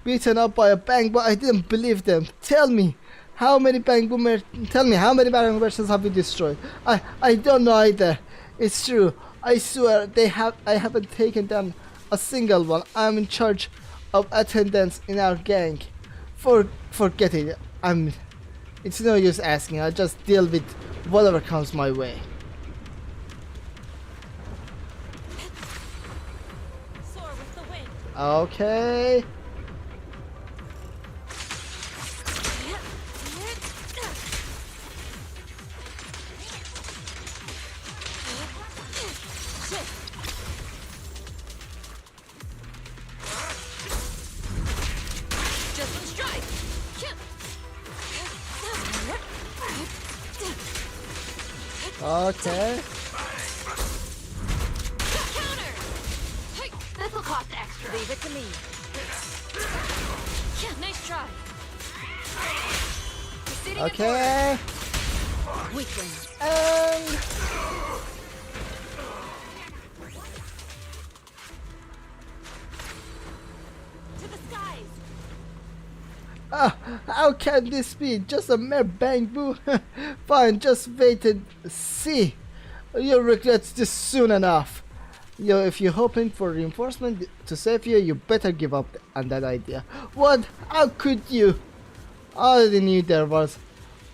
beaten up by a bamboo, I didn't believe them. Tell me how many bamboo merchants have you destroyed? I don't know either. It's true. I swear I haven't taken down a single one. I'm in charge of attendance in our gang. Forget it. It's no use asking. I'll just deal with whatever comes my way. Soar with the wind. Okay. Just one strike. Okay. Counter. This'll cost extra. Leave it to me. Yeah, nice try. Proceeding Okay. forward. Weakling. And To the skies. how can this be? Just a mere bamboo? Fine, just wait and see. You'll regret this soon enough. If you're hoping for reinforcement to save you, you better give up on that idea. What? How could you? I already knew there was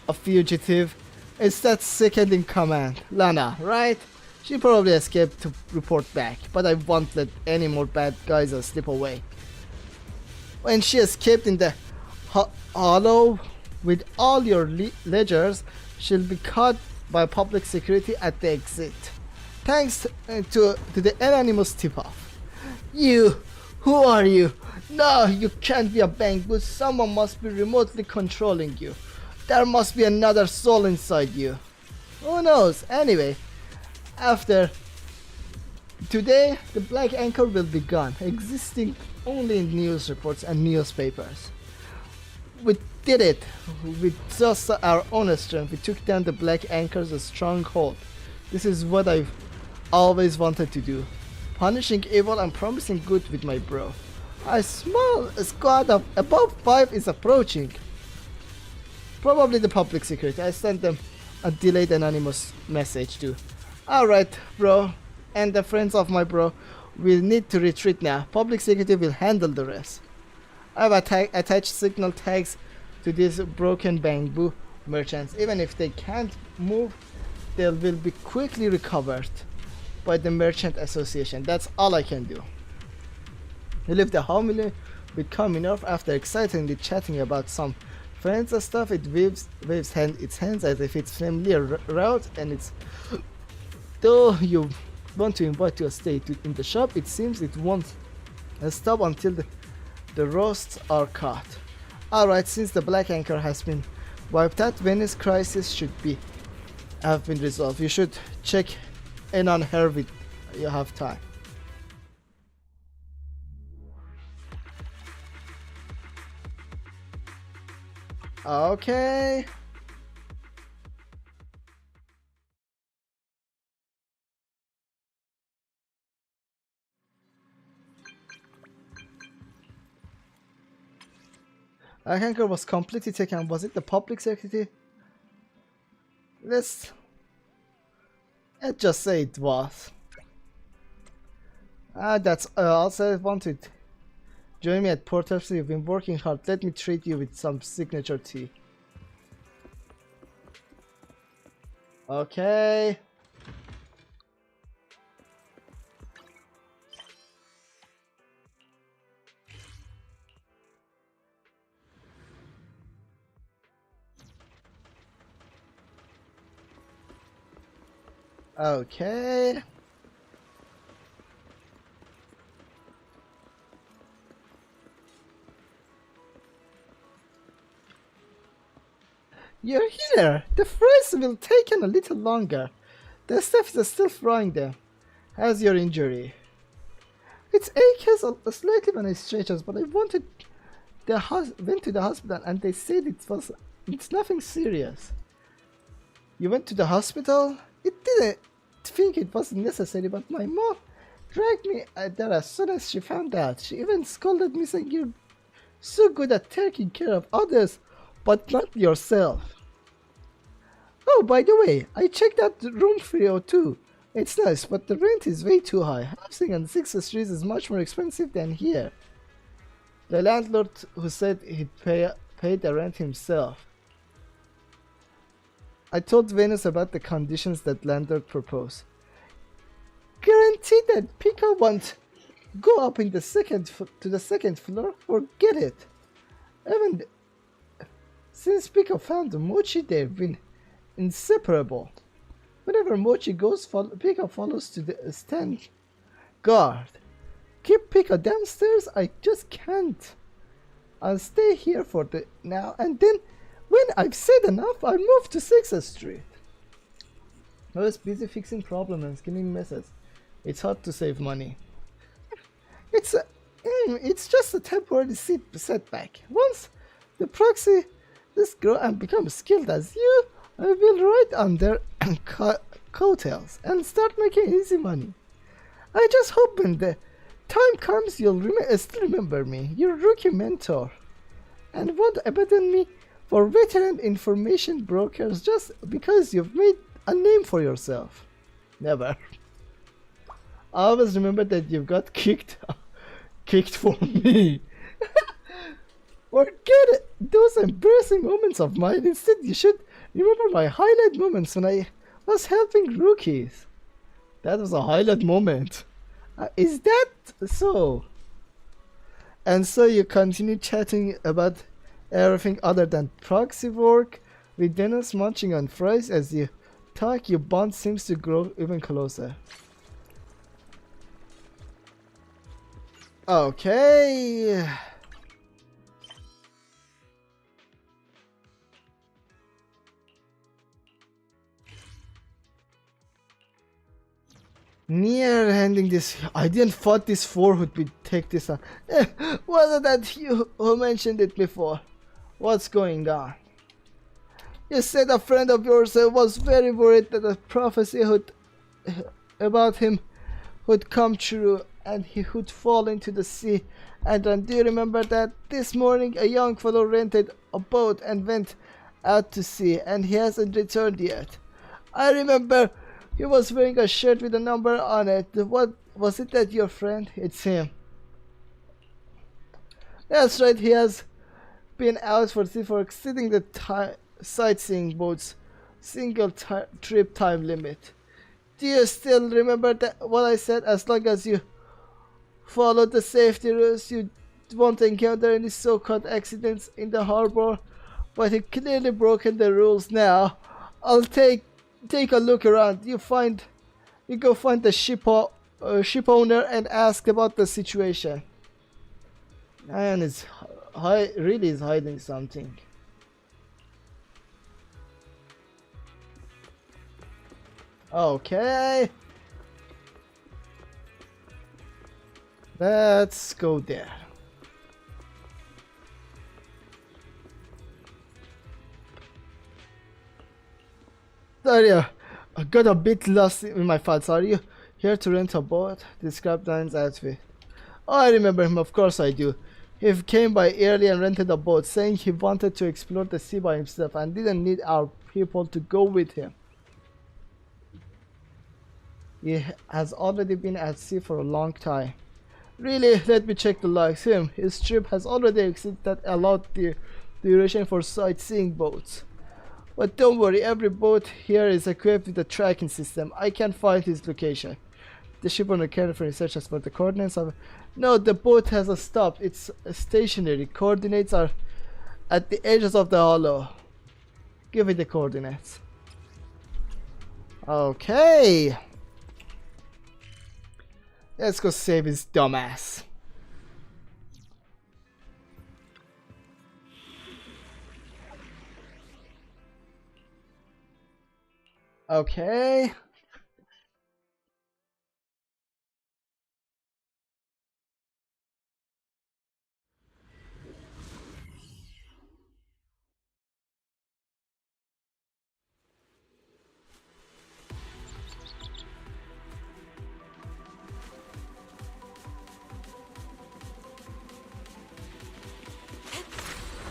a fugitive. It's that second in command, Lana, right? She probably escaped to report back, but I won't let any more bad guys slip away. When she escaped in the hollow, with all your ledgers shall be caught by public security at the exit. Thanks to the anonymous tip-off. You, who are you? No, you can't be a bank boot. Someone must be remotely controlling you. There must be another soul inside you. Who knows? Anyway, after today, the Black Anchor will be gone, existing only in news reports and newspapers. We did it with just our own strength. We took down the Black Anchor's stronghold. This is what I've always wanted to do. Punishing evil and promising good with my bro. A small squad of above 5 is approaching. Probably the public security. I sent them a delayed anonymous message too. Alright, bro, and the friends of my bro will need to retreat now. Public security will handle the rest. I've attached signal tags to these broken bamboo merchants. Even if they can't move, they will be quickly recovered by the merchant association. That's all I can do. He left the homily with Kaminov after excitedly chatting about some friends and stuff. It waves its hands as if it's familiar route, and it's though you want to invite you to stay in the shop, it seems it won't stop until the roasts are caught. Alright, since the Black Anchor has been wiped out, Venice crisis have been resolved. You should check in on her with you have time. Okay. Anchor was completely taken. Was it the public security? Let's just say it was. That's also I wanted. Join me at Porter's. You've been working hard. Let me treat you with some signature tea. Okay. Okay. You're here! The fries will take a little longer. The staff is still frying them. How's your injury? It aches slightly when I stretches, but I went to the hospital and they said it's nothing serious. You went to the hospital? It didn't think it was necessary, but my mom dragged me there as soon as she found out. She even scolded me saying, "You're so good at taking care of others, but not yourself." Oh, by the way, I checked out room 302. It's nice, but the rent is way too high. Housing on 6th Street is much more expensive than here. The landlord who said he'd pay the rent himself. I told Venus about the conditions that landlord proposed. Guaranteed that Pico won't go up in the to the second floor. Forget it. Even since Pico found Mochi, they've been inseparable. Whenever Mochi goes, Pico follows to the stand guard. Keep Pico downstairs. I just can't. I'll stay here for the now, and then when I've said enough, I'll move to 6th Street. I was busy fixing problems and skimming messes. It's hard to save money. It's just a temporary setback. Once the proxy grow and become skilled as you, I will ride on their coattails and start making easy money. I just hope when the time comes you'll still remember me, your rookie mentor, and won't abandon me for veteran information brokers just because you've made a name for yourself. Never. I always remember that you've got kicked for me. Forget those embarrassing moments of mine. Instead, you should remember my highlight moments when I was helping rookies. That was a highlight moment. Is that so? And so you continue chatting about Everything other than proxy work, with Dennis munching on fries as you talk, your bond seems to grow even closer. Okay. Near ending this, I didn't thought this four would take this on. Wasn't that you who mentioned it before? What's going on? You said a friend of yours was very worried that a prophecy about him would come true and he would fall into the sea. And do you remember that this morning a young fellow rented a boat and went out to sea and he hasn't returned yet? I remember he was wearing a shirt with a number on it. What was it that your friend? It's him. That's right, he has been out for sea for exceeding the sightseeing boat's single trip time limit. Do you still remember what I said? As long as you follow the safety rules, you won't encounter any so-called accidents in the harbor. But he clearly broken the rules now. I'll take a look around. You go find the ship owner and ask about the situation. Man is really is hiding something. Okay. Let's go there. Sorry, I got a bit lost in my thoughts. Are you here to rent a boat? Describe Dan's outfit. Oh, I remember him, of course I do. He came by early and rented a boat, saying he wanted to explore the sea by himself and didn't need our people to go with him. He has already been at sea for a long time. Really, let me check the logs. His trip has already exceeded that allowed duration for sightseeing boats. But don't worry, every boat here is equipped with a tracking system. I can find his location. The ship owner carefully searches for the coordinates of... No, the boat has stopped. It's stationary. Coordinates are at the edges of the hollow. Give me the coordinates. Okay. Let's go save his dumbass. Okay.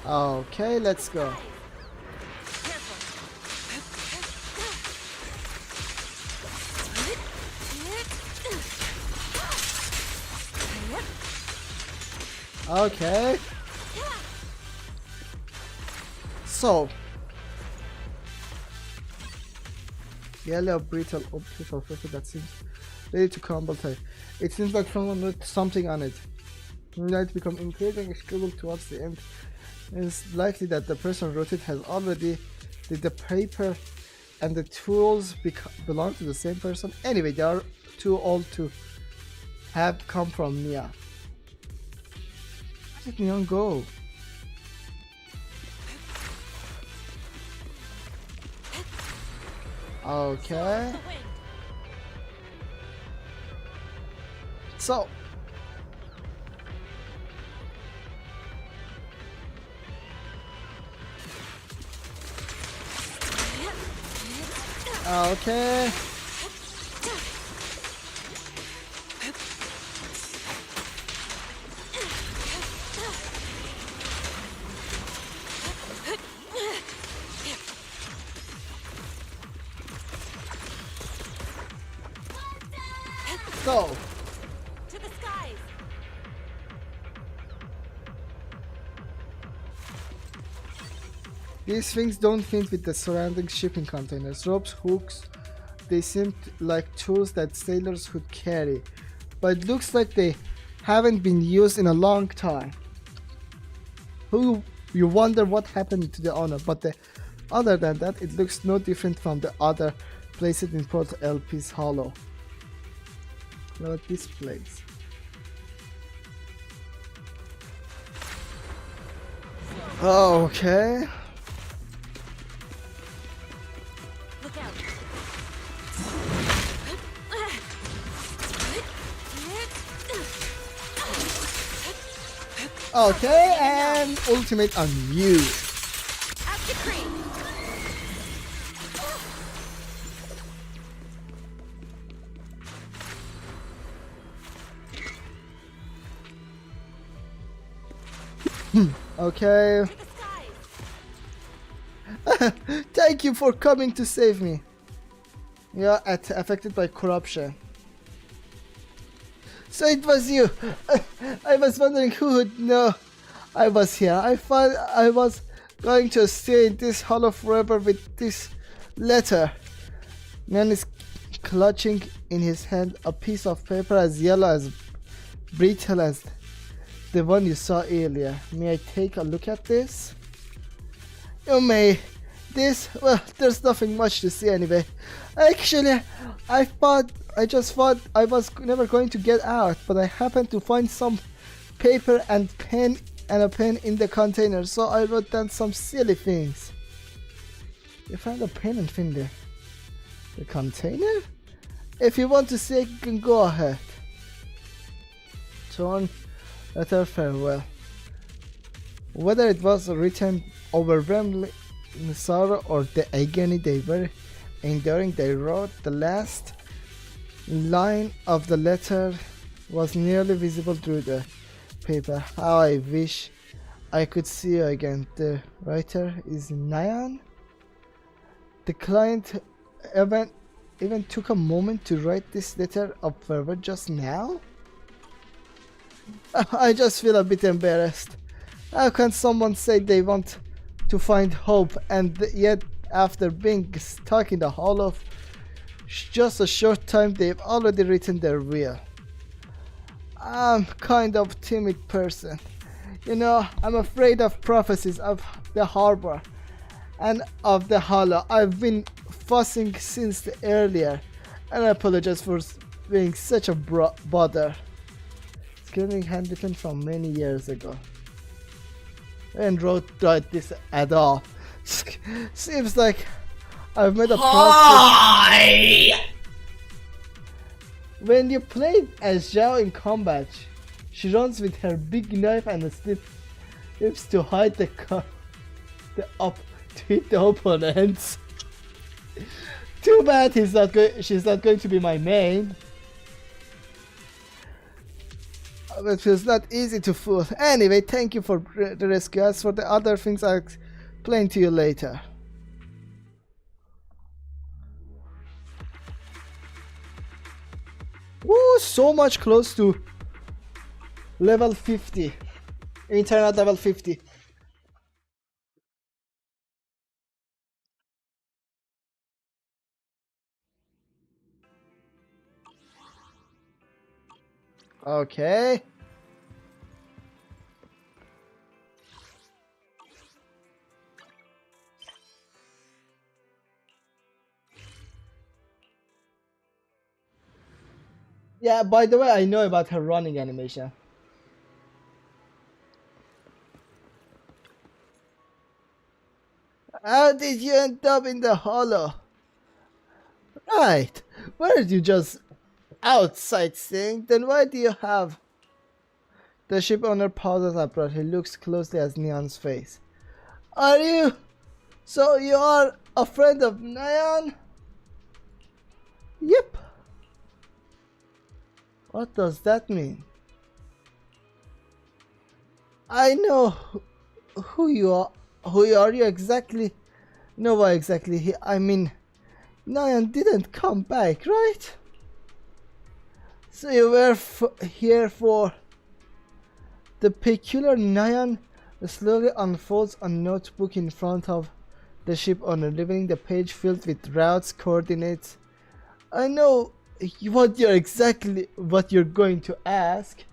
Okay, let's go. Okay. So. Yellow brittle optical paper that seems ready to crumble type. It seems like someone wrote something on it. When light become increasingly scribbled towards the end. It's likely that the person who wrote it has already did the paper and the tools belong to the same person. Anyway, they are too old to have come from Mia. Where did Neon go? Okay. So. Okay. So. To the skies. These things don't fit with the surrounding shipping containers. Ropes, hooks, they seem like tools that sailors would carry. But it looks like they haven't been used in a long time. Who you wonder what happened to the owner, but other than that, it looks no different from the other places in Port LP's Hollow. What about this place? Okay. Look out. Okay, and ultimate on you. Out the cream. Okay. Thank you for coming to save me. Yeah, affected by corruption. So it was you. I was wondering who would know I was here. I thought I was going to stay in this hollow forever with this letter. Man is clutching in his hand a piece of paper as yellow as brittle as the one you saw earlier. May I take a look at this? You may. This, well, there's nothing much to see anyway. Actually, I just thought I was never going to get out, but I happened to find some paper and a pen in the container, so I wrote down some silly things. You found a pen and pen there. The container? If you want to see, you can go ahead. Torn letter farewell. Whether it was written overwhelmingly in sorrow or the agony they were enduring, they wrote the last line of the letter was nearly visible through the paper. How I wish I could see you again. The writer is Nyan. The client even took a moment to write this letter of farewell just now. I just feel a bit embarrassed. How can someone say they want to find hope and yet after being stuck in the hollow of just a short time they've already written their will? I'm kind of timid person. You know, I'm afraid of prophecies of the harbor and of the hollow. I've been fussing since the earlier and I apologize for being such a bother. Scribbling handwritten from many years ago. And wrote this at all. Seems like I've made a Hi! When you played as Zhao in combat, she runs with her big knife and slips to hide the to hit the opponents. Too bad she's not going to be my main. But it's not easy to fool. Anyway, thank you for the rescue. As for the other things, I'll explain to you later. Woo, so much close to level 50. Internet level 50. Okay. Yeah, by the way, I know about her running animation. How did you end up in the hollow? Right. Weren't you just outside seeing? Then why do you have... The ship owner pauses abruptly. He looks closely at Neon's face. Are you... So you are a friend of Neon? Yep. What does that mean? I know who you are. Who are you exactly? No, why exactly? I mean, Neon didn't come back, right? So you were here for... The peculiar Neon slowly unfolds a notebook in front of the ship owner, leaving the page filled with routes, coordinates. I know what you're going to ask.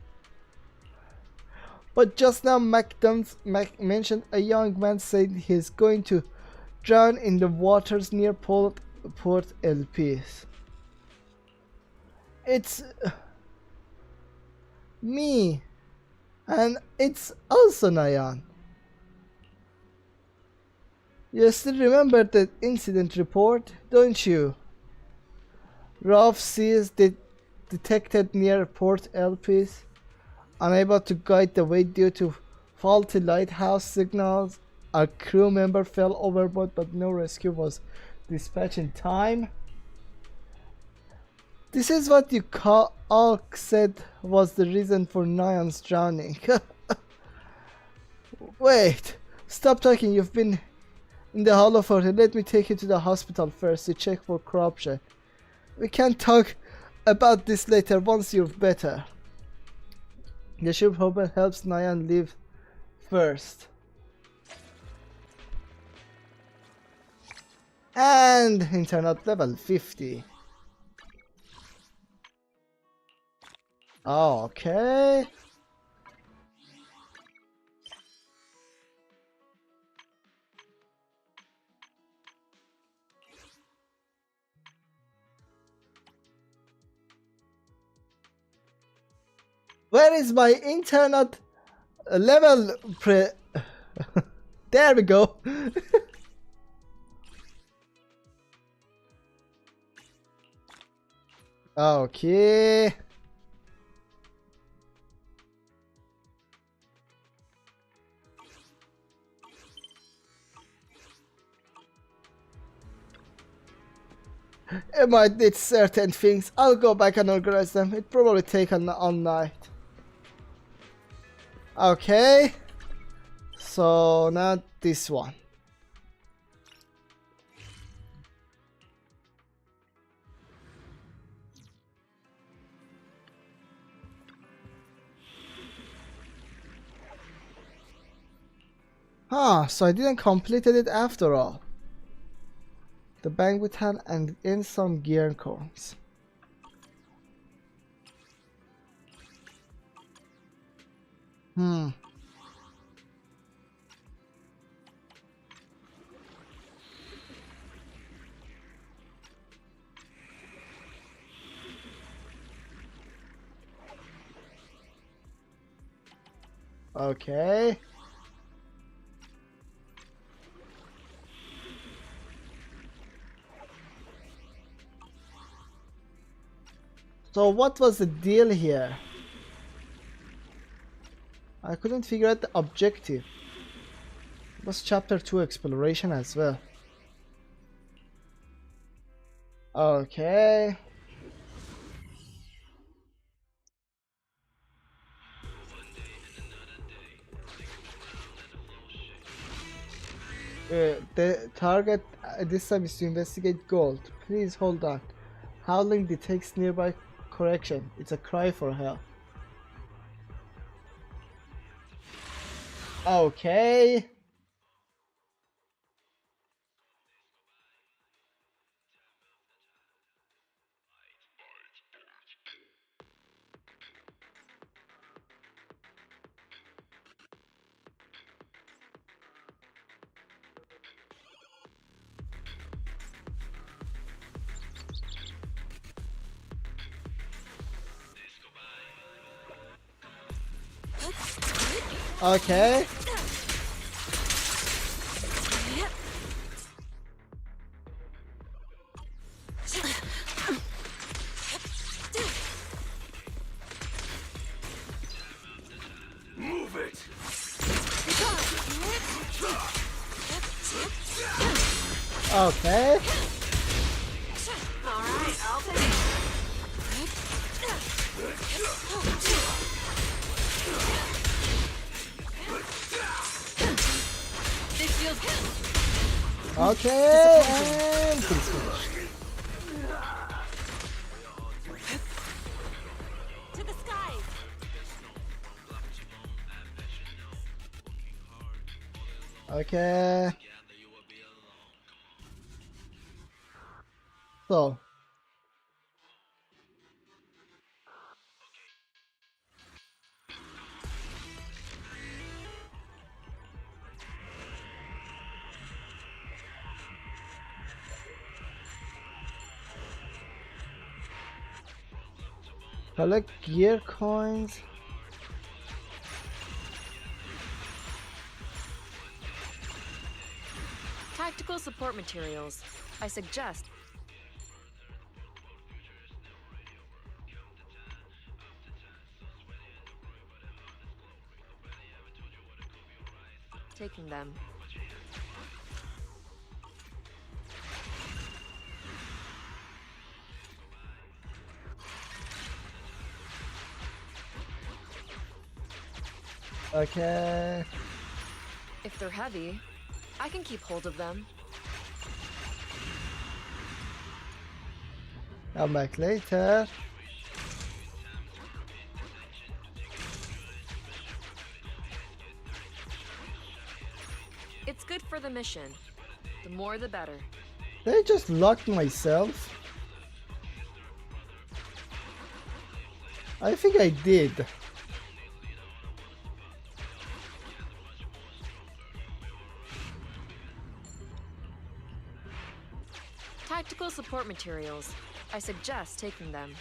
But just now Mac mentioned a young man said he's going to drown in the waters near Port LPs. It's me, and it's also Nayan. You still remember that incident report, don't you? Rough seas detected near Port LPs, unable to guide the way due to faulty lighthouse signals. A crew member fell overboard, but no rescue was dispatched in time. This is what you all said was the reason for Nyan's drowning. Wait, stop talking. You've been in the hollow for it. Let me take you to the hospital first to check for corruption. We can talk about this later once you're better. The ship hopper helps Nyan live first. And internet level 50. Okay. Where is my internet level There we go. Okay. It might need certain things. I'll go back and organize them. It probably take all night. Okay. So now this one. So I didn't completed it after all. The banquet hall and in some gear coins. Okay. So what was the deal here? I couldn't figure out the objective. It was chapter 2 exploration as well. Okay. The target this time is to investigate gold. Please hold on. Howling detects nearby correction. It's a cry for help. Okay. Okay. Move it! Okay. Alright, I'll take it. This feels Okay. And please finish. To the skies! Okay. So. Collect gear coins. Tactical support materials. I suggest taking them. Okay. If they're heavy, I can keep hold of them. Come back later. It's good for the mission. The more the better. Did I just lock myself? I think I did. Tactical support materials. I suggest taking them.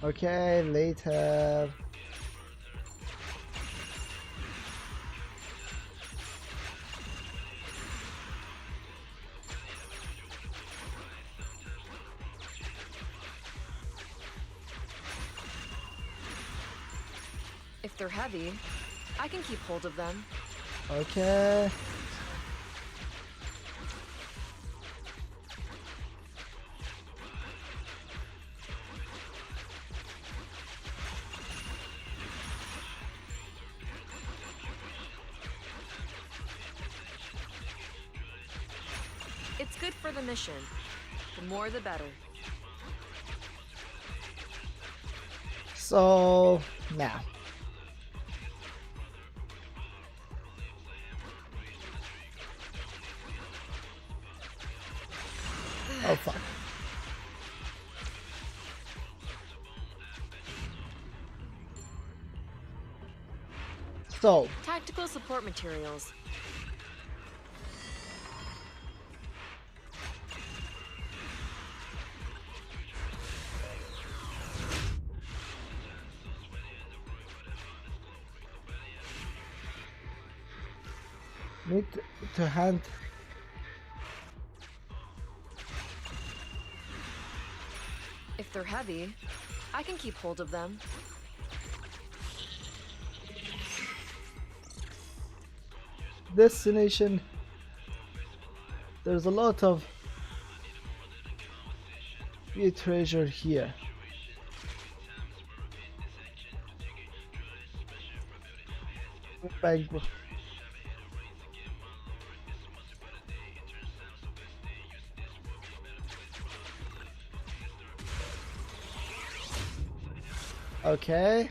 Okay, later. If they're heavy, I can keep hold of them. Okay. It's good for the mission. The more the better. So now. Oh fuck. So Tactical support materials. need to hand. If they're heavy, I can keep hold of them. Destination. There's a lot of good treasure here. Bang. Okay.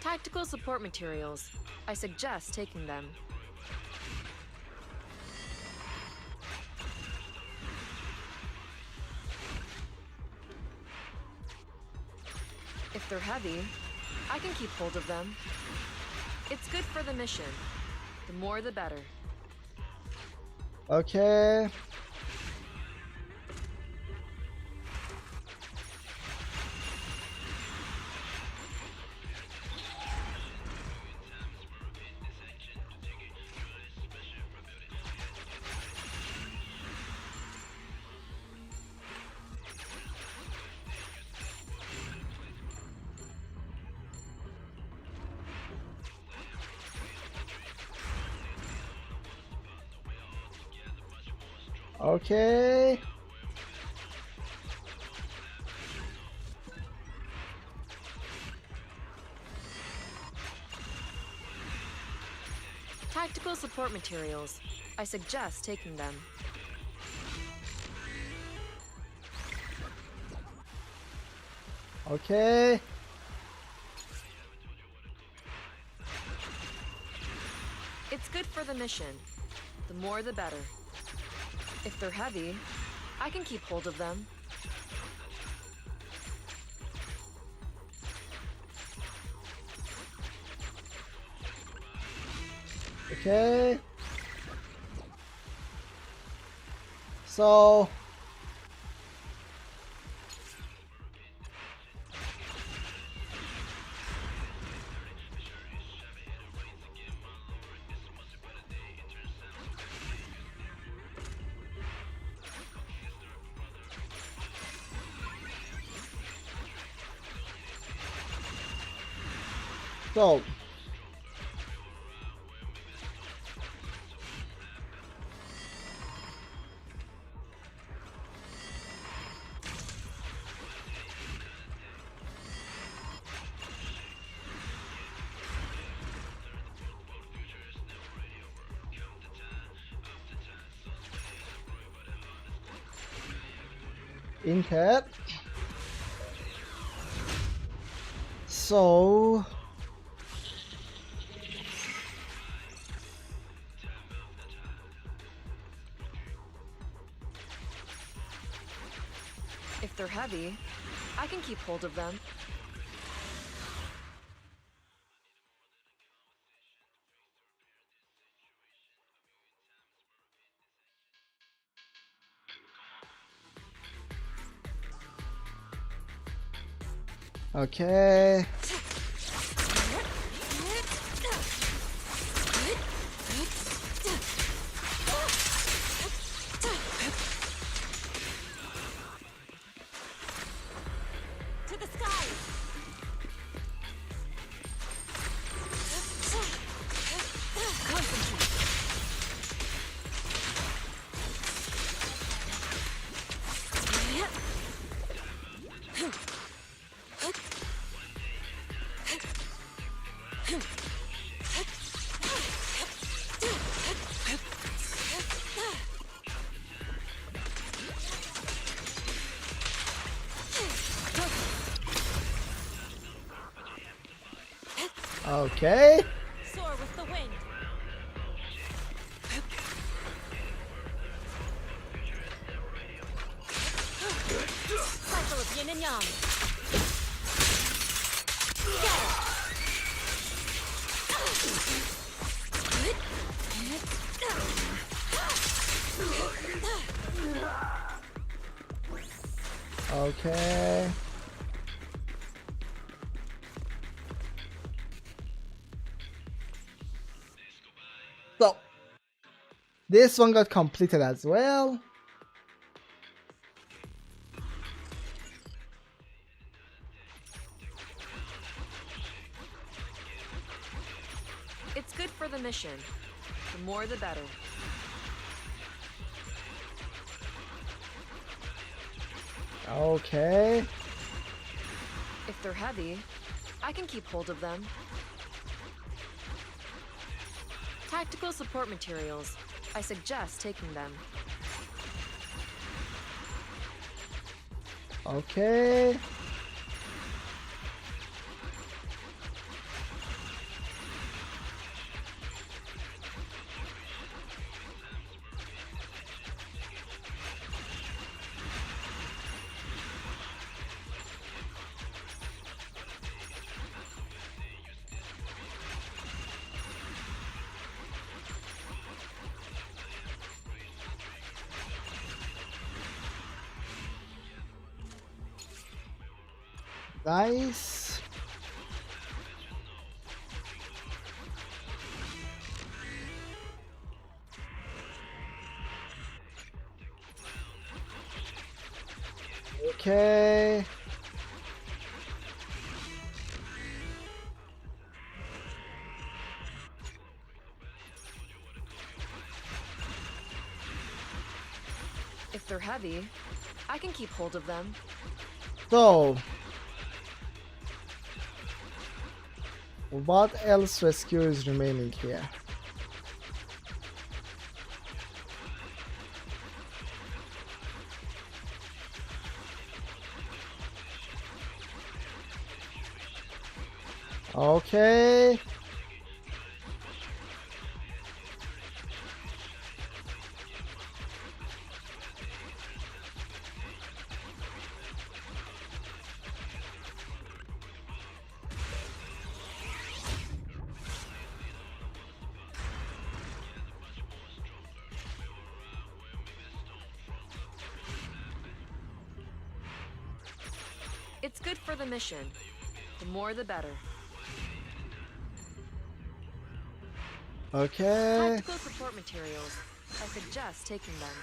Tactical support materials. I suggest taking them. If they're heavy, I can keep hold of them. It's good for the mission. The more the better. Okay. Okay. Tactical support materials. I suggest taking them. It's good for the mission. The more the better. If they're heavy, I can keep hold of them. Okay. So so Inkhead. So If they're heavy, I can keep hold of them. okay. To the sky! Okay. Soar with the wind! Cycle of yin and yang! Okay. So this one got completed as well. It's good for the mission. The more the better. Okay. If they're heavy, I can keep hold of them. Tactical support materials. I suggest taking them. Okay. Nice. Okay. If they're heavy, I can keep hold of them. So what else rescue is remaining here? Okay. It's good for the mission. The more the better. Okay. Tactical support materials. I suggest taking them.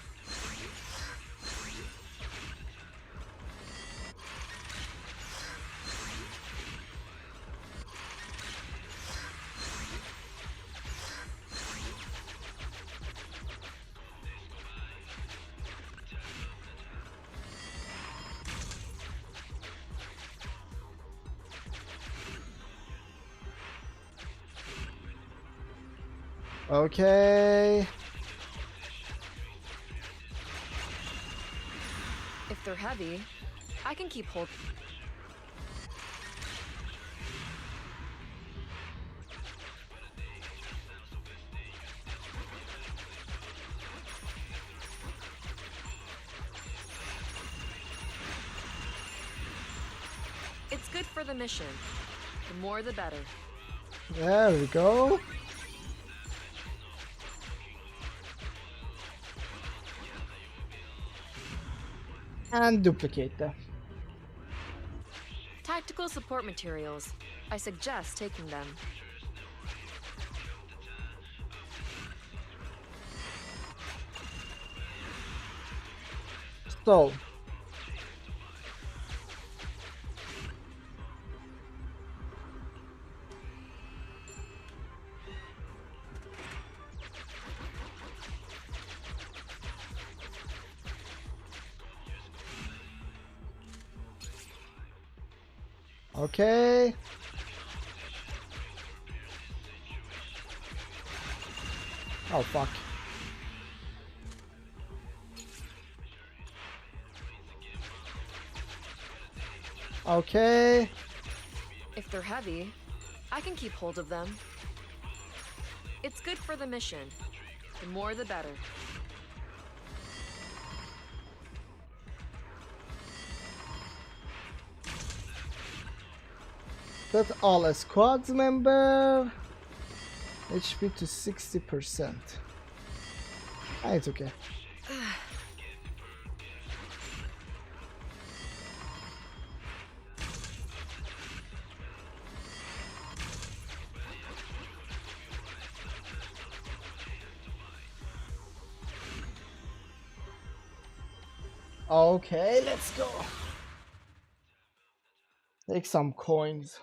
Okay. If they're heavy, I can keep hold. It's good for the mission. The more the better. There we go. And duplicate them. Tactical support materials. I suggest taking them. So. Okay. Oh fuck. Okay. If they're heavy, I can keep hold of them. It's good for the mission. The more the better. Put all a squad member. HP to 60%. Ah, it's okay. Okay, let's go. Take some coins.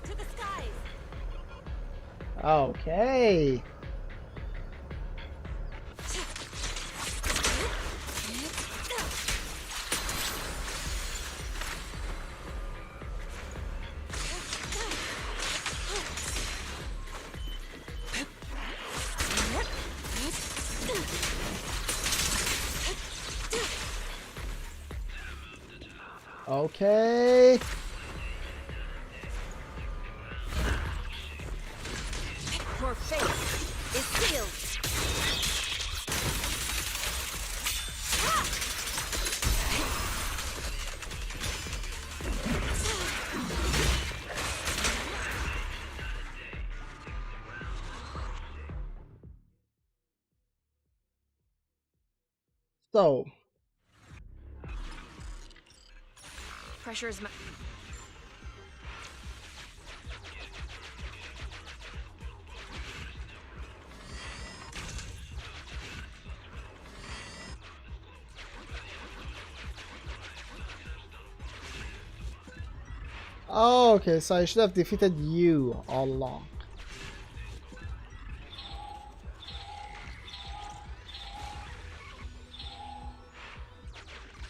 To the skies! Okay. Okay. Your fate is sealed! So, Pressure is. oh, okay, so I should have defeated you all along.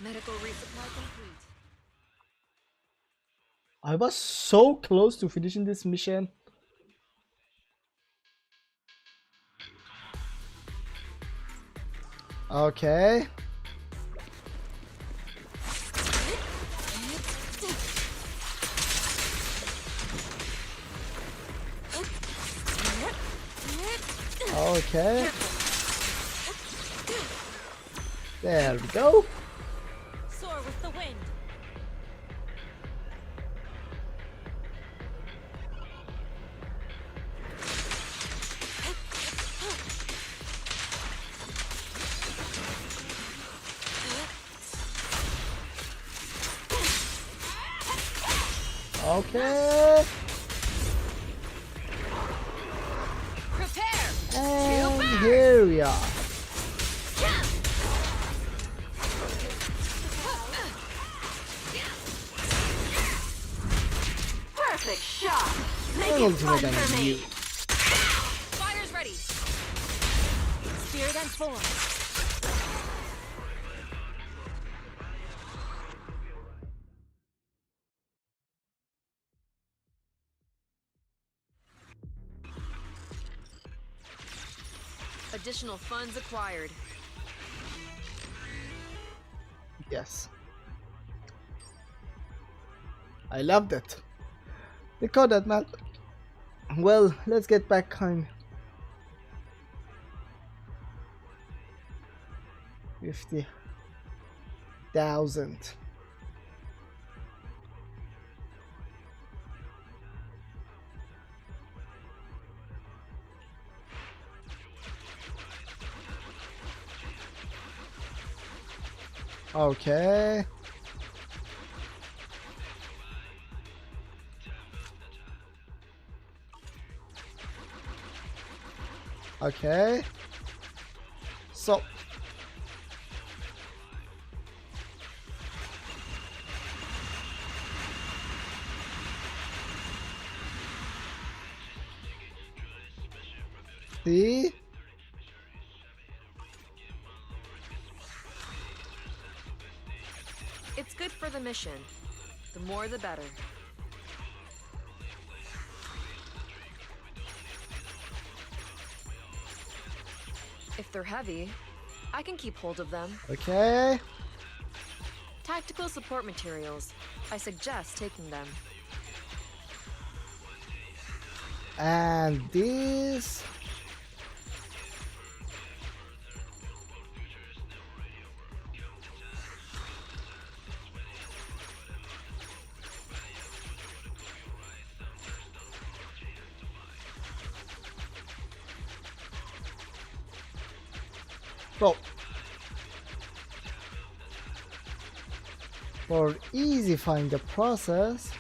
Medical resupply complete. I was so close to finishing this mission. Okay. Okay. There we go. Soar with the wind! Okay. Prepare! And here we are. Perfect shot. Make I'm it ultimate fun for on me. you. Fire's ready. Spirit and form. Additional funds acquired. Yes. I loved it. Record that, man. Well, let's get back home. 50,000. Okay. Okay. So. See? It's good for the mission. The more the better. If they're heavy, I can keep hold of them. Okay. Tactical support materials. I suggest taking them. And this. So, for easifying the process,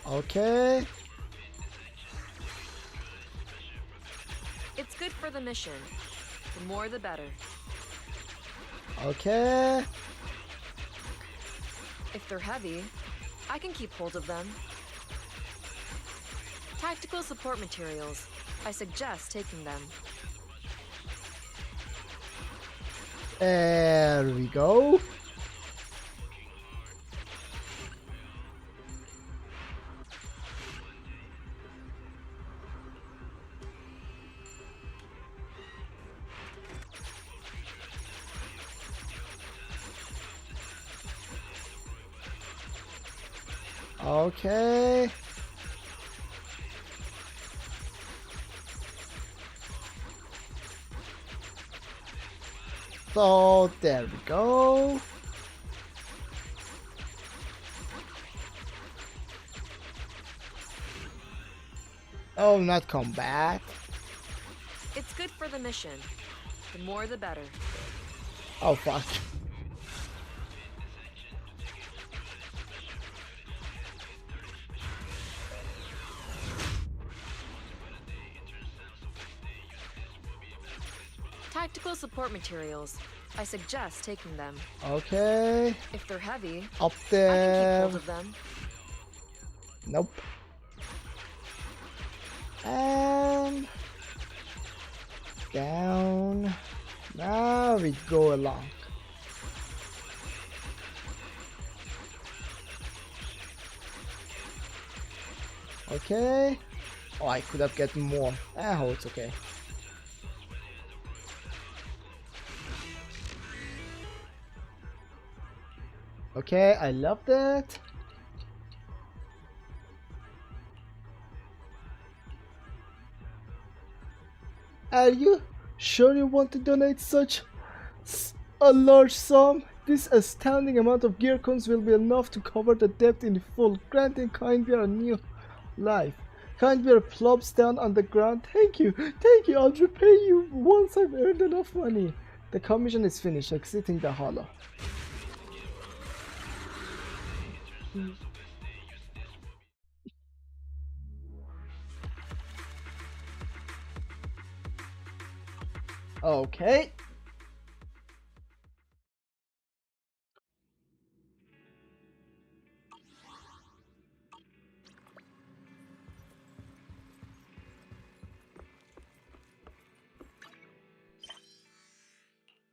okay, It's good for the mission. The more the better. okay, If they're heavy, I can keep hold of them. Tactical support materials. I suggest taking them. there we go. Okay. So there we go. Oh, not combat. It's good for the mission. The more the better. Oh fuck. Tactical support materials. I suggest taking them. Okay. If they're heavy, Up I can keep there. hold of them. Nope. And down. Now we go along. Okay. Oh, I could have gotten more. Oh, it's okay. Okay, I love that. Are you sure you want to donate such a large sum? This astounding amount of gear coins will be enough to cover the debt in full, granting Kindbear a new life. Kind bear plops down on the ground. Thank you, I'll repay you once I've earned enough money. The commission is finished, exiting the hollow. Okay.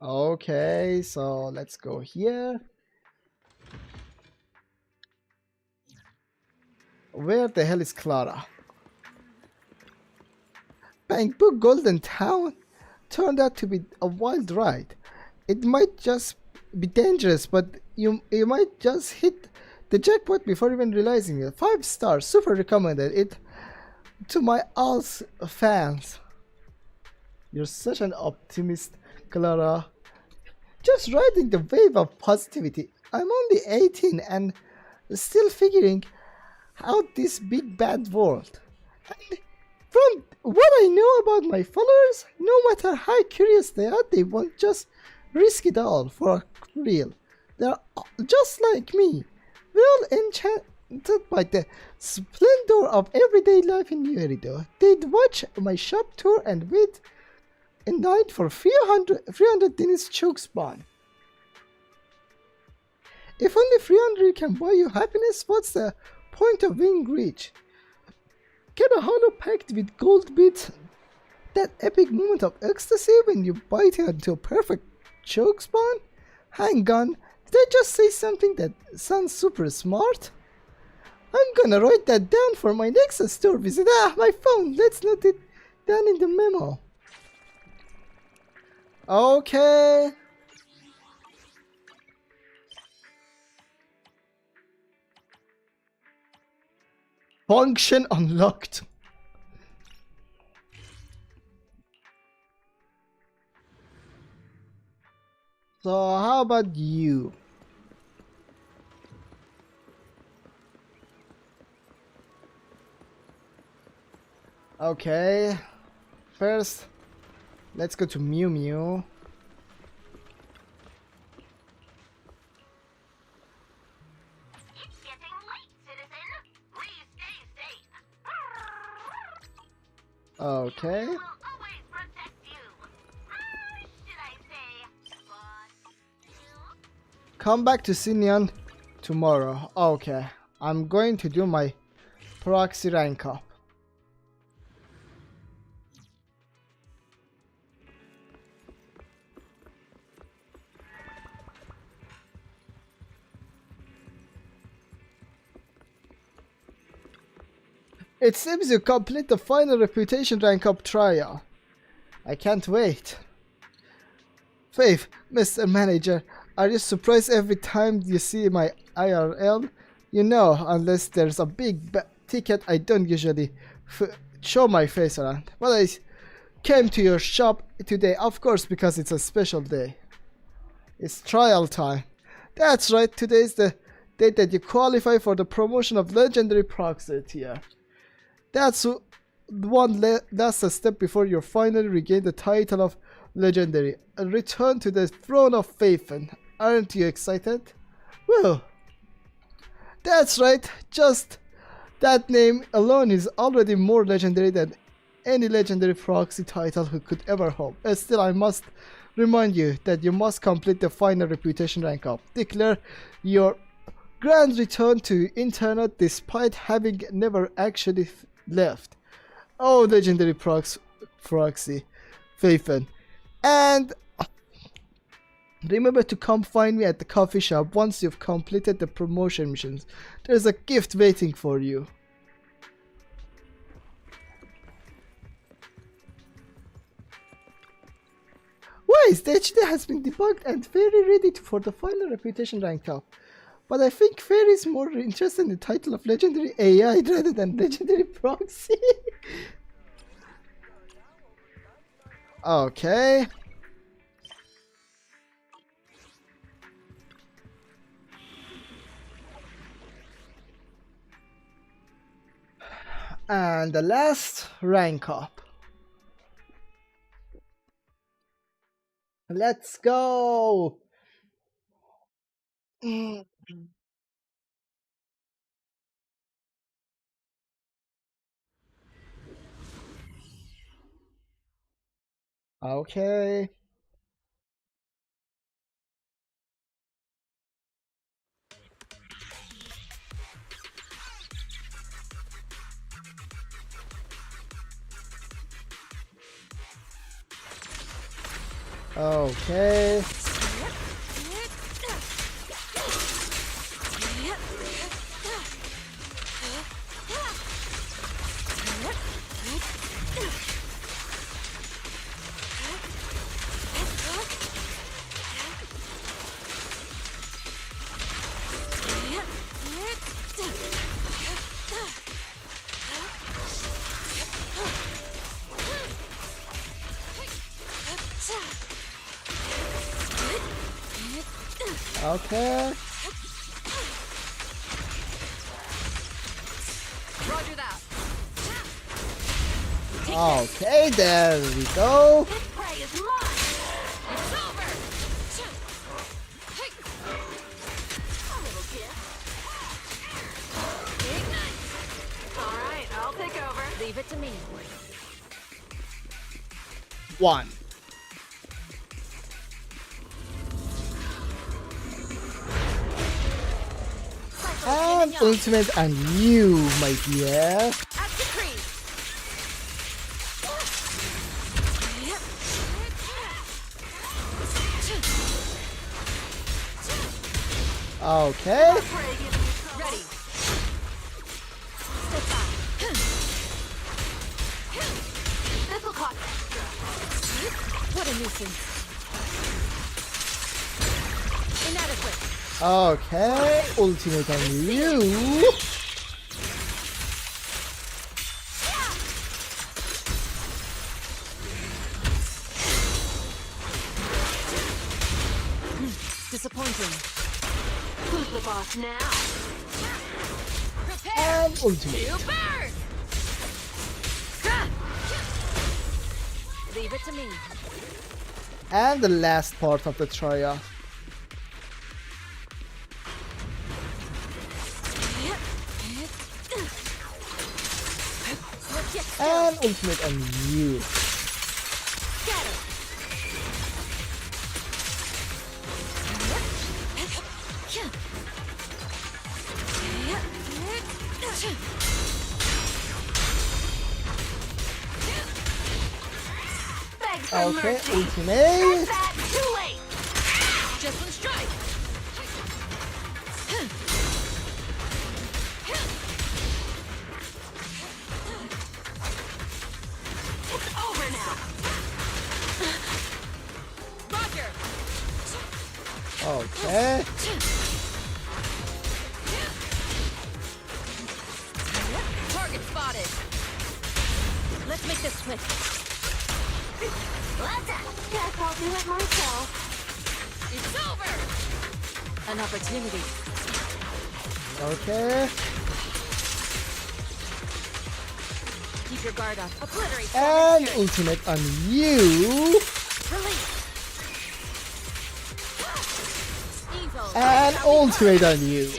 Okay, so let's go here. Where the hell is Clara? Bangbook Golden Town turned out to be a wild ride. It might just be dangerous, but you might just hit the jackpot before even realizing it. 5 stars, super recommended it to my all fans. You're such an optimist, Clara. Just riding the wave of positivity. I'm only 18 and still figuring out this big bad world. And from what I know about my followers, no matter how curious they are, they won't just risk it all for real. They're just like me. We're all enchanted by the splendor of everyday life in New Erido. They'd watch my shop tour and wait a night for 300 Dennis choke spawn. If only 300 can buy you happiness, what's the point of being rich? Get a hollow packed with gold bits. That epic moment of ecstasy when you bite into a perfect choke spawn? Hang on, did I just say something that sounds super smart? I'm gonna write that down for my next store visit. My phone, let's note it down in the memo. Okay. Function unlocked. So how about you? Okay. First, let's go to Mew Mew. It's getting late, citizen. Please stay safe. Okay. Will always protect you. Should I say, but you? Come back to Sinyan tomorrow. Okay. I'm going to do my proxy rank up. It seems you complete the final reputation rank up trial. I can't wait. Faith, Mr. Manager, are you surprised every time you see my IRL? You know, unless there's a big ticket, I don't usually show my face around. But I came to your shop today, of course, because it's a special day. It's trial time. That's right, today is the date that you qualify for the promotion of Legendary Proxy tier. That's a step before you finally regain the title of Legendary and return to the throne of Faithen. Aren't you excited? Well, that's right, just that name alone is already more legendary than any legendary proxy title who could ever hope. Still, I must remind you that you must complete the final reputation rank up. Declare your grand return to internet despite having never actually left. Oh, legendary proxy, Faithen. And remember to come find me at the coffee shop once you've completed the promotion missions. There's a gift waiting for you. Wait, the HD has been debugged and Fairy ready for the final reputation rank up. But I think Fairy is more interested in the title of Legendary AI rather than Legendary Proxy. Okay. And the last rank up. Let's go! Mm. Okay. Okay. Okay. Roger that. Okay, there we go. This prey is mine! It's over. A little gift. Ignite. Alright, I'll take over. Leave it to me. 1. And ultimate and you, my dear. At decree. Okay. Prey giving you trouble. Ready. Step back. This'll cost extra. What a nuisance. Inadequate. Okay. Ultimate on you. Disappointing. Who's the boss now? Prepare. And ultimate. You burn. Leave it to me. And the last part of the trial. And ultimate on you. Scatter. Beg for Okay, mercy. ultimate. That too late. Just one strike. It's over now. Roger. Okay. Target spotted. Let's make this quick. Guess I'll do it myself. It's over. An opportunity. Okay. Keep your guard up. Obliterate. And Savage ultimate on you. Release. Evil. And ultimate on you.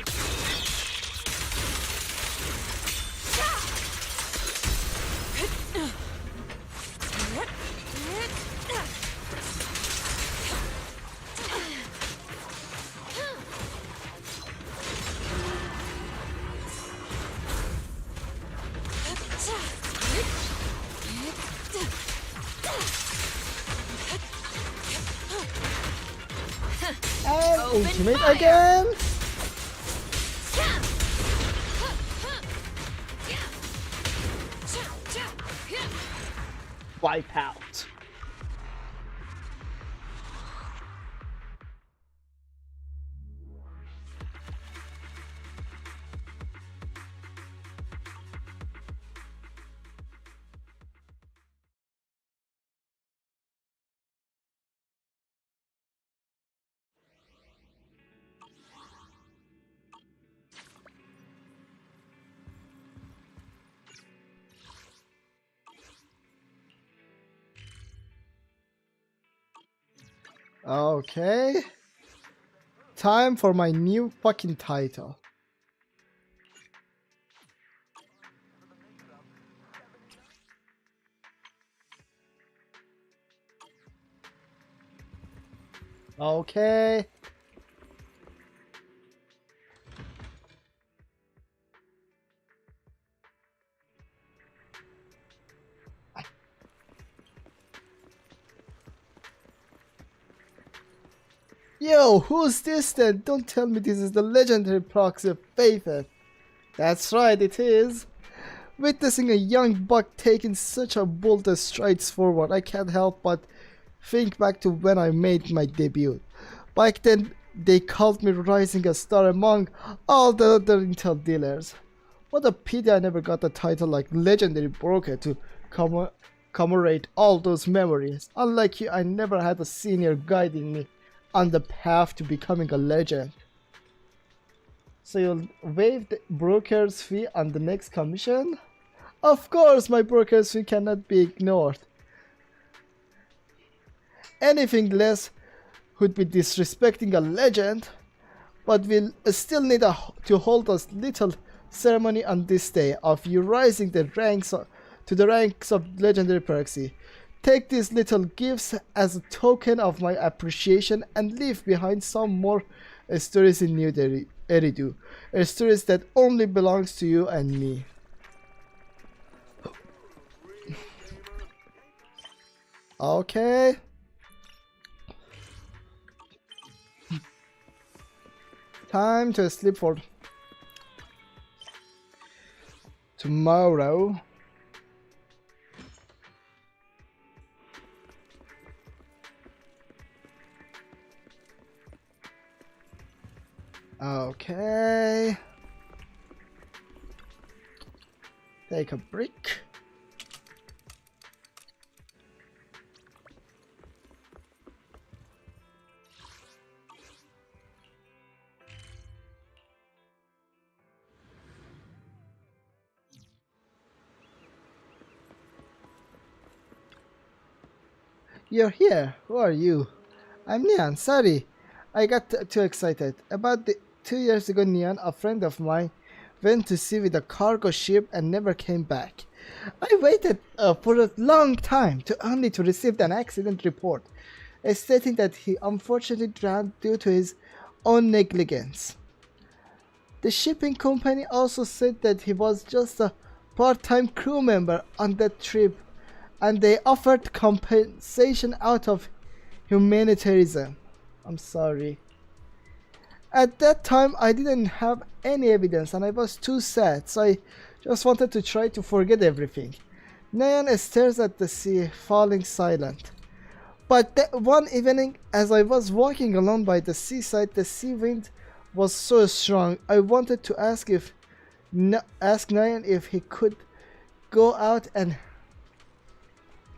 And Open ultimate fire. again. Wipe out. Okay. Time for my new fucking title. Okay. Yo, who's this then? Don't tell me this is the legendary proxy of Faithed. That's right, it is. Witnessing a young buck taking such a bold strides forward, I can't help but think back to when I made my debut. Back then, they called me rising a star among all the other intel dealers. What a pity I never got a title like legendary broker to commemorate all those memories. Unlike you, I never had a senior guiding me on the path to becoming a legend. So you'll waive the broker's fee on the next commission? Of course, my broker's fee cannot be ignored. Anything less would be disrespecting a legend, but we'll still need to hold a little ceremony on this day of you rising the ranks to the ranks of legendary proxy. Take these little gifts as a token of my appreciation and leave behind some more stories in New Eridu. Stories that only belongs to you and me. Okay. Time to sleep for tomorrow. Okay. Take a break. You're here. Who are you? I'm Neon. Sorry, I got too excited. About 2 years ago, Neon, a friend of mine, went to sea with a cargo ship and never came back. I waited for a long time only to receive an accident report stating that he unfortunately drowned due to his own negligence. The shipping company also said that he was just a part-time crew member on that trip and they offered compensation out of humanitarianism. I'm sorry. At that time, I didn't have any evidence and I was too sad, so I just wanted to try to forget everything. Neon stares at the sea, falling silent. But that one evening, as I was walking alone by the seaside, the sea wind was so strong. I wanted to ask Neon if he could go out and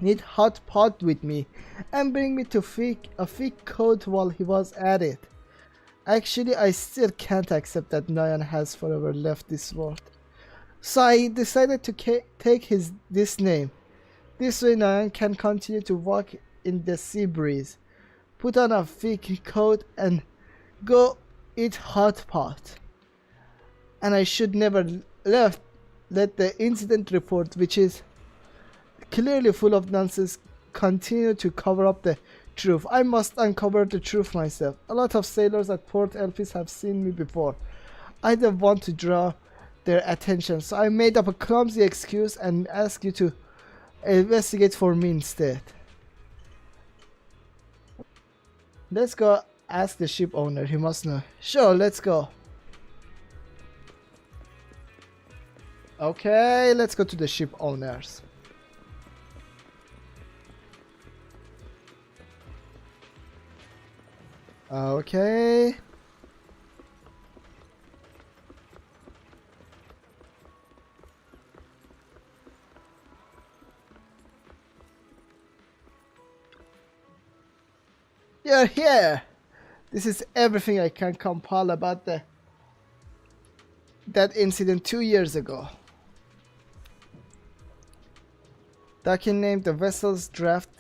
knit hot pot with me and bring me to a thick coat while he was at it. Actually, I still can't accept that Neon has forever left this world. So I decided to take this name. This way Neon can continue to walk in the sea breeze, put on a thick coat and go eat hot pot. And I should never let the incident report, which is clearly full of nonsense, continue to cover up the truth. I must uncover the truth myself. A lot of sailors at Port Elpis have seen me before. I don't want to draw their attention, so I made up a clumsy excuse and asked you to investigate for me instead. Let's go ask the ship owner, he must know. Sure, let's go. Okay, let's go to the ship owners. Okay. You're here. This is everything I can compile about that incident 2 years ago. Docking name, the vessel's draft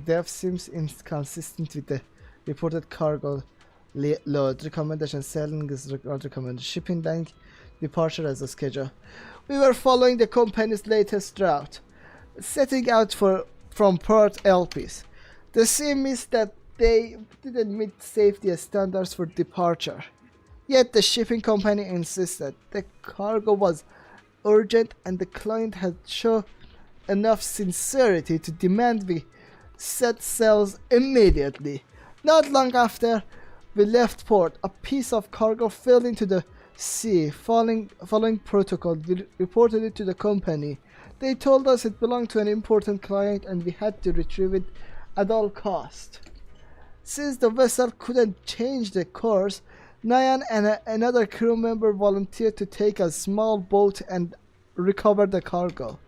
depth seems inconsistent with the reported cargo load. Recommendation sailing is recommended. Shipping length, departure as a schedule. We were following the company's latest route, setting out from Port Elpis. The sea missed that they didn't meet safety standards for departure. Yet the shipping company insisted the cargo was urgent and the client had shown enough sincerity to demand we set sails immediately. Not long after we left port, a piece of cargo fell into the sea. Following protocol, we reported it to the company. They told us it belonged to an important client and we had to retrieve it at all cost. Since the vessel couldn't change the course, Nyan and another crew member volunteered to take a small boat and recover the cargo.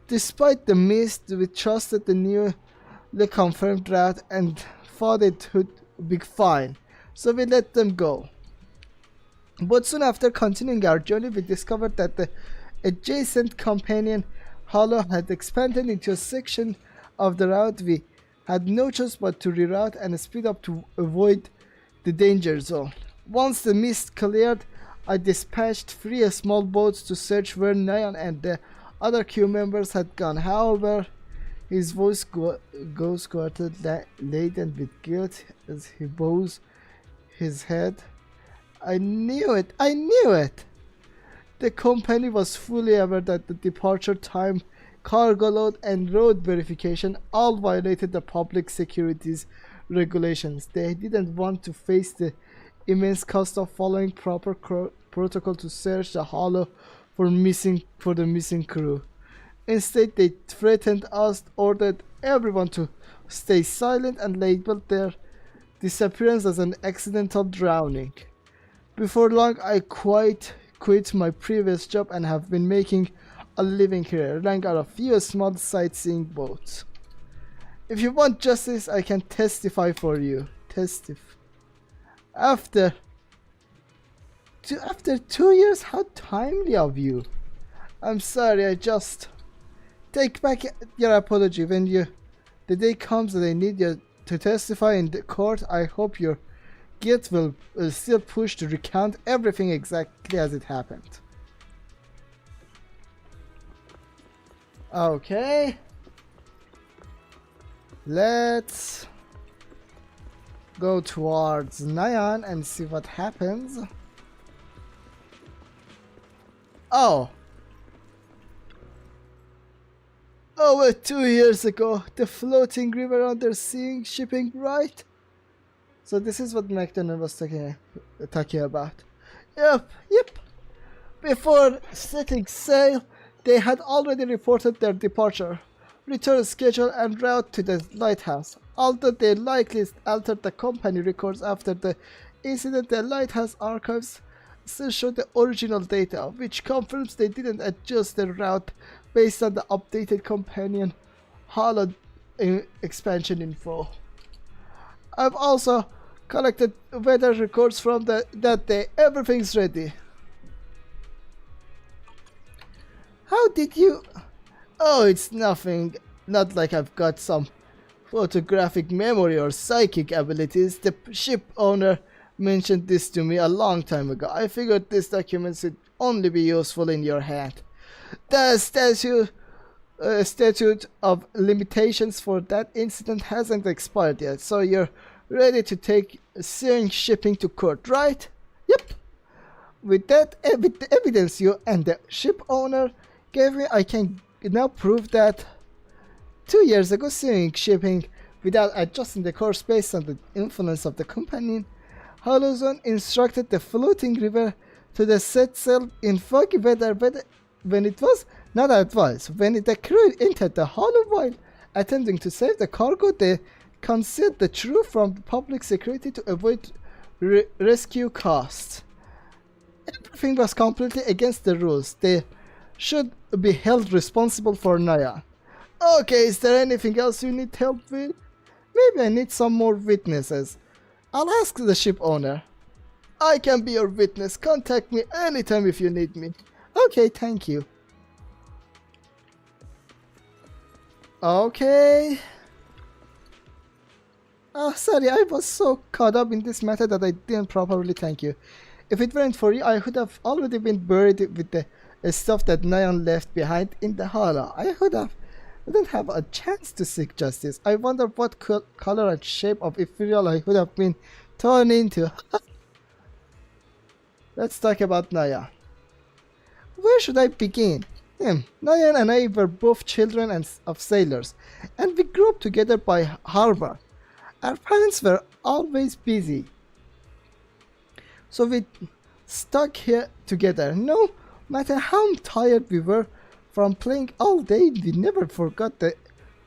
Despite the mist, we trusted the newly confirmed route and thought it would be fine, so we let them go. But soon after continuing our journey, we discovered that the adjacent companion hollow had expanded into a section of the route. We had no choice but to reroute and speed up to avoid the danger zone. Once the mist cleared, I dispatched 3 small boats to search where Nyan and the other crew members had gone. However, his voice goes quieted, laden with guilt as he bows his head. I knew it! I knew it! The company was fully aware that the departure time, cargo load, and road verification all violated the public securities regulations. They didn't want to face the immense cost of following proper protocol to search the hollow for the missing crew. Instead, they threatened us, ordered everyone to stay silent, and labeled their disappearance as an accidental drowning. Before long, I quit my previous job and have been making a living here, relying on a few small sightseeing boats. If you want justice, I can testify for you. After 2 years, how timely of you. I'm sorry, I just take back your apology. When the day comes that I need you to testify in the court, I hope your guilt will still push to recount everything exactly as it happened. Okay. Let's go towards Nyan and see what happens. Oh. Over 2 years ago, the floating river under sea shipping, right? So this is what McDonald was talking about. Yep. Before setting sail, they had already reported their departure, return schedule, and route to the lighthouse. Although they likely altered the company records after the incident, the lighthouse archives still show the original data, which confirms they didn't adjust their route based on the updated companion hollow expansion info. I've also collected weather records from that day. Everything's ready. How did you... Oh, it's nothing. Not like I've got some photographic memory or psychic abilities. The ship owner mentioned this to me a long time ago. I figured this document would only be useful in your hand. The statute of limitations for that incident hasn't expired yet, so you're ready to take searing shipping to court, right? Yep. With that evidence you and the ship owner gave me, I can now prove that 2 years ago, searing shipping without adjusting the course based on the influence of the companion hollow zone instructed the floating river to the set sail in foggy weather when it was not advised. When the crew entered the hollow while attempting to save the cargo, they concealed the truth from public security to avoid rescue costs. Everything was completely against the rules. They should be held responsible for Naya. Okay, is there anything else you need help with? Maybe I need some more witnesses. I'll ask the ship owner. I can be your witness. Contact me anytime if you need me. Okay, thank you. Okay. Oh, sorry, I was so caught up in this matter that I didn't properly thank you. If it weren't for you, I would have already been buried with the stuff that Nyan left behind in the hollow. Wouldn't have a chance to seek justice. I wonder what color and shape of ethereal I would have been turned into. Let's talk about Naya. Where should I begin? Nayan and I were both children of sailors, and we grew up together by harbor. Our parents were always busy, so we stuck here together. No matter how tired we were from playing all day, we never forgot to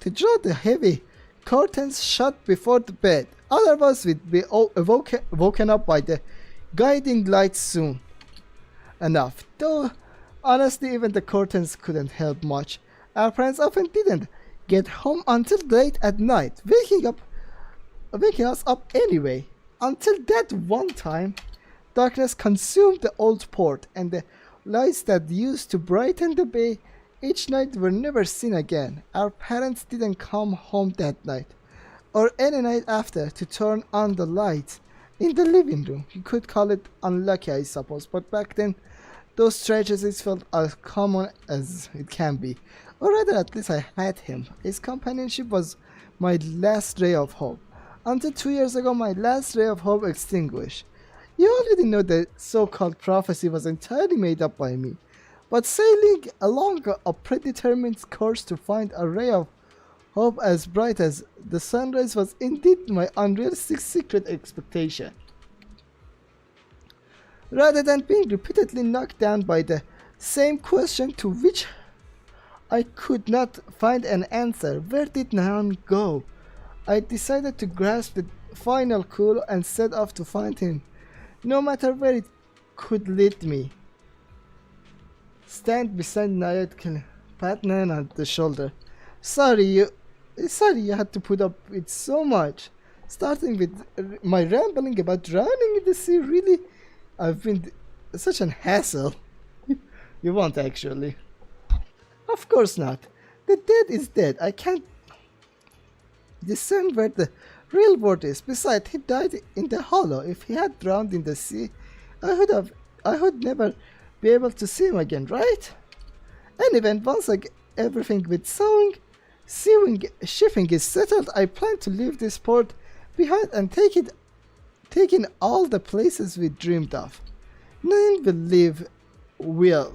draw the heavy curtains shut before the bed. Otherwise, we'd be woken up by the guiding lights soon enough. Though, honestly, even the curtains couldn't help much. Our parents often didn't get home until late at night, waking us up anyway. Until that one time, darkness consumed the old port, and the lights that used to brighten the bay each night were never seen again. Our parents didn't come home that night, or any night after, to turn on the lights in the living room. You could call it unlucky, I suppose, but back then, those tragedies felt as common as it can be. Or rather, at least I had him. His companionship was my last ray of hope. Until 2 years ago, my last ray of hope extinguished. You already know the so-called prophecy was entirely made up by me. But sailing along a predetermined course to find a ray of hope as bright as the sunrise was indeed my unrealistic secret expectation. Rather than being repeatedly knocked down by the same question to which I could not find an answer, where did Naran go? I decided to grasp the final clue and set off to find him, no matter where it could lead me. Stand beside Nayat, pat Nayan on the shoulder. Sorry you had to put up with so much. Starting with my rambling about drowning in the sea, really? I've been such an hassle. You won't actually. Of course not. The dead is dead. I can't discern where the real world is. Besides, he died in the hollow. If he had drowned in the sea, I would never be able to see him again, right? Anyway, once everything with shipping is settled, I plan to leave this port behind and take in all the places we dreamed of. None will live well.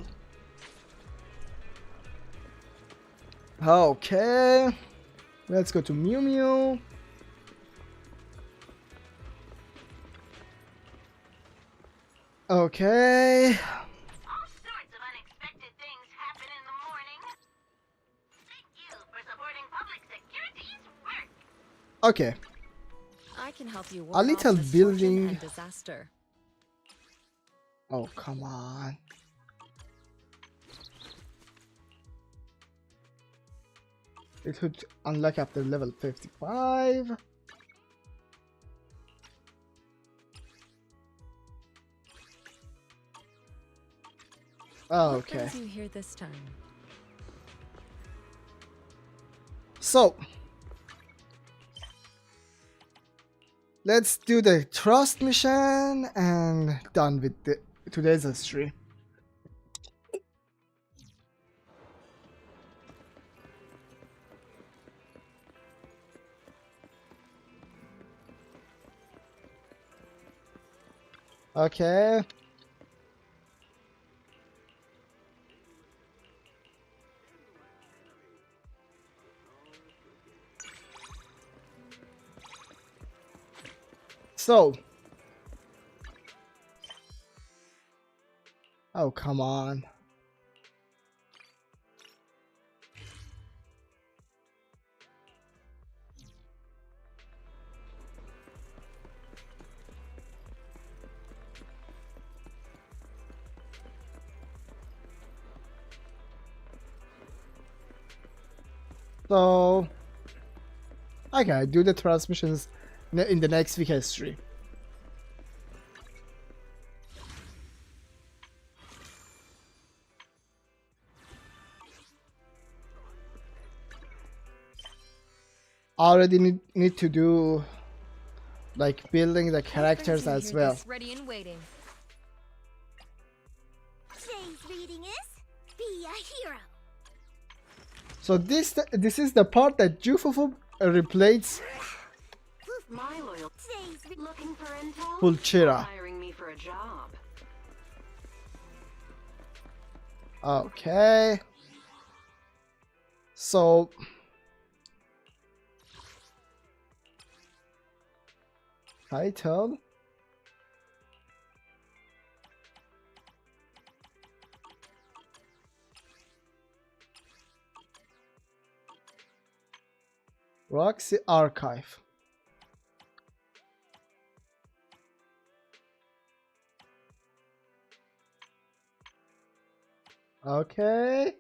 Okay, let's go to Mew Mew. Okay. All sorts of unexpected things happen in the morning. Thank you for supporting public security's work. Okay. I can help you A ward little off misfortune building. and disaster. Oh, come on. It would unlock after level 55. What Okay. brings you here this time? So, let's do the trust mission and done with today's history. Okay. So. Oh, come on. So, I gotta do the transmissions in the next week history. Already need to do like building the characters Brings me as here well. this ready and waiting. Today's reading is Be a Hero. So this is the part that Jufufu replaces My loyal. Today's Looking for intel? Pulchera. Hiring me for a job. Okay. So title. Roxy Archive. Okay.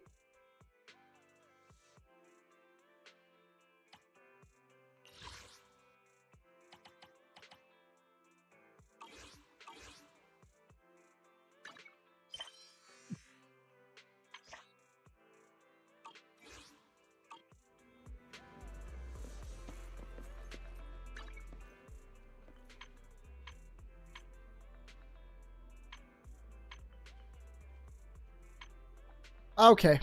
Okay.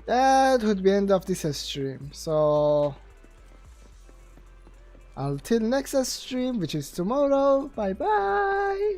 That would be end of this stream. So until next stream, which is tomorrow. Bye bye.